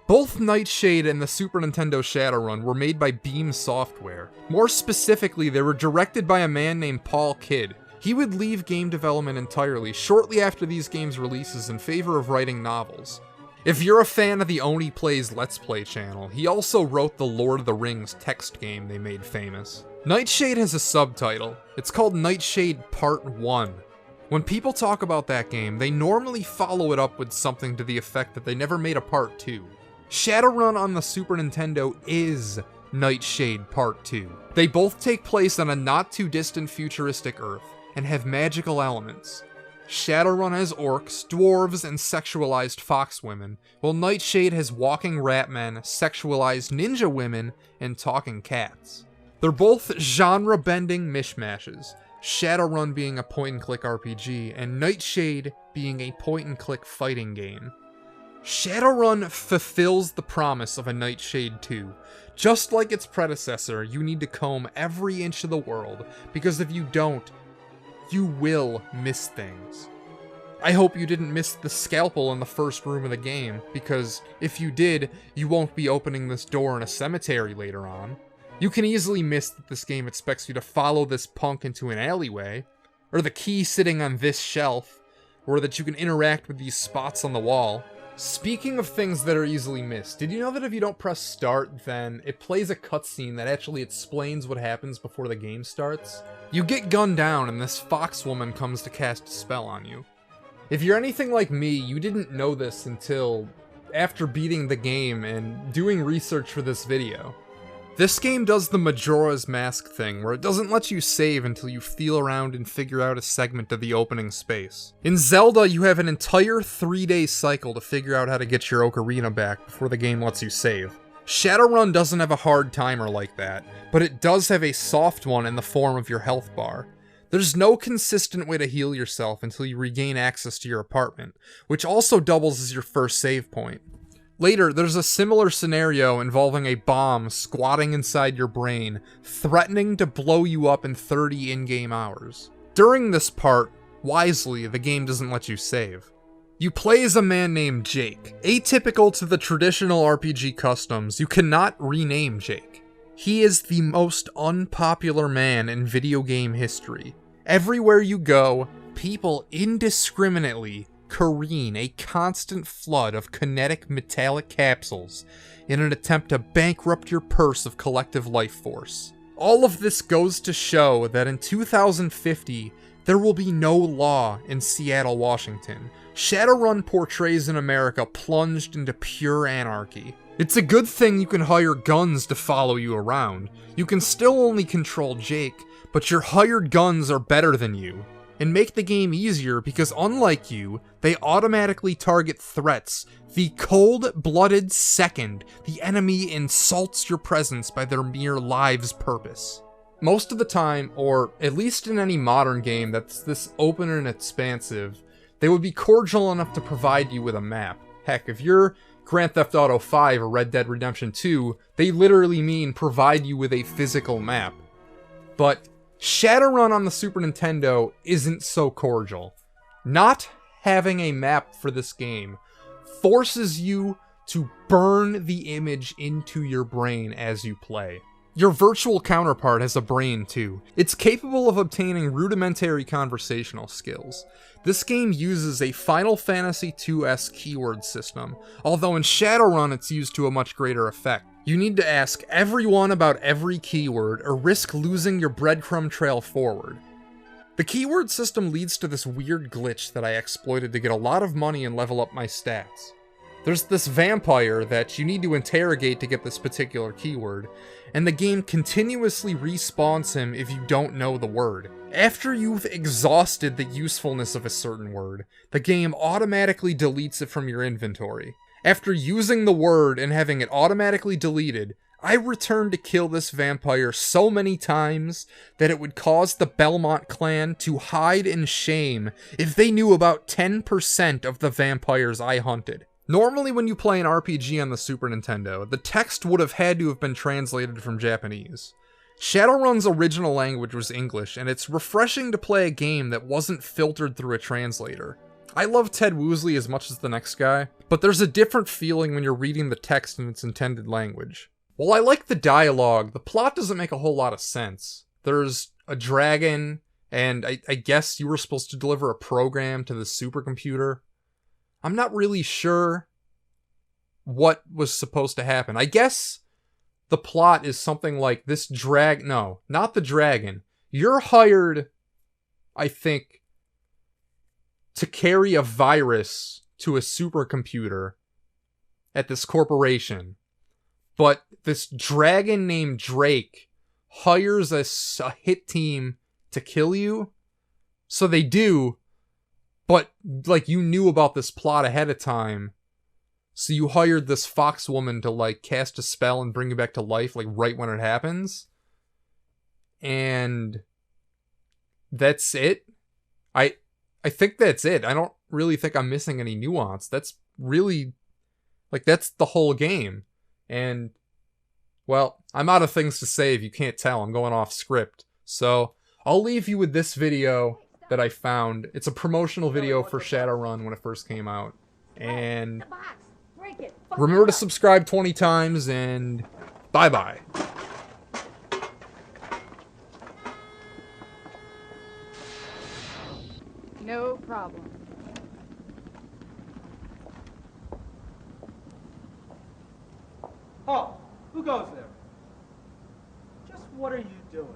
Both Nightshade and the Super Nintendo Shadowrun were made by Beam Software. More specifically, they were directed by a man named Paul Kidd. He would leave game development entirely shortly after these games' releases in favor of writing novels. If you're a fan of the Oni Plays Let's Play channel, he also wrote the Lord of the Rings text game they made famous. Nightshade has a subtitle. It's called Nightshade Part 1. When people talk about that game, they normally follow it up with something to the effect that they never made a Part 2. Shadowrun on the Super Nintendo is Nightshade Part 2. They both take place on a not-too-distant futuristic Earth, and have magical elements. Shadowrun has orcs, dwarves, and sexualized foxwomen, while Nightshade has walking rat men, sexualized ninja women, and talking cats. They're both genre-bending mishmashes, Shadowrun being a point-and-click RPG, and Nightshade being a point-and-click fighting game. Shadowrun fulfills the promise of a Nightshade 2. Just like its predecessor, you need to comb every inch of the world, because if you don't, you will miss things. I hope you didn't miss the scalpel in the first room of the game, because if you did, you won't be opening this door in a cemetery later on. You can easily miss that this game expects you to follow this punk into an alleyway, or the key sitting on this shelf, or that you can interact with these spots on the wall. Speaking of things that are easily missed, did you know that if you don't press start, then it plays a cutscene that actually explains what happens before the game starts? You get gunned down and this foxwoman comes to cast a spell on you. If you're anything like me, you didn't know this until after beating the game and doing research for this video. This game does the Majora's Mask thing, where it doesn't let you save until you feel around and figure out a segment of the opening space. In Zelda, you have an entire 3-day cycle to figure out how to get your ocarina back before the game lets you save. Shadowrun doesn't have a hard timer like that, but it does have a soft one in the form of your health bar. There's no consistent way to heal yourself until you regain access to your apartment, which also doubles as your first save point. Later, there's a similar scenario involving a bomb squatting inside your brain, threatening to blow you up in 30 in-game hours. During this part, wisely, the game doesn't let you save. You play as a man named Jake. Atypical to the traditional RPG customs, you cannot rename Jake. He is the most unpopular man in video game history. Everywhere you go, people indiscriminately careen a constant flood of kinetic metallic capsules in an attempt to bankrupt your purse of collective life force. All of this goes to show that in 2050, there will be no law in Seattle, Washington. Shadowrun portrays an America plunged into pure anarchy. It's a good thing you can hire guns to follow you around. You can still only control Jake, but your hired guns are better than you, and make the game easier because unlike you, they automatically target threats the cold-blooded second the enemy insults your presence by their mere lives' purpose. Most of the time, or at least in any modern game that's this open and expansive, they would be cordial enough to provide you with a map. Heck, if you're Grand Theft Auto 5 or Red Dead Redemption 2, they literally mean provide you with a physical map. But Shadowrun on the Super Nintendo isn't so cordial. Not having a map for this game forces you to burn the image into your brain as you play. Your virtual counterpart has a brain too. It's capable of obtaining rudimentary conversational skills. This game uses a Final Fantasy II-esque keyword system, although in Shadowrun it's used to a much greater effect. You need to ask everyone about every keyword or risk losing your breadcrumb trail forward. The keyword system leads to this weird glitch that I exploited to get a lot of money and level up my stats. There's this vampire that you need to interrogate to get this particular keyword, and the game continuously respawns him if you don't know the word. After you've exhausted the usefulness of a certain word, the game automatically deletes it from your inventory. After using the word and having it automatically deleted, I returned to kill this vampire so many times that it would cause the Belmont clan to hide in shame if they knew about 10% of the vampires I hunted. Normally when you play an RPG on the Super Nintendo, the text would have had to have been translated from Japanese. Shadowrun's original language was English, and it's refreshing to play a game that wasn't filtered through a translator. I love Ted Woosley as much as the next guy, but there's a different feeling when you're reading the text in its intended language. While I like the dialogue, the plot doesn't make a whole lot of sense. There's a dragon, and I guess you were supposed to deliver a program to the supercomputer. I'm not really sure what was supposed to happen. I guess the plot is something like this no, not the dragon. You're hired, I think, to carry a virus to a supercomputer at this corporation. But this dragon named Drake hires a hit team to kill you. So they do, but like you knew about this plot ahead of time. So you hired this fox woman to like cast a spell and bring you back to life like right when it happens. And that's it. I think that's it. I don't really think I'm missing any nuance. That's really, like, that's the whole game. And, well, I'm out of things to say if you can't tell. I'm going off script. So, I'll leave you with this video that I found. It's a promotional video for Shadowrun when it first came out. And remember to subscribe 20 times, and bye-bye. No problem. Oh, who goes there? Just what are you doing?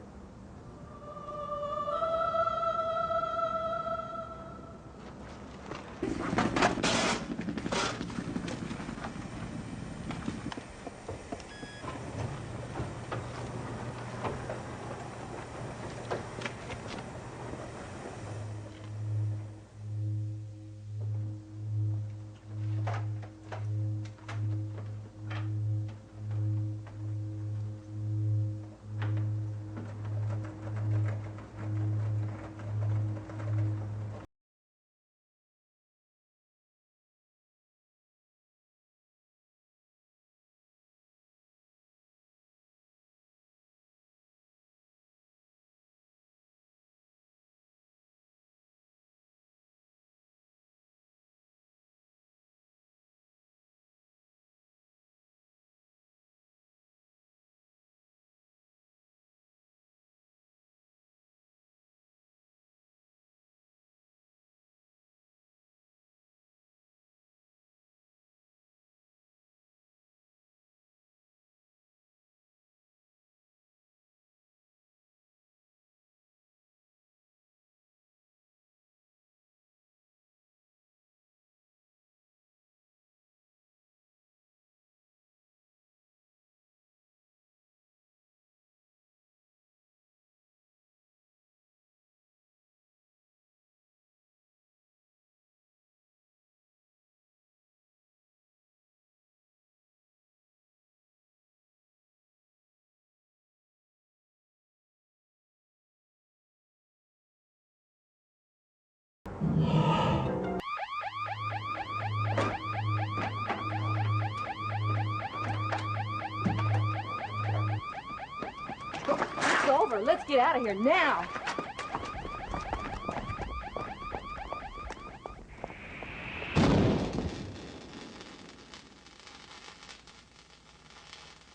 It's over. Let's get out of here now.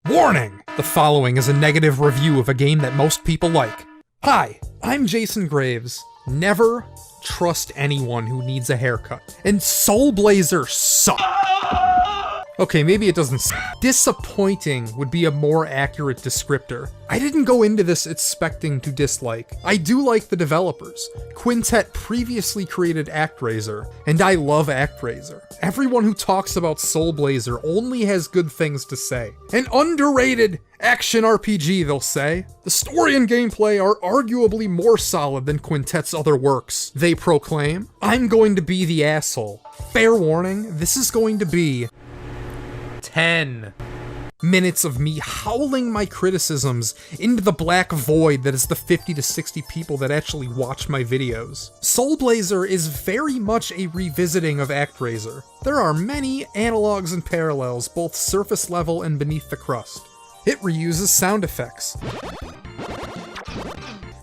Warning! The following is a negative review of a game that most people like. Hi, I'm Jason Graves. Never trust anyone who needs a haircut. And Soul Blazer sucks. Okay, maybe it doesn't suck. Disappointing would be a more accurate descriptor. I didn't go into this expecting to dislike. I do like the developers. Quintet previously created ActRaiser, and I love ActRaiser. Everyone who talks about Soul Blazer only has good things to say. An underrated action RPG, they'll say. The story and gameplay are arguably more solid than Quintet's other works, they proclaim. I'm going to be the asshole. Fair warning, this is going to be 10. Minutes of me howling my criticisms into the black void that is the 50 to 60 people that actually watch my videos. Soul Blazer is very much a revisiting of ActRaiser. There are many analogs and parallels, both surface level and beneath the crust. It reuses sound effects,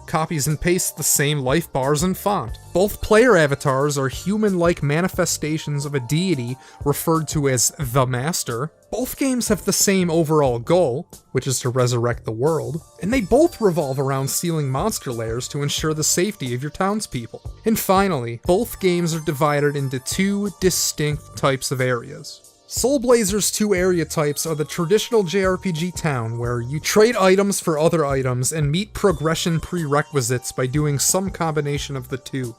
copies and pastes the same life bars and font. Both player avatars are human-like manifestations of a deity referred to as the Master. Both games have the same overall goal, which is to resurrect the world, and they both revolve around sealing monster lairs to ensure the safety of your townspeople. And finally, both games are divided into two distinct types of areas. Soul Blazer's two area types are the traditional JRPG town, where you trade items for other items and meet progression prerequisites by doing some combination of the two.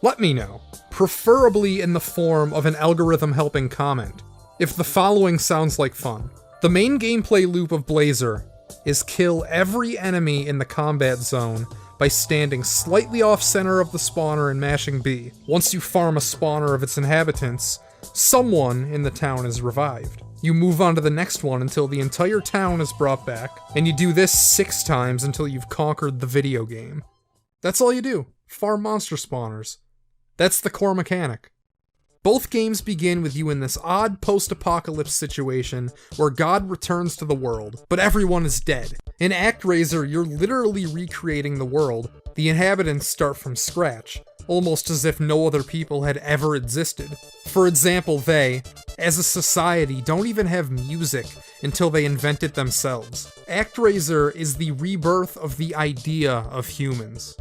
Let me know, preferably in the form of an algorithm helping comment, if the following sounds like fun. The main gameplay loop of Blazer is kill every enemy in the combat zone by standing slightly off center of the spawner and mashing B. Once you farm a spawner of its inhabitants, someone in the town is revived. You move on to the next one until the entire town is brought back, and you do this 6 times until you've conquered the video game. That's all you do. Farm monster spawners. That's the core mechanic. Both games begin with you in this odd post-apocalypse situation where God returns to the world, but everyone is dead. In ActRaiser, you're literally recreating the world. The inhabitants start from scratch, almost as if no other people had ever existed. For example, they, as a society, don't even have music until they invent it themselves. ActRaiser is the rebirth of the idea of humans.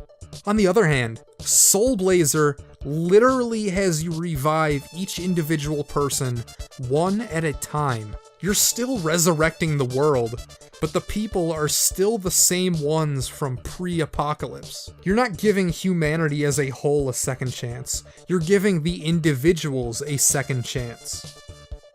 On the other hand, Soul Blazer literally has you revive each individual person one at a time. You're still resurrecting the world, but the people are still the same ones from pre-apocalypse. You're not giving humanity as a whole a second chance. You're giving the individuals a second chance.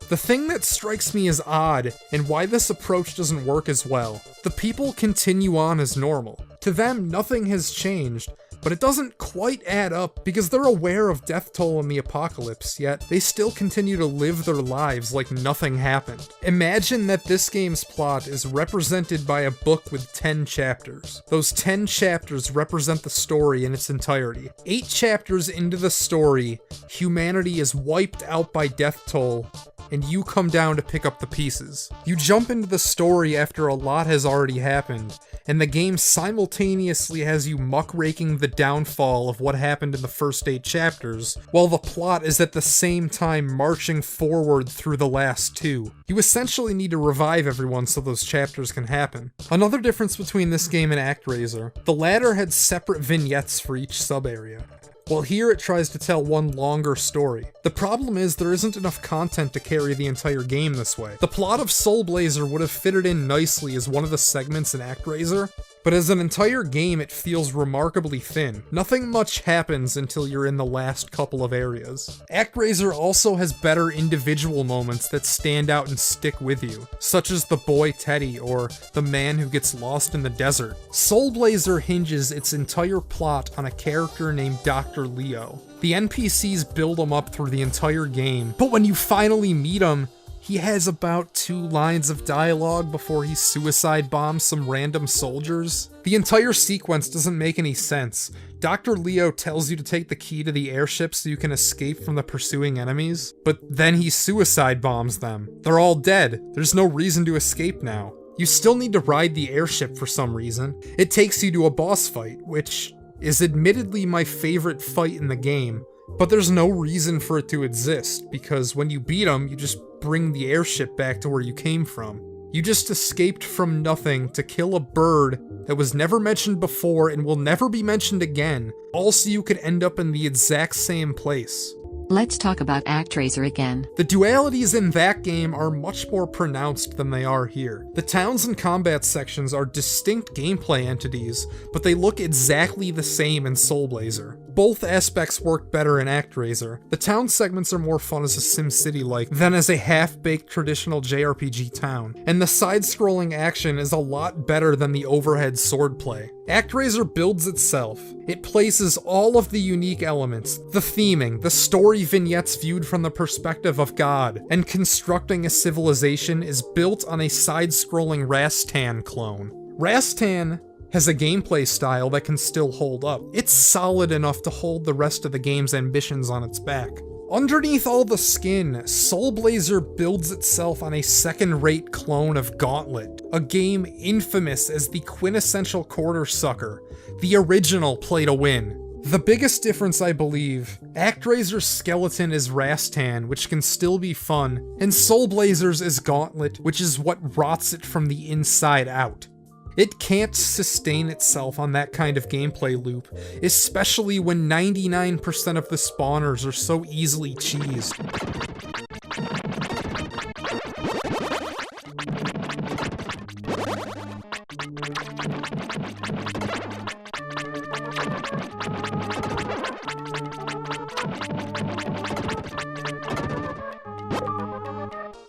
The thing that strikes me as odd, and why this approach doesn't work as well, the people continue on as normal. To them, nothing has changed, but it doesn't quite add up because they're aware of death toll in the apocalypse, yet they still continue to live their lives like nothing happened. Imagine that this game's plot is represented by a book with 10 chapters. Those 10 chapters represent the story in its entirety. 8 chapters into the story, humanity is wiped out by death toll, and you come down to pick up the pieces. You jump into the story after a lot has already happened, and the game simultaneously has you muckraking the downfall of what happened in the first 8 chapters, while the plot is at the same time marching forward through the last 2. You essentially need to revive everyone so those chapters can happen. Another difference between this game and ActRaiser, the latter had separate vignettes for each sub-area, while here it tries to tell one longer story. The problem is there isn't enough content to carry the entire game this way. The plot of Soul Blazer would have fitted in nicely as one of the segments in ActRaiser, but as an entire game it feels remarkably thin. Nothing much happens until you're in the last couple of areas. ActRaiser also has better individual moments that stand out and stick with you, such as the boy Teddy or the man who gets lost in the desert. Soul Blazer hinges its entire plot on a character named Dr. Leo. The NPCs build him up through the entire game, but when you finally meet him, he has about 2 lines of dialogue before he suicide bombs some random soldiers. The entire sequence doesn't make any sense. Dr. Leo tells you to take the key to the airship so you can escape from the pursuing enemies, but then he suicide bombs them. They're all dead. There's no reason to escape now. You still need to ride the airship for some reason. It takes you to a boss fight, which is admittedly my favorite fight in the game, but there's no reason for it to exist, because when you beat him, you just bring the airship back to where you came from. You just escaped from nothing to kill a bird that was never mentioned before and will never be mentioned again, all so you could end up in the exact same place. Let's talk about ActRaiser again. The dualities in that game are much more pronounced than they are here. The towns and combat sections are distinct gameplay entities, but they look exactly the same in Soul Blazer. Both aspects work better in ActRaiser. The town segments are more fun as a SimCity-like than as a half-baked traditional JRPG town, and the side-scrolling action is a lot better than the overhead swordplay. ActRaiser builds itself. It places all of the unique elements, the theming, the story vignettes viewed from the perspective of God, and constructing a civilization is built on a side-scrolling Rastan clone. Rastan has a gameplay style that can still hold up. It's solid enough to hold the rest of the game's ambitions on its back. Underneath all the skin, Soul Blazer builds itself on a second-rate clone of Gauntlet, a game infamous as the quintessential quarter sucker, the original play-to-win. The biggest difference, I believe, ActRaiser's skeleton is Rastan, which can still be fun, and Soul Blazer's is Gauntlet, which is what rots it from the inside out. It can't sustain itself on that kind of gameplay loop, especially when 99% of the spawners are so easily cheesed.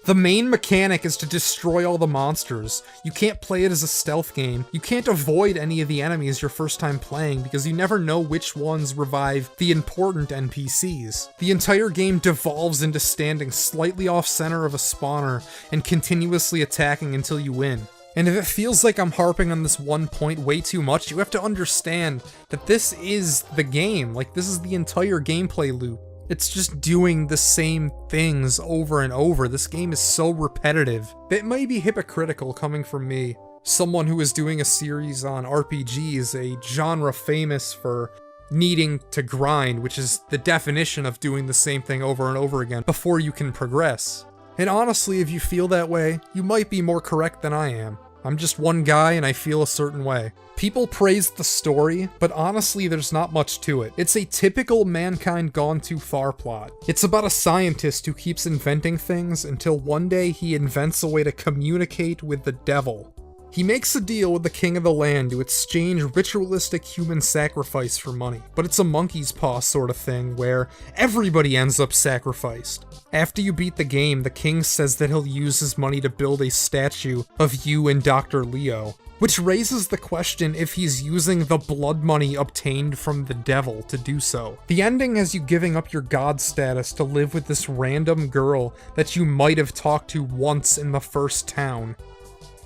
The main mechanic is to destroy all the monsters. You can't play it as a stealth game. You can't avoid any of the enemies your first time playing because you never know which ones revive the important NPCs. The entire game devolves into standing slightly off center of a spawner and continuously attacking until you win. And if it feels like I'm harping on this one point way too much, you have to understand that this is the game. Like, this is the entire gameplay loop. It's just doing the same things over and over. This game is so repetitive. It may be hypocritical coming from me, someone who is doing a series on RPGs, a genre famous for needing to grind, which is the definition of doing the same thing over and over again before you can progress. And honestly, if you feel that way, you might be more correct than I am. I'm just one guy and I feel a certain way. People praise the story, but honestly there's not much to it. It's a typical Mankind Gone Too Far plot. It's about a scientist who keeps inventing things until one day he invents a way to communicate with the devil. He makes a deal with the king of the land to exchange ritualistic human sacrifice for money, but it's a monkey's paw sort of thing where everybody ends up sacrificed. After you beat the game, the king says that he'll use his money to build a statue of you and Dr. Leo, which raises the question if he's using the blood money obtained from the devil to do so. The ending has you giving up your god status to live with this random girl that you might have talked to once in the first town.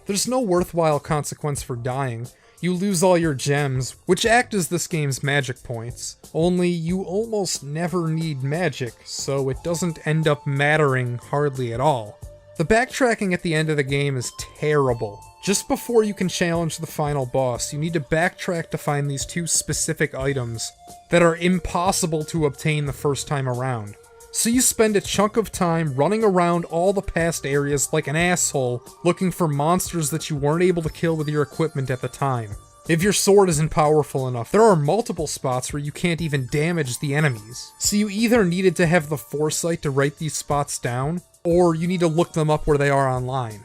There's no worthwhile consequence for dying. You lose all your gems, which act as this game's magic points. Only you almost never need magic, so it doesn't end up mattering hardly at all. The backtracking at the end of the game is terrible. Just before you can challenge the final boss, you need to backtrack to find these two specific items that are impossible to obtain the first time around. So you spend a chunk of time running around all the past areas like an asshole, looking for monsters that you weren't able to kill with your equipment at the time. If your sword isn't powerful enough, there are multiple spots where you can't even damage the enemies. So you either needed to have the foresight to write these spots down, or you need to look them up where they are online.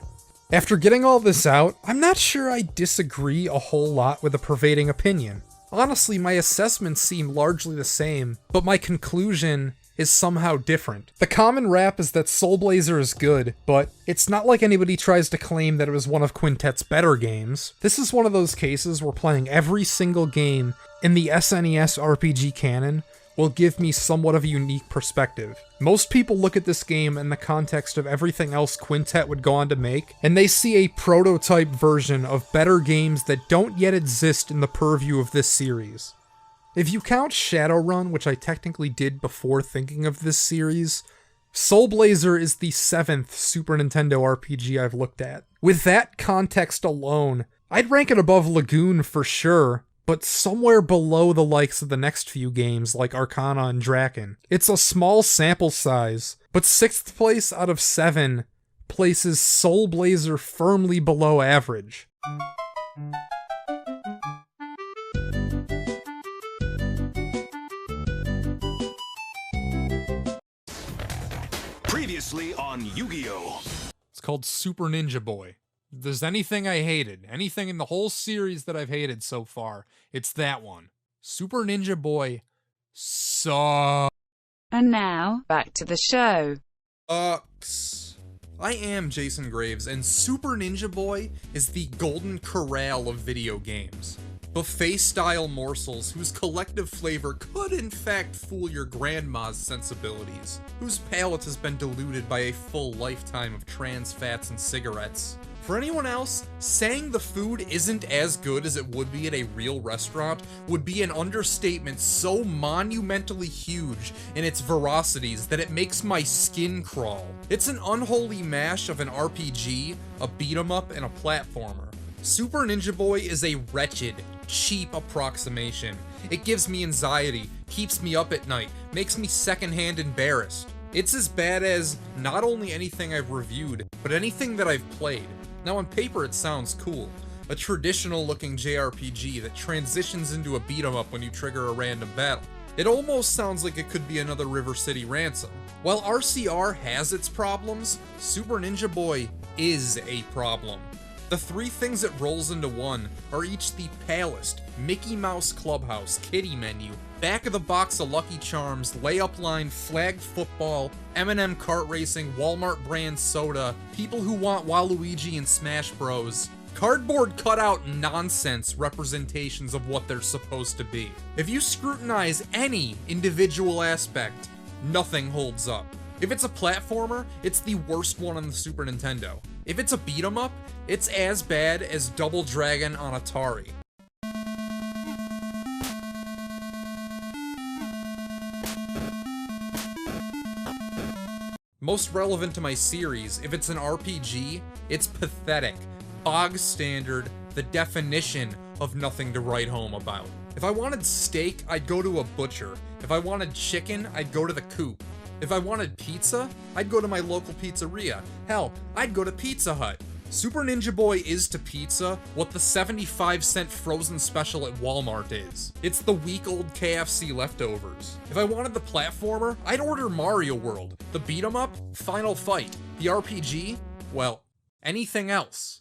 After getting all this out, I'm not sure I disagree a whole lot with the pervading opinion. Honestly, my assessments seem largely the same, but my conclusion is somehow different. The common rap is that Soul Blazer is good, but it's not like anybody tries to claim that it was one of Quintet's better games. This is one of those cases where playing every single game in the SNES RPG canon will give me somewhat of a unique perspective. Most people look at this game in the context of everything else Quintet would go on to make, and they see a prototype version of better games that don't yet exist in the purview of this series. If you count Shadowrun, which I technically did before thinking of this series, Soul Blazer is the 7th Super Nintendo RPG I've looked at. With that context alone, I'd rank it above Lagoon for sure, but somewhere below the likes of the next few games like Arcana and Drakkhen. It's a small sample size, but 6th place out of 7 places Soul Blazer firmly below average. Previously on Yu-Gi-Oh! It's called Super Ninja Boy. If there's anything I hated, anything in the whole series that I've hated so far, it's that one. Super Ninja Boy sucks. And now, back to the show. I am Jason Graves, and Super Ninja Boy is the golden corral of video games. Buffet-style morsels whose collective flavor could in fact fool your grandma's sensibilities, whose palate has been diluted by a full lifetime of trans fats and cigarettes. For anyone else, saying the food isn't as good as it would be at a real restaurant would be an understatement so monumentally huge in its verocities that it makes my skin crawl. It's an unholy mash of an RPG, a beat-em-up, and a platformer. Super Ninja Boy is a wretched, cheap approximation. It gives me anxiety, keeps me up at night, makes me secondhand embarrassed. It's as bad as not only anything I've reviewed, but anything that I've played. Now on paper it sounds cool. A traditional looking JRPG that transitions into a beat 'em up when you trigger a random battle. It almost sounds like it could be another River City Ransom. While RCR has its problems, Super Ninja Boy is a problem. The three things it rolls into one are each the palest Mickey Mouse Clubhouse kiddie menu, back of the box of Lucky Charms, layup line, flag football, M&M kart racing, Walmart brand soda, people who want Waluigi and Smash Bros, cardboard cutout nonsense representations of what they're supposed to be. If you scrutinize any individual aspect, nothing holds up. If it's a platformer, it's the worst one on the Super Nintendo. If it's a beat 'em up, it's as bad as Double Dragon on Atari. Most relevant to my series, if it's an RPG, it's pathetic, bog standard, the definition of nothing to write home about. If I wanted steak, I'd go to a butcher. If I wanted chicken, I'd go to the coop. If I wanted pizza, I'd go to my local pizzeria. Hell, I'd go to Pizza Hut. Super Ninja Boy is to pizza what the 75-cent frozen special at Walmart is. It's the week-old KFC leftovers. If I wanted the platformer, I'd order Mario World. The beat-em-up, Final Fight. The RPG, well, anything else.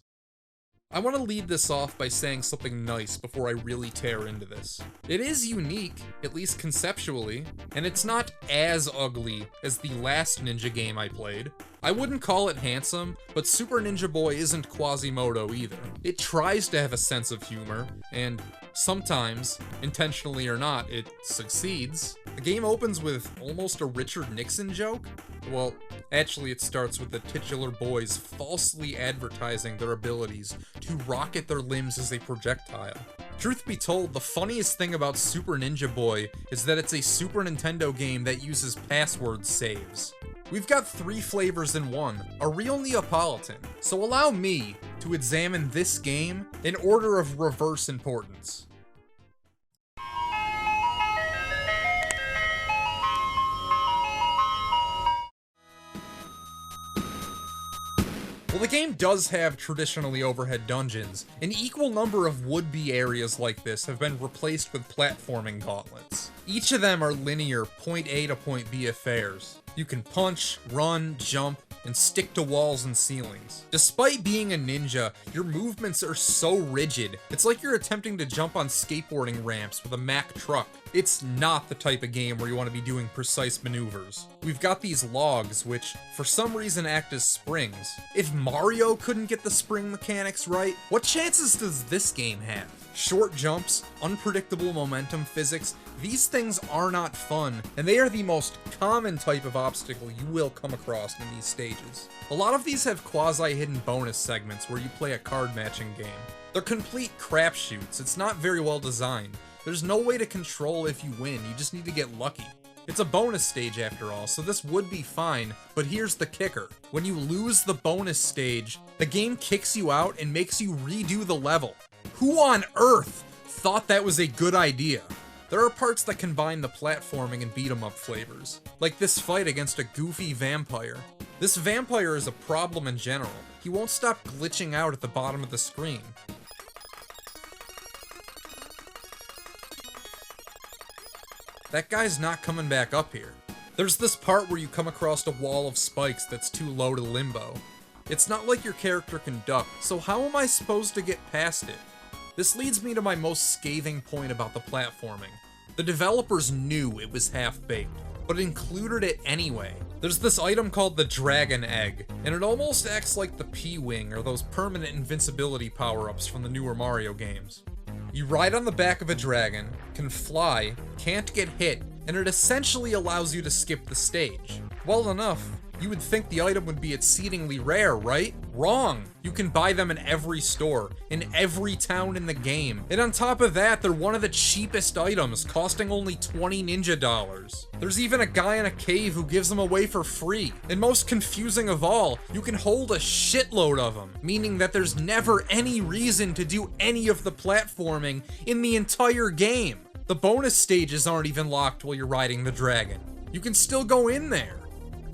I want to lead this off by saying something nice before I really tear into this. It is unique, at least conceptually, and it's not as ugly as the last ninja game I played. I wouldn't call it handsome, but Super Ninja Boy isn't Quasimodo either. It tries to have a sense of humor, and sometimes, intentionally or not, it succeeds. The game opens with almost a Richard Nixon joke. Well, actually it starts with the titular boys falsely advertising their abilities to rocket their limbs as a projectile. Truth be told, the funniest thing about Super Ninja Boy is that it's a Super Nintendo game that uses password saves. We've got three flavors in one, a real Neapolitan, so allow me to examine this game in order of reverse importance. Well, the game does have traditionally overhead dungeons. An equal number of would-be areas like this have been replaced with platforming gauntlets. Each of them are linear point A to point B affairs. You can punch, run, jump, and stick to walls and ceilings. Despite being a ninja, your movements are so rigid, it's like you're attempting to jump on skateboarding ramps with a Mack truck. It's not the type of game where you want to be doing precise maneuvers. We've got these logs, which for some reason act as springs. If Mario couldn't get the spring mechanics right, what chances does this game have? Short jumps, unpredictable momentum physics, these things are not fun, and they are the most common type of obstacle you will come across in these stages. A lot of these have quasi-hidden bonus segments where you play a card matching game. They're complete crapshoots, it's not very well designed. There's no way to control if you win, you just need to get lucky. It's a bonus stage after all, so this would be fine, but here's the kicker. When you lose the bonus stage, the game kicks you out and makes you redo the level. Who on earth thought that was a good idea? There are parts that combine the platforming and beat-em-up flavors, like this fight against a goofy vampire. This vampire is a problem in general. He won't stop glitching out at the bottom of the screen. That guy's not coming back up here. There's this part where you come across a wall of spikes that's too low to limbo. It's not like your character can duck, so how am I supposed to get past it? This leads me to my most scathing point about the platforming. The developers knew it was half-baked, but included it anyway. There's this item called the Dragon Egg, and it almost acts like the P-Wing or those permanent invincibility power-ups from the newer Mario games. You ride on the back of a dragon, can fly, can't get hit, and it essentially allows you to skip the stage. Well enough. You would think the item would be exceedingly rare, right? Wrong! You can buy them in every store, in every town in the game. And on top of that, they're one of the cheapest items, costing only 20 ninja dollars. There's even a guy in a cave who gives them away for free. And most confusing of all, you can hold a shitload of them, meaning that there's never any reason to do any of the platforming in the entire game. The bonus stages aren't even locked while you're riding the dragon. You can still go in there.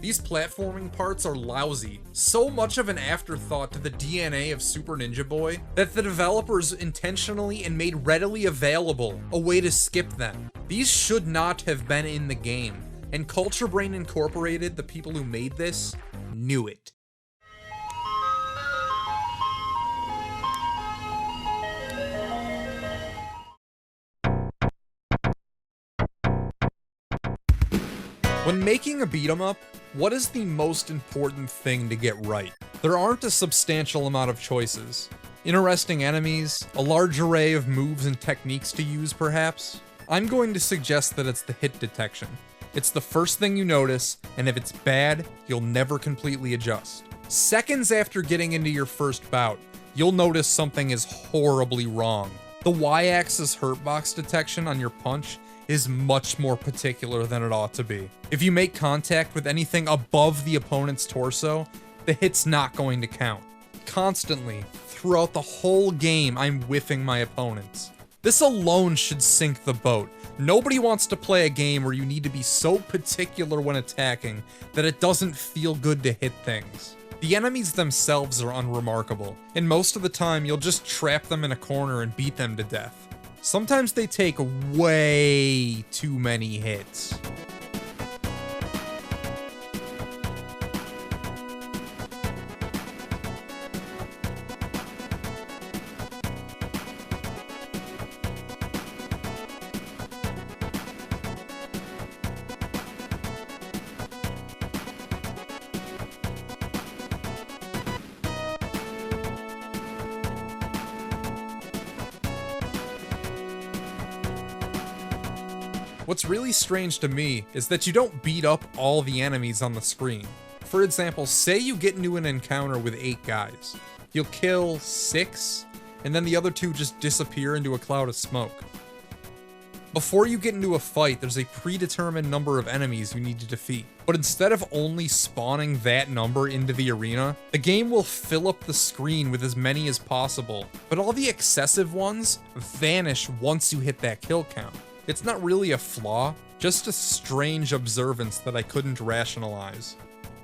These platforming parts are lousy, so much of an afterthought to the DNA of Super Ninja Boy that the developers intentionally and made readily available a way to skip them. These should not have been in the game, and Culture Brain Incorporated, the people who made this, knew it. When making a beat-em-up, what is the most important thing to get right? There aren't a substantial amount of choices. Interesting enemies, a large array of moves and techniques to use perhaps? I'm going to suggest that it's the hit detection. It's the first thing you notice, and if it's bad, you'll never completely adjust. Seconds after getting into your first bout, you'll notice something is horribly wrong. The Y-axis hurtbox detection on your punch is much more particular than it ought to be. If you make contact with anything above the opponent's torso, the hit's not going to count. Constantly, throughout the whole game, I'm whiffing my opponents. This alone should sink the boat. Nobody wants to play a game where you need to be so particular when attacking that it doesn't feel good to hit things. The enemies themselves are unremarkable, and most of the time you'll just trap them in a corner and beat them to death. Sometimes they take way too many hits. What's really strange to me is that you don't beat up all the enemies on the screen. For example, say you get into an encounter with 8 guys. You'll kill 6, and then the other 2 just disappear into a cloud of smoke. Before you get into a fight, there's a predetermined number of enemies you need to defeat. But instead of only spawning that number into the arena, the game will fill up the screen with as many as possible. But all the excessive ones vanish once you hit that kill count. It's not really a flaw, just a strange observance that I couldn't rationalize.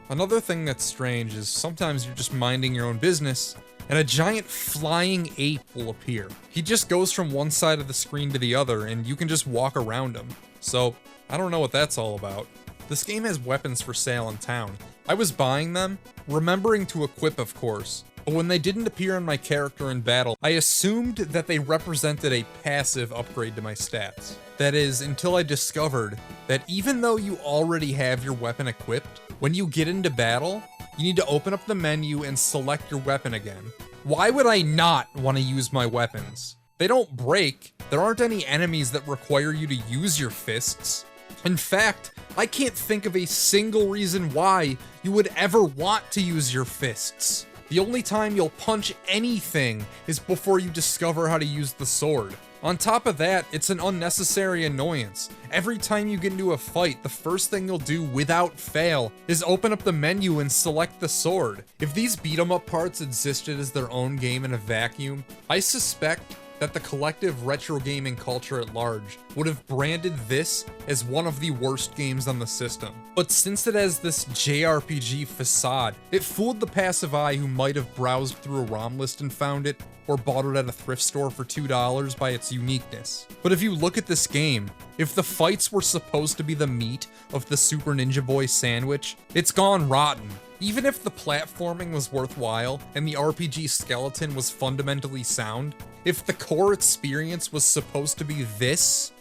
Another thing that's strange is sometimes you're just minding your own business, and a giant flying ape will appear. He just goes from one side of the screen to the other, and you can just walk around him. So, I don't know what that's all about. This game has weapons for sale in town. I was buying them, remembering to equip of course, but when they didn't appear on my character in battle, I assumed that they represented a passive upgrade to my stats. That is, until I discovered that even though you already have your weapon equipped, when you get into battle, you need to open up the menu and select your weapon again. Why would I not want to use my weapons? They don't break. There aren't any enemies that require you to use your fists. In fact, I can't think of a single reason why you would ever want to use your fists. The only time you'll punch anything is before you discover how to use the sword. On top of that, it's an unnecessary annoyance. Every time you get into a fight, the first thing you'll do without fail is open up the menu and select the sword. If these beat-em-up parts existed as their own game in a vacuum, I suspect that the collective retro gaming culture at large would have branded this as one of the worst games on the system. But since it has this JRPG facade, it fooled the passive eye who might have browsed through a ROM list and found it, or bought it at a thrift store for $2 by its uniqueness. But if you look at this game, if the fights were supposed to be the meat of the Super Ninja Boy sandwich, it's gone rotten. Even if the platforming was worthwhile and the RPG skeleton was fundamentally sound, if the core experience was supposed to be this,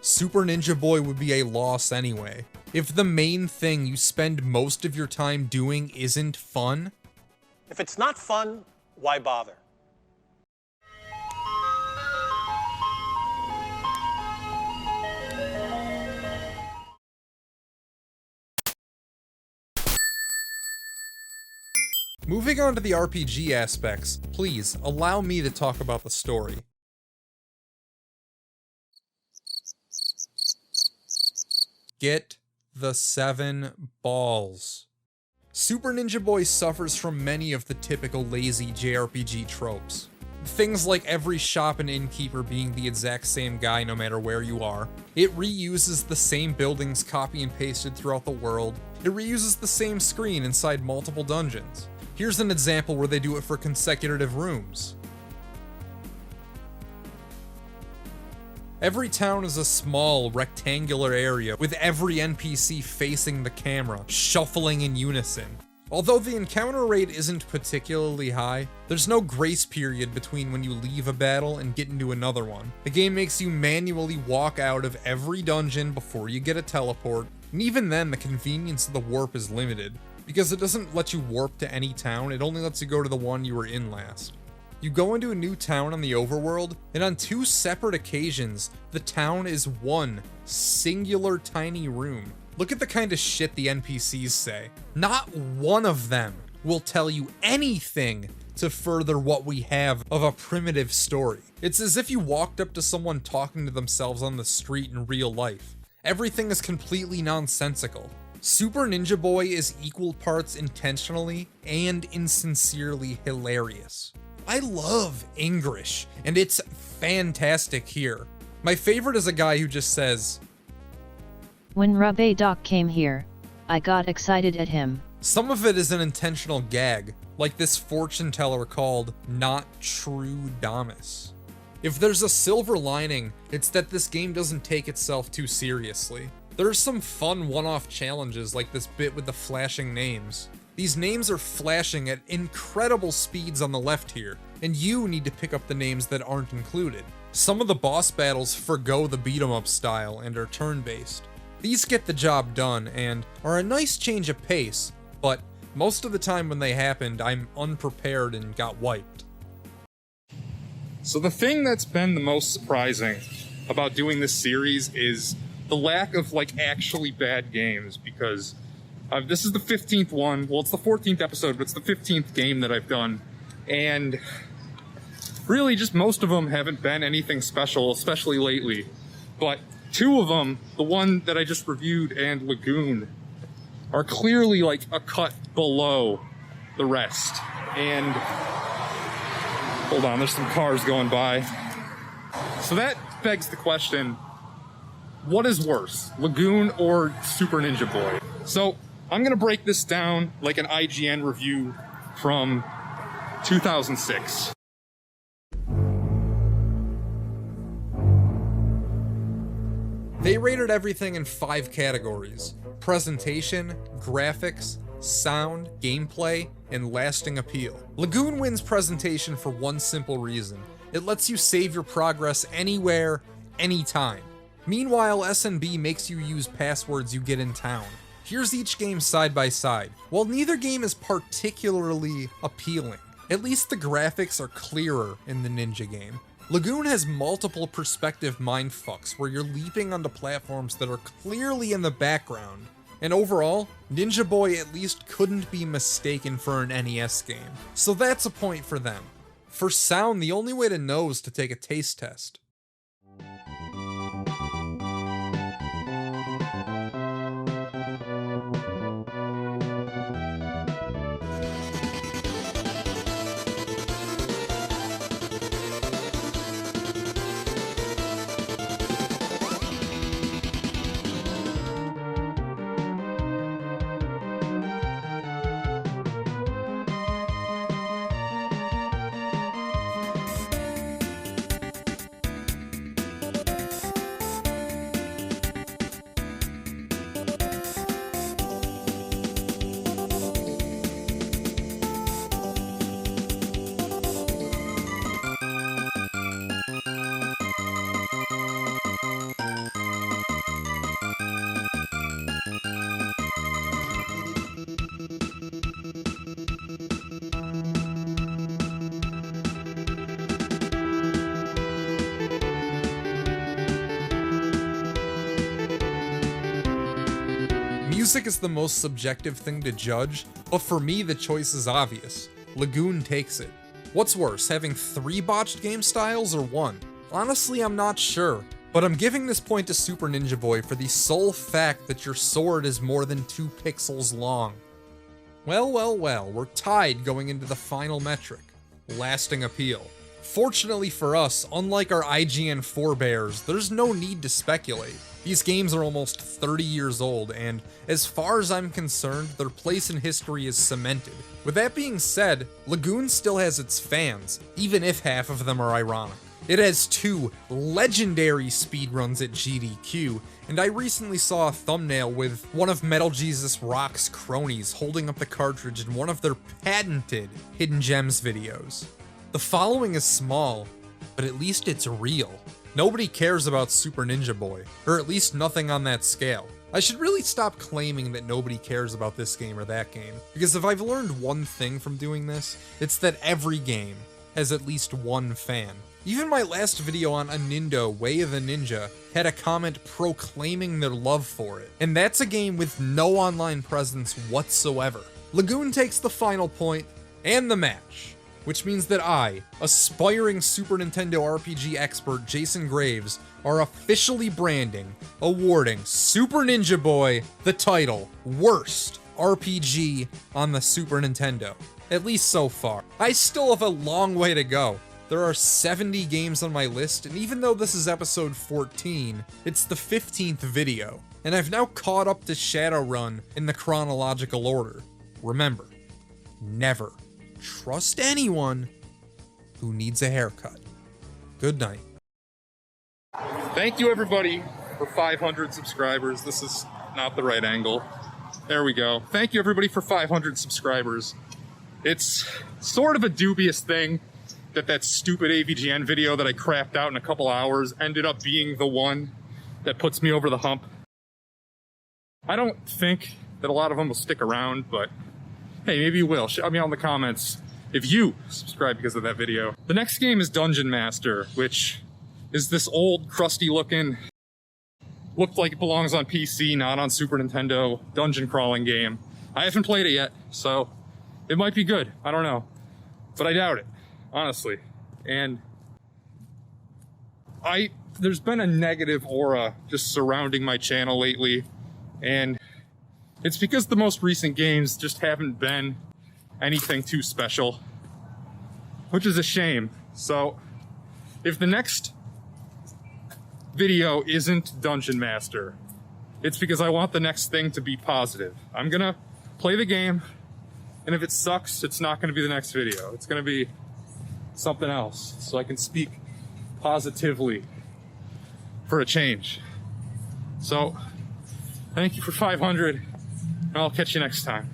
Super Ninja Boy would be a loss anyway. If the main thing you spend most of your time doing isn't fun, if it's not fun, why bother? moving on to the RPG aspects, please allow me to talk about the story. Get the 7 balls. Super Ninja Boy suffers from many of the typical lazy JRPG tropes. Things like every shop and innkeeper being the exact same guy no matter where you are. It reuses the same buildings copy and pasted throughout the world. It reuses the same screen inside multiple dungeons. Here's an example where they do it for consecutive rooms. Every town is a small, rectangular area with every NPC facing the camera, shuffling in unison. Although the encounter rate isn't particularly high, there's no grace period between when you leave a battle and get into another one. The game makes you manually walk out of every dungeon before you get a teleport, and even then the convenience of the warp is limited, because it doesn't let you warp to any town, it only lets you go to the one you were in last. You go into a new town on the overworld, and on 2 separate occasions, the town is one singular tiny room. Look at the kind of shit the NPCs say. Not one of them will tell you anything to further what we have of a primitive story. It's as if you walked up to someone talking to themselves on the street in real life. Everything is completely nonsensical. Super Ninja Boy is equal parts intentionally and insincerely hilarious. I love English, and it's fantastic here. My favorite is a guy who just says, "When Rabbe Doc came here, I got excited at him." Some of it is an intentional gag, like this fortune teller called Not True Damus. If there's a silver lining, it's that this game doesn't take itself too seriously. There are some fun one-off challenges like this bit with the flashing names. These names are flashing at incredible speeds on the left here, and you need to pick up the names that aren't included. Some of the boss battles forgo the beat-em-up style and are turn-based. These get the job done and are a nice change of pace, but most of the time when they happened, I'm unprepared and got wiped. So the thing that's been the most surprising about doing this series is the lack of actually bad games, because this is the 15th one. Well, it's the 14th episode, but it's the 15th game that I've done. And really, just most of them haven't been anything special, especially lately. But 2 of them, the one that I just reviewed and Lagoon, are clearly a cut below the rest. And hold on, there's some cars going by. So that begs the question, what is worse, Lagoon or Super Ninja Boy? So I'm gonna break this down like an IGN review from 2006. They rated everything in 5 categories: presentation, graphics, sound, gameplay, and lasting appeal. Lagoon wins presentation for one simple reason: it lets you save your progress anywhere, anytime. Meanwhile, S&B makes you use passwords you get in town. Here's each game side by side. While neither game is particularly appealing, at least the graphics are clearer in the Ninja game. Lagoon has multiple perspective mindfucks where you're leaping onto platforms that are clearly in the background. And overall, Ninja Boy at least couldn't be mistaken for an NES game. So that's a point for them. For sound, the only way to know is to take a taste test. Music is the most subjective thing to judge, but for me the choice is obvious. Lagoon takes it. What's worse, having 3 botched game styles or 1? Honestly, I'm not sure, but I'm giving this point to Super Ninja Boy for the sole fact that your sword is more than 2 pixels long. Well, we're tied going into the final metric, lasting appeal. Fortunately for us, unlike our IGN forebears, there's no need to speculate. These games are almost 30 years old, and as far as I'm concerned, their place in history is cemented. With that being said, Lagoon still has its fans, even if half of them are ironic. It has 2 legendary speedruns at GDQ, and I recently saw a thumbnail with one of Metal Jesus Rock's cronies holding up the cartridge in one of their patented Hidden Gems videos. The following is small, but at least it's real. Nobody cares about Super Ninja Boy, or at least nothing on that scale. I should really stop claiming that nobody cares about this game or that game, because if I've learned one thing from doing this, it's that every game has at least one fan. Even my last video on Anindo, Way of the Ninja, had a comment proclaiming their love for it, and that's a game with no online presence whatsoever. Lagoon takes the final point, and the match. Which means that I, aspiring Super Nintendo RPG expert Jason Graves, are officially awarding Super Ninja Boy the title Worst RPG on the Super Nintendo. At least so far. I still have a long way to go. There are 70 games on my list, and even though this is episode 14, it's the 15th video, and I've now caught up to Shadowrun in the chronological order. Remember, never trust anyone who needs a haircut. Good night. Thank you everybody for 500 subscribers. This is not the right angle. There we go. Thank you everybody for 500 subscribers. It's sort of a dubious thing that stupid AVGN video that I crapped out in a couple hours ended up being the one that puts me over the hump. I don't think that a lot of them will stick around, but hey, maybe you will. Shout me out in the comments if you subscribe because of that video. The next game is Dungeon Master, which is this old, crusty looking, looked like it belongs on PC, not on Super Nintendo, dungeon crawling game. I haven't played it yet, so it might be good. I don't know. But I doubt it, honestly. And there's been a negative aura just surrounding my channel lately, and it's because the most recent games just haven't been anything too special, which is a shame. So if the next video isn't Dungeon Master, it's because I want the next thing to be positive. I'm gonna play the game, and if it sucks, it's not gonna be the next video. It's gonna be something else, so I can speak positively for a change. So thank you for 500. I'll catch you next time.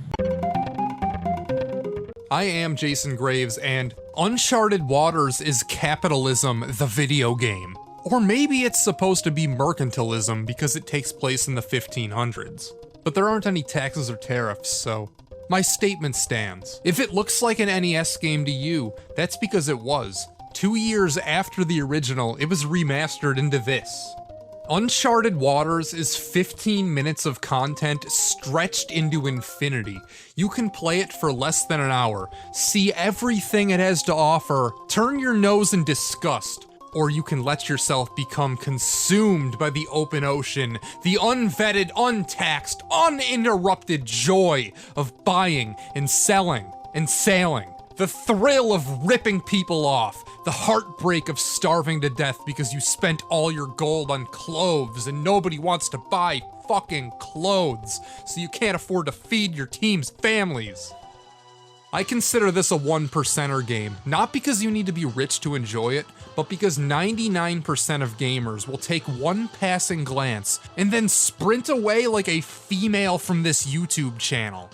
I am Jason Graves, and Uncharted Waters is capitalism, the video game. Or maybe it's supposed to be mercantilism because it takes place in the 1500s. But there aren't any taxes or tariffs, so my statement stands. If it looks like an NES game to you, that's because it was. 2 years after the original, it was remastered into this. Uncharted Waters is 15 minutes of content stretched into infinity. You can play it for less than an hour, see everything it has to offer, turn your nose in disgust, or you can let yourself become consumed by the open ocean, the unvetted, untaxed, uninterrupted joy of buying and selling and sailing. The thrill of ripping people off, the heartbreak of starving to death because you spent all your gold on clothes and nobody wants to buy fucking clothes, so you can't afford to feed your team's families. I consider this a 1%er game, not because you need to be rich to enjoy it, but because 99% of gamers will take one passing glance and then sprint away like a female from this YouTube channel.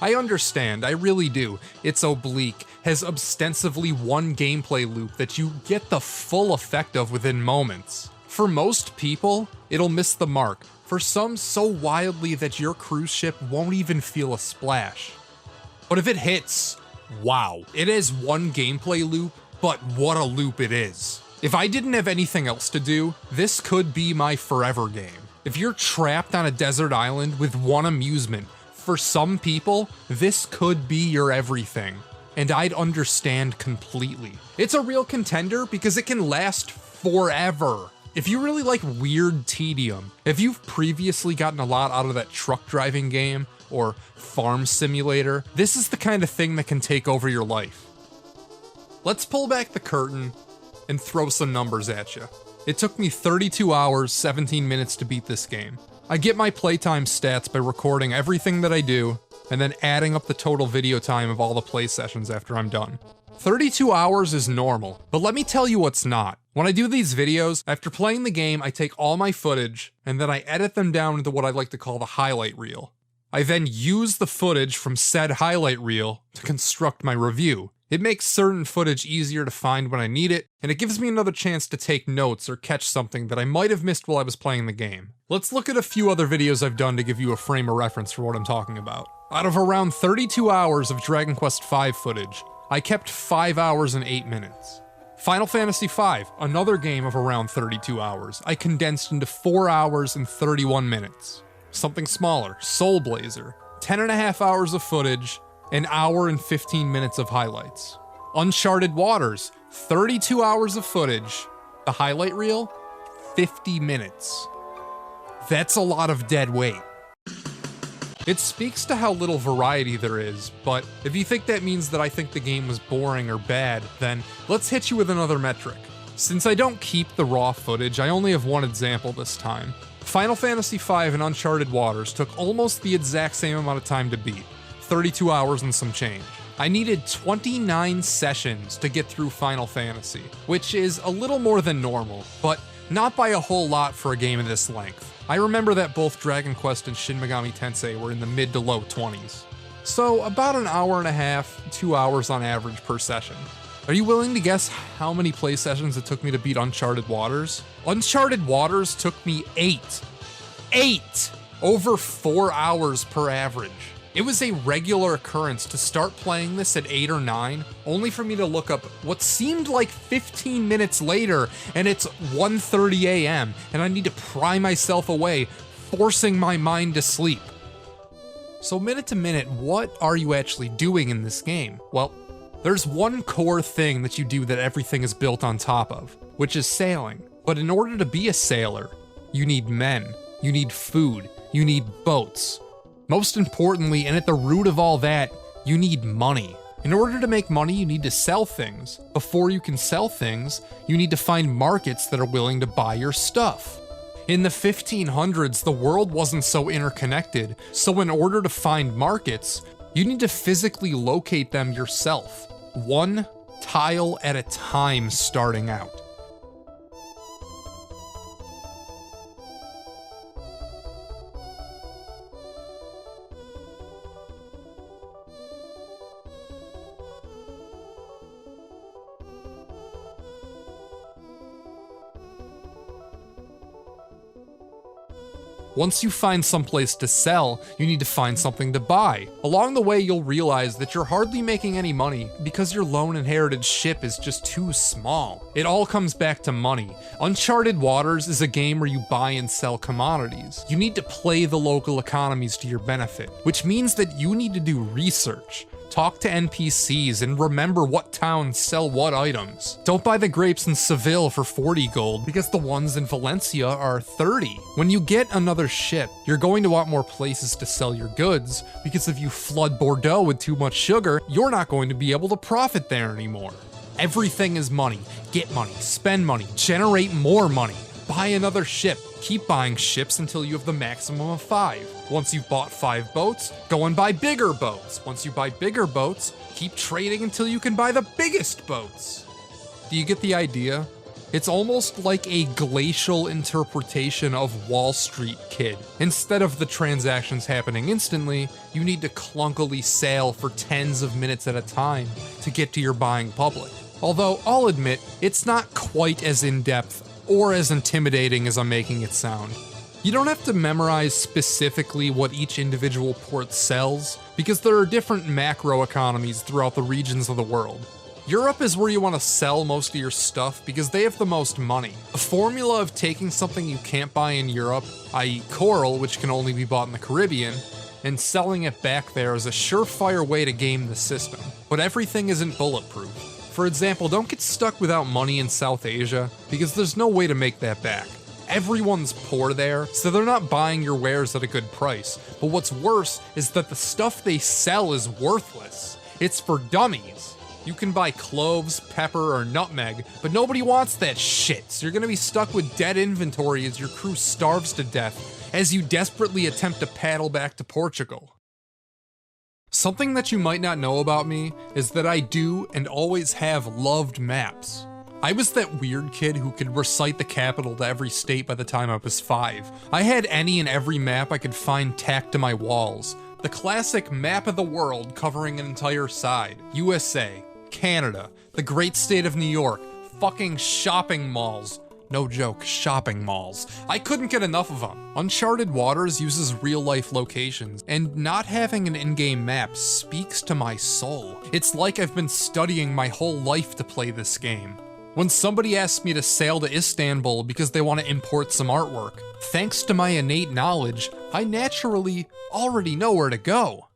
I understand, I really do. It's oblique, has ostensibly one gameplay loop that you get the full effect of within moments. For most people, it'll miss the mark. For some, so wildly that your cruise ship won't even feel a splash. But if it hits, wow. It has one gameplay loop, but what a loop it is. If I didn't have anything else to do, this could be my forever game. If you're trapped on a desert island with one amusement, for some people, this could be your everything. And I'd understand completely. It's a real contender because it can last forever. If you really like weird tedium, if you've previously gotten a lot out of that truck driving game or farm simulator, this is the kind of thing that can take over your life. Let's pull back the curtain and throw some numbers at you. It took me 32 hours, 17 minutes to beat this game. I get my playtime stats by recording everything that I do and then adding up the total video time of all the play sessions after I'm done. 32 hours is normal, but let me tell you what's not. When I do these videos, after playing the game, I take all my footage and then I edit them down into what I like to call the highlight reel. I then use the footage from said highlight reel to construct my review. It makes certain footage easier to find when I need it, and it gives me another chance to take notes or catch something that I might have missed while I was playing the game. Let's look at a few other videos I've done to give you a frame of reference for what I'm talking about. Out of around 32 hours of Dragon Quest V footage, I kept 5 hours and 8 minutes. Final Fantasy V, another game of around 32 hours, I condensed into 4 hours and 31 minutes. Something smaller, Soul Blazer, 10.5 hours of footage, an hour and 15 minutes of highlights. Uncharted Waters, 32 hours of footage. The highlight reel, 50 minutes. That's a lot of dead weight. It speaks to how little variety there is, but if you think that means that I think the game was boring or bad, then let's hit you with another metric. Since I don't keep the raw footage, I only have one example this time. Final Fantasy V and Uncharted Waters took almost the exact same amount of time to beat. 32 hours and some change. I needed 29 sessions to get through Final Fantasy, which is a little more than normal, but not by a whole lot for a game of this length. I remember that both Dragon Quest and Shin Megami Tensei were in the mid to low 20s. So about an hour and a half, 2 hours on average per session. Are you willing to guess how many play sessions it took me to beat Uncharted Waters? Uncharted Waters took me 8. 8! Over 4 hours per average. It was a regular occurrence to start playing this at 8 or 9, only for me to look up what seemed like 15 minutes later, and it's 1:30 a.m., and I need to pry myself away, forcing my mind to sleep. So minute to minute, what are you actually doing in this game? Well, there's one core thing that you do that everything is built on top of, which is sailing. But in order to be a sailor, you need men, you need food, you need boats. Most importantly, and at the root of all that, you need money. In order to make money, you need to sell things. Before you can sell things, you need to find markets that are willing to buy your stuff. In the 1500s, the world wasn't so interconnected, so in order to find markets, you need to physically locate them yourself, one tile at a time starting out. Once you find someplace to sell, you need to find something to buy. Along the way, you'll realize that you're hardly making any money because your lone inherited ship is just too small. It all comes back to money. Uncharted Waters is a game where you buy and sell commodities. You need to play the local economies to your benefit, which means that you need to do research. Talk to NPCs and remember what towns sell what items. Don't buy the grapes in Seville for 40 gold because the ones in Valencia are 30. When you get another ship, you're going to want more places to sell your goods because if you flood Bordeaux with too much sugar, you're not going to be able to profit there anymore. Everything is money. Get money, spend money, generate more money. Buy another ship. Keep buying ships until you have the maximum of 5. Once you've bought 5 boats, go and buy bigger boats. Once you buy bigger boats, keep trading until you can buy the biggest boats. Do you get the idea? It's almost like a glacial interpretation of Wall Street Kid. Instead of the transactions happening instantly, you need to clunkily sail for tens of minutes at a time to get to your buying public. Although, I'll admit, it's not quite as in-depth or as intimidating as I'm making it sound. You don't have to memorize specifically what each individual port sells, because there are different macro economies throughout the regions of the world. Europe is where you want to sell most of your stuff because they have the most money. A formula of taking something you can't buy in Europe, i.e. coral, which can only be bought in the Caribbean, and selling it back there is a surefire way to game the system. But everything isn't bulletproof. For example, don't get stuck without money in South Asia, because there's no way to make that back. Everyone's poor there, so they're not buying your wares at a good price. But what's worse is that the stuff they sell is worthless. It's for dummies. You can buy cloves, pepper, or nutmeg, but nobody wants that shit, so you're gonna be stuck with dead inventory as your crew starves to death as you desperately attempt to paddle back to Portugal. Something that you might not know about me is that I do and always have loved maps. I was that weird kid who could recite the capital to every state by the time I was 5. I had any and every map I could find tacked to my walls. The classic map of the world covering an entire side. USA, Canada, the great state of New York, fucking shopping malls. No joke, shopping malls. I couldn't get enough of them. Uncharted Waters uses real-life locations, and not having an in-game map speaks to my soul. It's like I've been studying my whole life to play this game. When somebody asks me to sail to Istanbul because they want to import some artwork, thanks to my innate knowledge, I naturally already know where to go.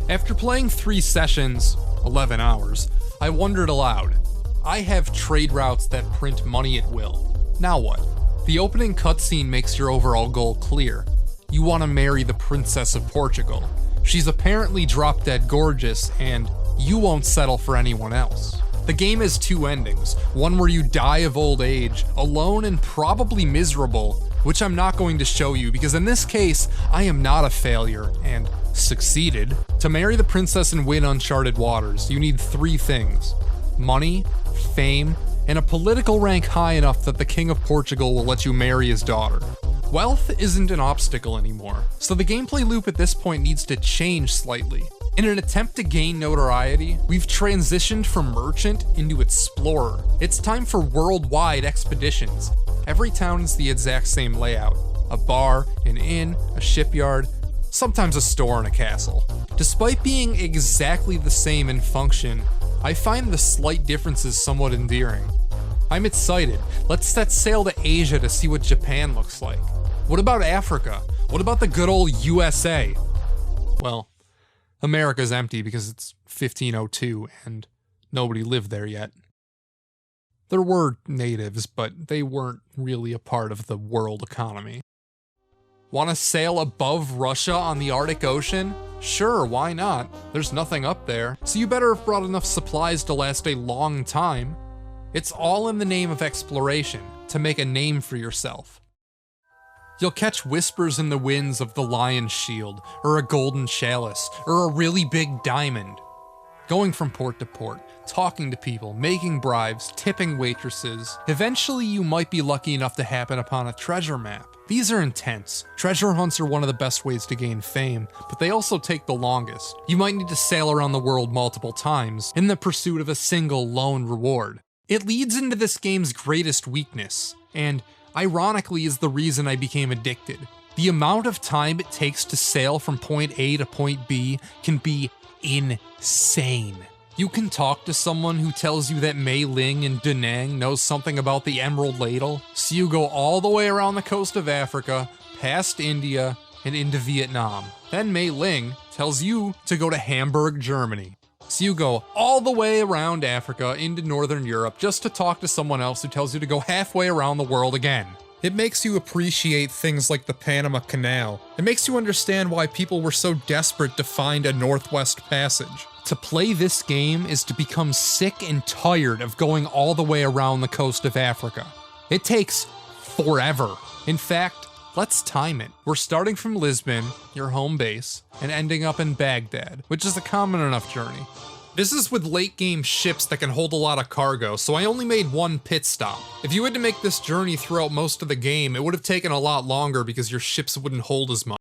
After playing 3 sessions, 11 hours, I wondered aloud. I have trade routes that print money at will. Now what? The opening cutscene makes your overall goal clear. You want to marry the Princess of Portugal. She's apparently drop-dead gorgeous, and you won't settle for anyone else. The game has 2 endings, one where you die of old age, alone and probably miserable, which I'm not going to show you because in this case, I am not a failure, and succeeded. To marry the princess and win Uncharted Waters, you need 3 things: money, fame, and a political rank high enough that the King of Portugal will let you marry his daughter. Wealth isn't an obstacle anymore, so the gameplay loop at this point needs to change slightly. In an attempt to gain notoriety, we've transitioned from merchant into explorer. It's time for worldwide expeditions. Every town is the exact same layout: a bar, an inn, a shipyard, sometimes a store and a castle. Despite being exactly the same in function, I find the slight differences somewhat endearing. I'm excited. Let's set sail to Asia to see what Japan looks like. What about Africa? What about the good old USA? Well, America's empty because it's 1502 and nobody lived there yet. There were natives, but they weren't really a part of the world economy. Want to sail above Russia on the Arctic Ocean? Sure, why not? There's nothing up there, so you better have brought enough supplies to last a long time. It's all in the name of exploration, to make a name for yourself. You'll catch whispers in the winds of the lion's shield, or a golden chalice, or a really big diamond. Going from port to port, talking to people, making bribes, tipping waitresses. Eventually you might be lucky enough to happen upon a treasure map. These are intense. Treasure hunts are one of the best ways to gain fame, but they also take the longest. You might need to sail around the world multiple times in the pursuit of a single lone reward. It leads into this game's greatest weakness, and ironically is the reason I became addicted. The amount of time it takes to sail from point A to point B can be insane. You can talk to someone who tells you that Mei Ling in Da Nang knows something about the Emerald Ladle, so you go all the way around the coast of Africa, past India, and into Vietnam. Then Mei Ling tells you to go to Hamburg, Germany. So you go all the way around Africa into Northern Europe just to talk to someone else who tells you to go halfway around the world again. It makes you appreciate things like the Panama Canal. It makes you understand why people were so desperate to find a Northwest Passage. To play this game is to become sick and tired of going all the way around the coast of Africa. It takes forever. In fact, let's time it. We're starting from Lisbon, your home base, and ending up in Baghdad, which is a common enough journey. This is with late game ships that can hold a lot of cargo, so I only made 1 pit stop. If you had to make this journey throughout most of the game, it would have taken a lot longer because your ships wouldn't hold as much.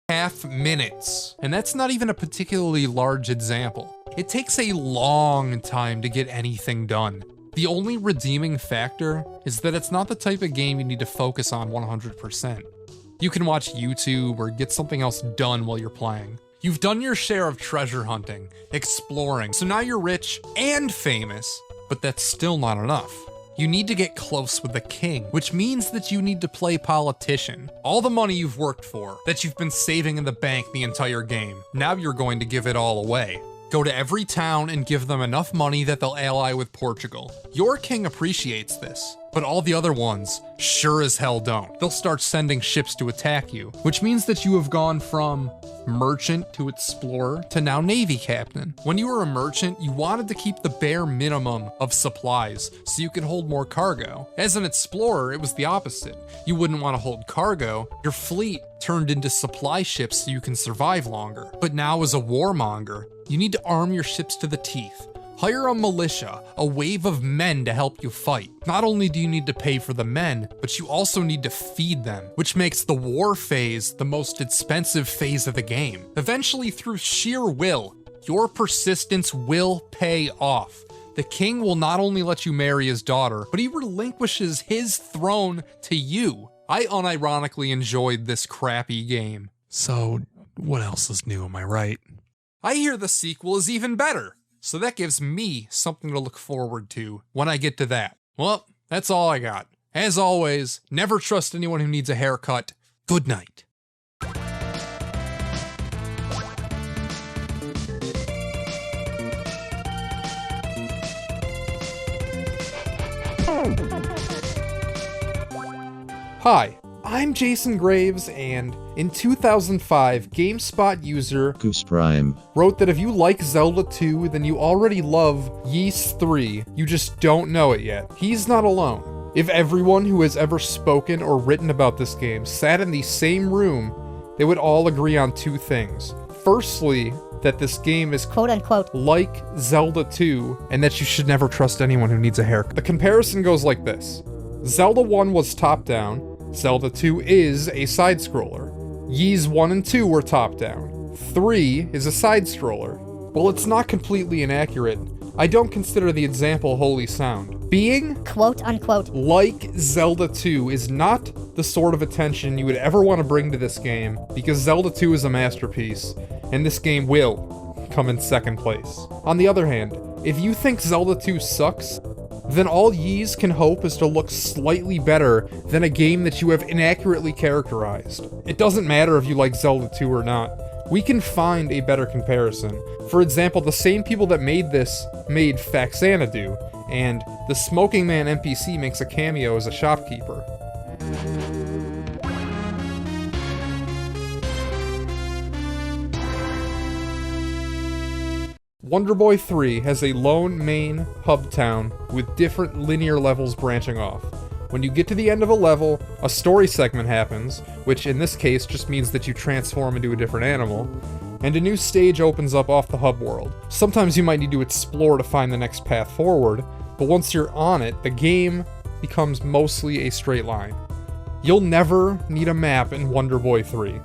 1.5 minutes. And that's not even a particularly large example. It takes a long time to get anything done. The only redeeming factor is that it's not the type of game you need to focus on 100%. You can watch YouTube or get something else done while you're playing. You've done your share of treasure hunting, exploring, so now you're rich and famous, but that's still not enough. You need to get close with the king, which means that you need to play politician. All the money you've worked for, that you've been saving in the bank the entire game, now you're going to give it all away. Go to every town and give them enough money that they'll ally with Portugal. Your king appreciates this, but all the other ones sure as hell don't. They'll start sending ships to attack you, which means that you have gone from merchant to explorer to now navy captain. When you were a merchant, you wanted to keep the bare minimum of supplies so you could hold more cargo. As an explorer, it was the opposite. You wouldn't want to hold cargo. Your fleet turned into supply ships so you can survive longer. But now as a warmonger, you need to arm your ships to the teeth. Hire a militia, a wave of men to help you fight. Not only do you need to pay for the men, but you also need to feed them, which makes the war phase the most expensive phase of the game. Eventually, through sheer will, your persistence will pay off. The king will not only let you marry his daughter, but he relinquishes his throne to you. I unironically enjoyed this crappy game. So, what else is new, am I right? I hear the sequel is even better. So that gives me something to look forward to when I get to that. Well, that's all I got. As always, never trust anyone who needs a haircut. Good night. Hi, I'm Jason Graves, and in 2005, GameSpot user Goose Prime wrote that if you like Zelda 2, then you already love Ys 3, you just don't know it yet. He's not alone. If everyone who has ever spoken or written about this game sat in the same room, they would all agree on two things. Firstly, that this game is quote-unquote like Zelda 2, and that you should never trust anyone who needs a haircut. The comparison goes like this. Zelda 1 was top-down, Zelda 2 is a side-scroller. Ys 1 and 2 were top-down. 3 is a side-scroller. While it's not completely inaccurate, I don't consider the example wholly sound. Being quote-unquote like Zelda 2 is not the sort of attention you would ever want to bring to this game, because Zelda 2 is a masterpiece, and this game will come in second place. On the other hand, if you think Zelda 2 sucks, then all Ys can hope is to look slightly better than a game that you have inaccurately characterized. It doesn't matter if you like Zelda 2 or not. We can find a better comparison. For example, the same people that made this made Faxanadu, and the Smoking Man NPC makes a cameo as a shopkeeper. Wonder Boy 3 has a lone main hub town with different linear levels branching off. When you get to the end of a level, a story segment happens, which in this case just means that you transform into a different animal, and a new stage opens up off the hub world. Sometimes you might need to explore to find the next path forward, but once you're on it, the game becomes mostly a straight line. You'll never need a map in Wonder Boy 3.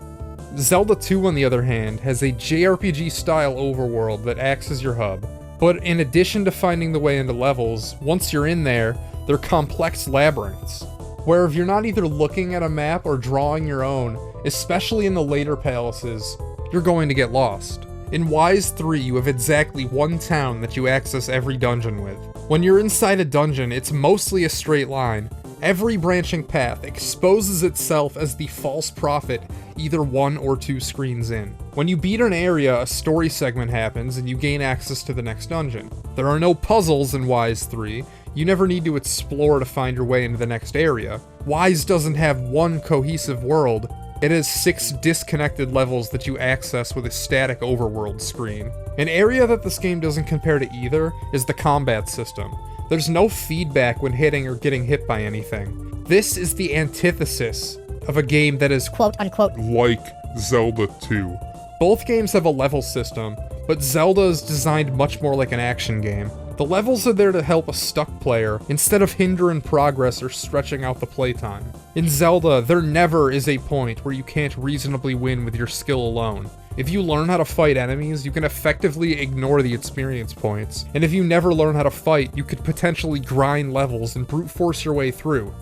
Zelda 2, on the other hand, has a JRPG-style overworld that acts as your hub. But in addition to finding the way into levels, once you're in there, they're complex labyrinths, where if you're not either looking at a map or drawing your own, especially in the later palaces, you're going to get lost. In Ys 3, you have exactly one town that you access every dungeon with. When you're inside a dungeon, it's mostly a straight line. Every branching path exposes itself as the false prophet either 1 or 2 screens in. When you beat an area, a story segment happens and you gain access to the next dungeon. There are no puzzles in Ys 3, you never need to explore to find your way into the next area. Ys doesn't have one cohesive world, it has 6 disconnected levels that you access with a static overworld screen. An area that this game doesn't compare to either is the combat system. There's no feedback when hitting or getting hit by anything. This is the antithesis of a game that is quote-unquote like Zelda 2. Both games have a level system, but Zelda is designed much more like an action game. The levels are there to help a stuck player instead of hindering progress or stretching out the playtime. In Zelda, there never is a point where you can't reasonably win with your skill alone. If you learn how to fight enemies, you can effectively ignore the experience points. And if you never learn how to fight, you could potentially grind levels and brute force your way through.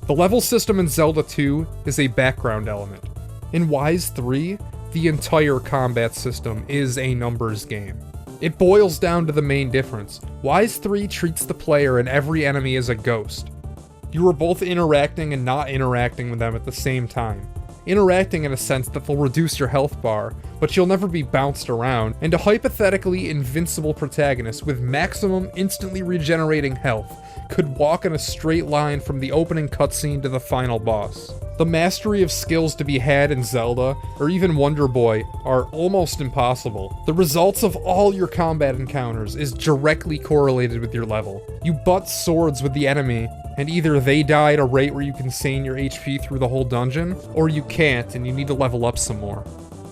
The level system in Zelda 2 is a background element. In Wise 3, the entire combat system is a numbers game. It boils down to the main difference. Wise 3 treats the player and every enemy as a ghost. You are both interacting and not interacting with them at the same time. Interacting in a sense that they'll reduce your health bar, but you'll never be bounced around, and a hypothetically invincible protagonist with maximum instantly regenerating health could walk in a straight line from the opening cutscene to the final boss. The mastery of skills to be had in Zelda, or even Wonder Boy, are almost impossible. The results of all your combat encounters is directly correlated with your level. You butt swords with the enemy, and either they die at a rate where you can sustain your HP through the whole dungeon, or you can't and you need to level up some more.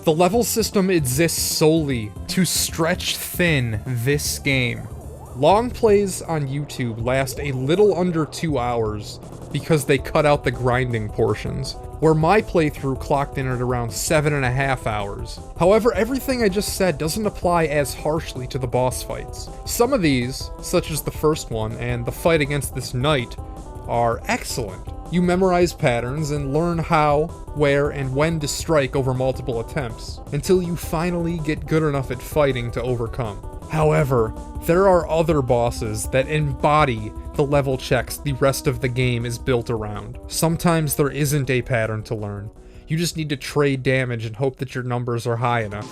The level system exists solely to stretch thin this game. Long plays on YouTube last a little under 2 hours because they cut out the grinding portions, where my playthrough clocked in at around 7.5 hours. However, everything I just said doesn't apply as harshly to the boss fights. Some of these, such as the first one and the fight against this knight, are excellent. You memorize patterns and learn how, where, and when to strike over multiple attempts, until you finally get good enough at fighting to overcome. However, there are other bosses that embody the level checks the rest of the game is built around. Sometimes there isn't a pattern to learn. You just need to trade damage and hope that your numbers are high enough.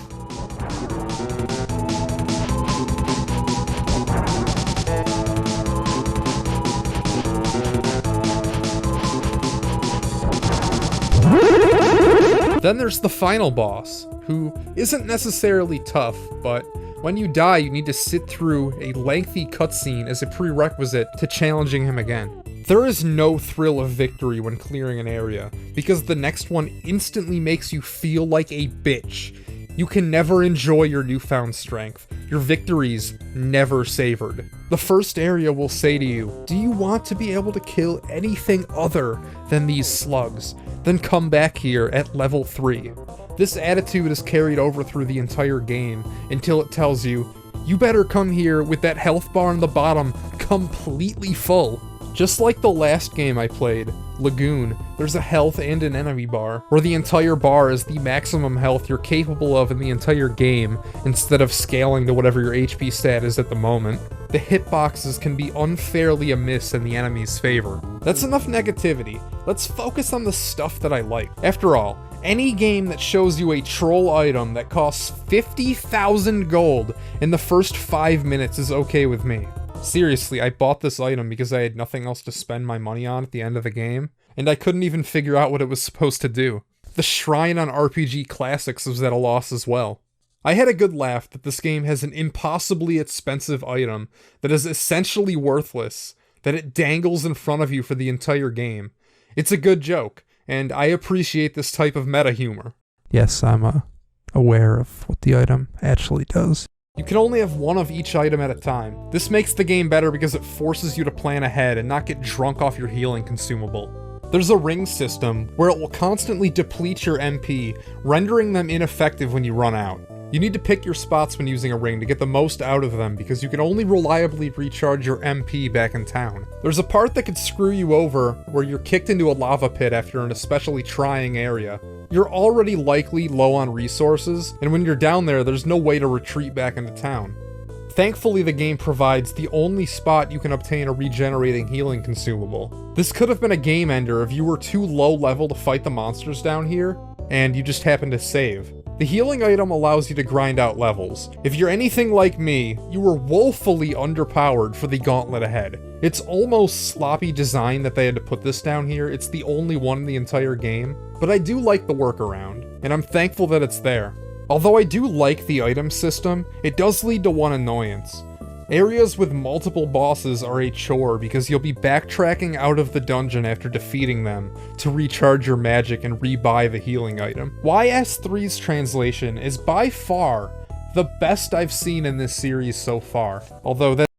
Then there's the final boss, who isn't necessarily tough, but when you die, you need to sit through a lengthy cutscene as a prerequisite to challenging him again. There is no thrill of victory when clearing an area, because the next one instantly makes you feel like a bitch. You can never enjoy your newfound strength. Your victories never savored. The first area will say to you, do you want to be able to kill anything other than these slugs? Then come back here at level 3. This attitude is carried over through the entire game until it tells you, you better come here with that health bar on the bottom completely full. Just like the last game I played, Lagoon, there's a health and an enemy bar, where the entire bar is the maximum health you're capable of in the entire game, instead of scaling to whatever your HP stat is at the moment. The hitboxes can be unfairly amiss in the enemy's favor. That's enough negativity. Let's focus on the stuff that I like. After all, any game that shows you a troll item that costs 50,000 gold in the first 5 minutes is okay with me. Seriously, I bought this item because I had nothing else to spend my money on at the end of the game, and I couldn't even figure out what it was supposed to do. The shrine on RPG Classics was at a loss as well. I had a good laugh that this game has an impossibly expensive item that is essentially worthless, that it dangles in front of you for the entire game. It's a good joke, and I appreciate this type of meta humor. Yes, I'm aware of what the item actually does. You can only have one of each item at a time. This makes the game better because it forces you to plan ahead and not get drunk off your healing consumable. There's a ring system where it will constantly deplete your MP, rendering them ineffective when you run out. You need to pick your spots when using a ring to get the most out of them because you can only reliably recharge your MP back in town. There's a part that could screw you over where you're kicked into a lava pit after an especially trying area. You're already likely low on resources, and when you're down there, there's no way to retreat back into town. Thankfully, the game provides the only spot you can obtain a regenerating healing consumable. This could have been a game ender if you were too low level to fight the monsters down here, and you just happened to save. The healing item allows you to grind out levels. If you're anything like me, you were woefully underpowered for the gauntlet ahead. It's almost sloppy design that they had to put this down here. It's the only one in the entire game, but I do like the workaround, and I'm thankful that it's there. Although I do like the item system, it does lead to one annoyance. Areas with multiple bosses are a chore because you'll be backtracking out of the dungeon after defeating them to recharge your magic and rebuy the healing item. YS3's translation is by far the best I've seen in this series so far, although that's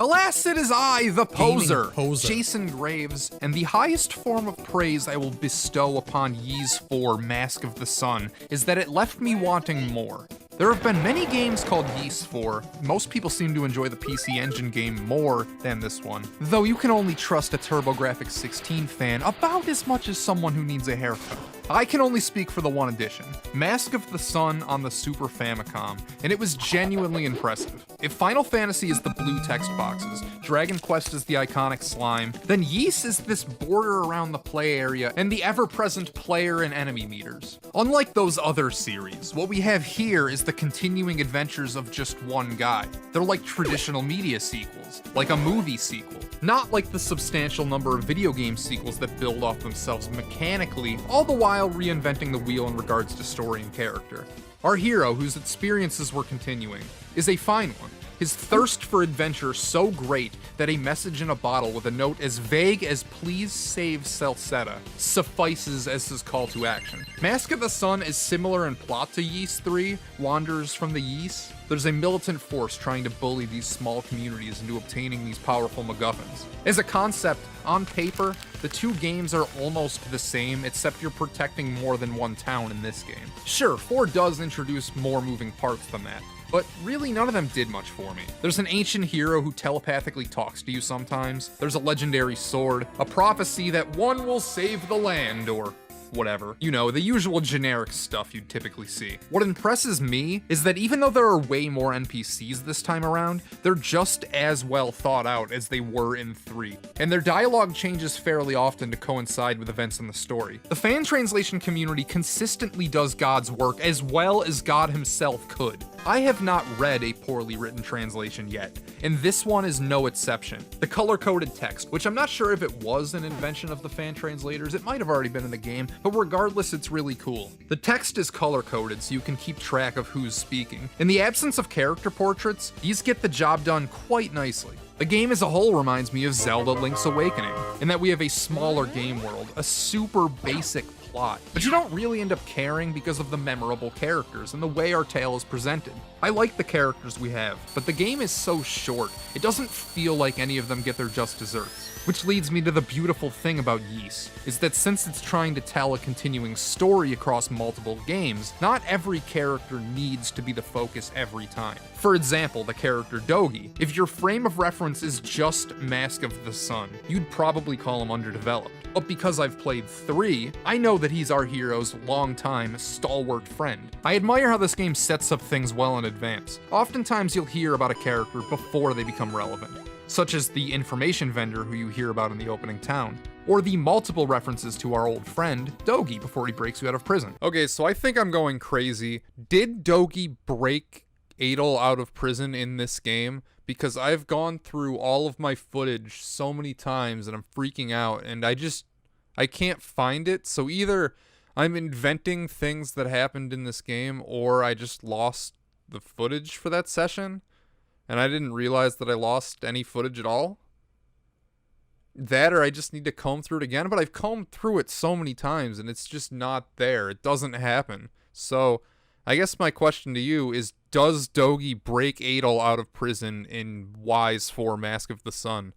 Alas, it is I, the poser, poser. Jason Graves, and the highest form of praise I will bestow upon Ys 4 Mask of the Sun is that it left me wanting more. There have been many games called Ys 4. Most people seem to enjoy the PC Engine game more than this one, though you can only trust a TurboGrafx 16 fan about as much as someone who needs a haircut. I can only speak for the one edition, Mask of the Sun on the Super Famicom, and it was genuinely impressive. If Final Fantasy is the blue text boxes, Dragon Quest is the iconic slime, then Ys is this border around the play area and the ever-present player and enemy meters. Unlike those other series, what we have here is the continuing adventures of just one guy. They're like traditional media sequels, like a movie sequel, not like the substantial number of video game sequels that build off themselves mechanically, all the while reinventing the wheel in regards to story and character. Our hero, whose experiences were continuing, is a fine one. His thirst for adventure so great that a message in a bottle with a note as vague as "Please save Celceta" suffices as his call to action. Mask of the Sun is similar in plot to Ys 3, Wanderers from the Ys. There's a militant force trying to bully these small communities into obtaining these powerful MacGuffins. As a concept, on paper, the two games are almost the same, except you're protecting more than one town in this game. Sure, 4 does introduce more moving parts than that, but really none of them did much for me. There's an ancient hero who telepathically talks to you sometimes, there's a legendary sword, a prophecy that one will save the land, or whatever. You know, the usual generic stuff you'd typically see. What impresses me is that even though there are way more NPCs this time around, they're just as well thought out as they were in 3, and their dialogue changes fairly often to coincide with events in the story. The fan translation community consistently does God's work as well as God himself could. I have not read a poorly written translation yet, and this one is no exception. The color-coded text, which I'm not sure if it was an invention of the fan translators, it might have already been in the game, but regardless, it's really cool. The text is color-coded so you can keep track of who's speaking. In the absence of character portraits, these get the job done quite nicely. The game as a whole reminds me of Zelda Link's Awakening, in that we have a smaller game world, a super basic plot, but you don't really end up caring because of the memorable characters and the way our tale is presented. I like the characters we have, but the game is so short, it doesn't feel like any of them get their just desserts. Which leads me to the beautiful thing about Ys, is that since it's trying to tell a continuing story across multiple games, not every character needs to be the focus every time. For example, the character Dogi. If your frame of reference is just Mask of the Sun, you'd probably call him underdeveloped. But because I've played 3, I know that he's our hero's longtime, stalwart friend. I admire how this game sets up things well in advance. Oftentimes you'll hear about a character before they become relevant, such as the information vendor who you hear about in the opening town, or the multiple references to our old friend, Dogi, before he breaks you out of prison. Okay, so I think I'm going crazy. Did Dogi break Adel out of prison in this game? Because I've gone through all of my footage so many times and I'm freaking out, and I can't find it, so either I'm inventing things that happened in this game, or I just lost the footage for that session, and I didn't realize that I lost any footage at all. That, or I just need to comb through it again, but I've combed through it so many times, and it's just not there. It doesn't happen. So, I guess my question to you is, does Dogi break Adel out of prison in Ys 4 Mask of the Sun?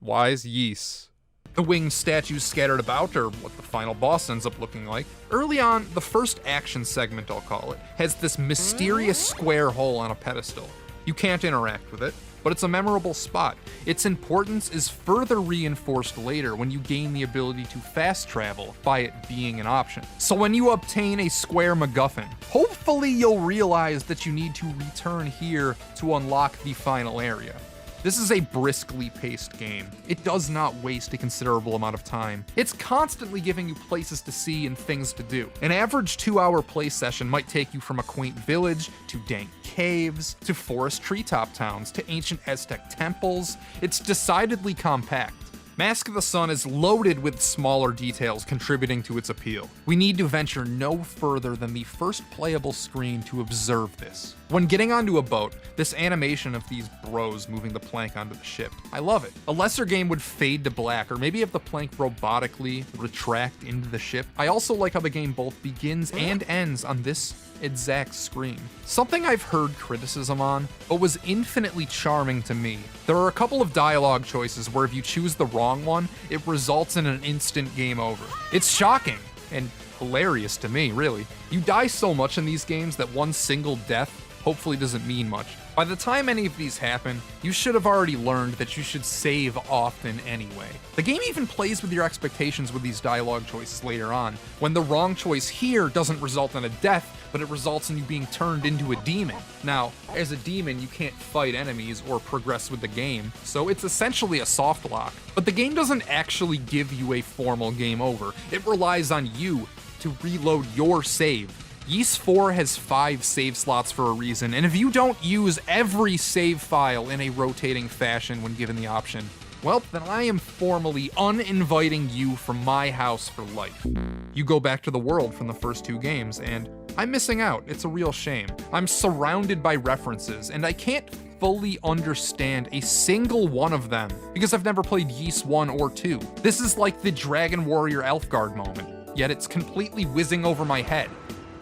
Ys? Ys. The winged statues scattered about are what the final boss ends up looking like. Early on, the first action segment, I'll call it, has this mysterious square hole on a pedestal. You can't interact with it, but it's a memorable spot. Its importance is further reinforced later when you gain the ability to fast travel by it being an option. So when you obtain a square MacGuffin, hopefully you'll realize that you need to return here to unlock the final area. This is a briskly paced game. It does not waste a considerable amount of time. It's constantly giving you places to see and things to do. An average 2-hour play session might take you from a quaint village, to dank caves, to forest treetop towns, to ancient Aztec temples. It's decidedly compact. Mask of the Sun is loaded with smaller details contributing to its appeal. We need to venture no further than the first playable screen to observe this. When getting onto a boat, this animation of these bros moving the plank onto the ship, I love it. A lesser game would fade to black, or maybe have the plank robotically retract into the ship. I also like how the game both begins and ends on this exact scream. Something I've heard criticism on, but was infinitely charming to me. There are a couple of dialogue choices where if you choose the wrong one, it results in an instant game over. It's shocking, and hilarious to me, really. You die so much in these games that one single death hopefully doesn't mean much. By the time any of these happen, you should have already learned that you should save often anyway. The game even plays with your expectations with these dialogue choices later on, when the wrong choice here doesn't result in a death, but it results in you being turned into a demon. Now, as a demon, you can't fight enemies or progress with the game, so it's essentially a soft lock. But the game doesn't actually give you a formal game over. It relies on you to reload your save. Ys 4 has 5 save slots for a reason, and if you don't use every save file in a rotating fashion when given the option, well, then I am formally uninviting you from my house for life. You go back to the world from the first 2 games, and I'm missing out. It's a real shame. I'm surrounded by references, and I can't fully understand a single one of them because I've never played Ys 1 or 2. This is like the Dragon Warrior Elfguard moment, yet it's completely whizzing over my head.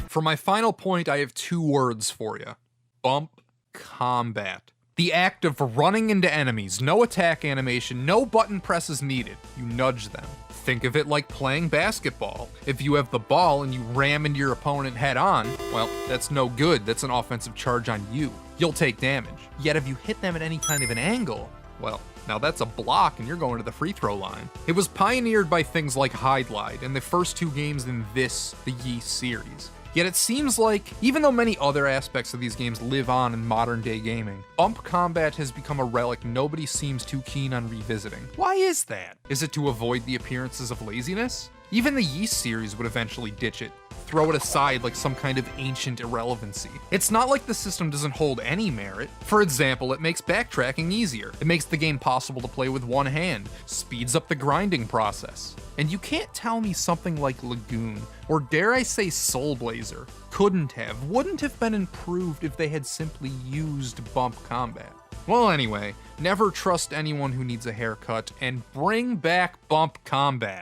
For my final point, I have 2 words for you. Bump combat. The act of running into enemies, no attack animation, no button presses needed. You nudge them. Think of it like playing basketball. If you have the ball and you ram into your opponent head on, well, that's no good. That's an offensive charge on you. You'll take damage. Yet if you hit them at any kind of an angle, well, now that's a block and you're going to the free throw line. It was pioneered by things like Hide Glide and the first 2 games in the Ys series. Yet it seems like, even though many other aspects of these games live on in modern day gaming, bump combat has become a relic nobody seems too keen on revisiting. Why is that? Is it to avoid the appearances of laziness? Even the Ys series would eventually ditch it, throw it aside like some kind of ancient irrelevancy. It's not like the system doesn't hold any merit. For example, it makes backtracking easier. It makes the game possible to play with one hand, speeds up the grinding process. And you can't tell me something like Lagoon, or dare I say Soul Blazer, wouldn't have been improved if they had simply used bump combat. Well, anyway, never trust anyone who needs a haircut, and bring back bump combat.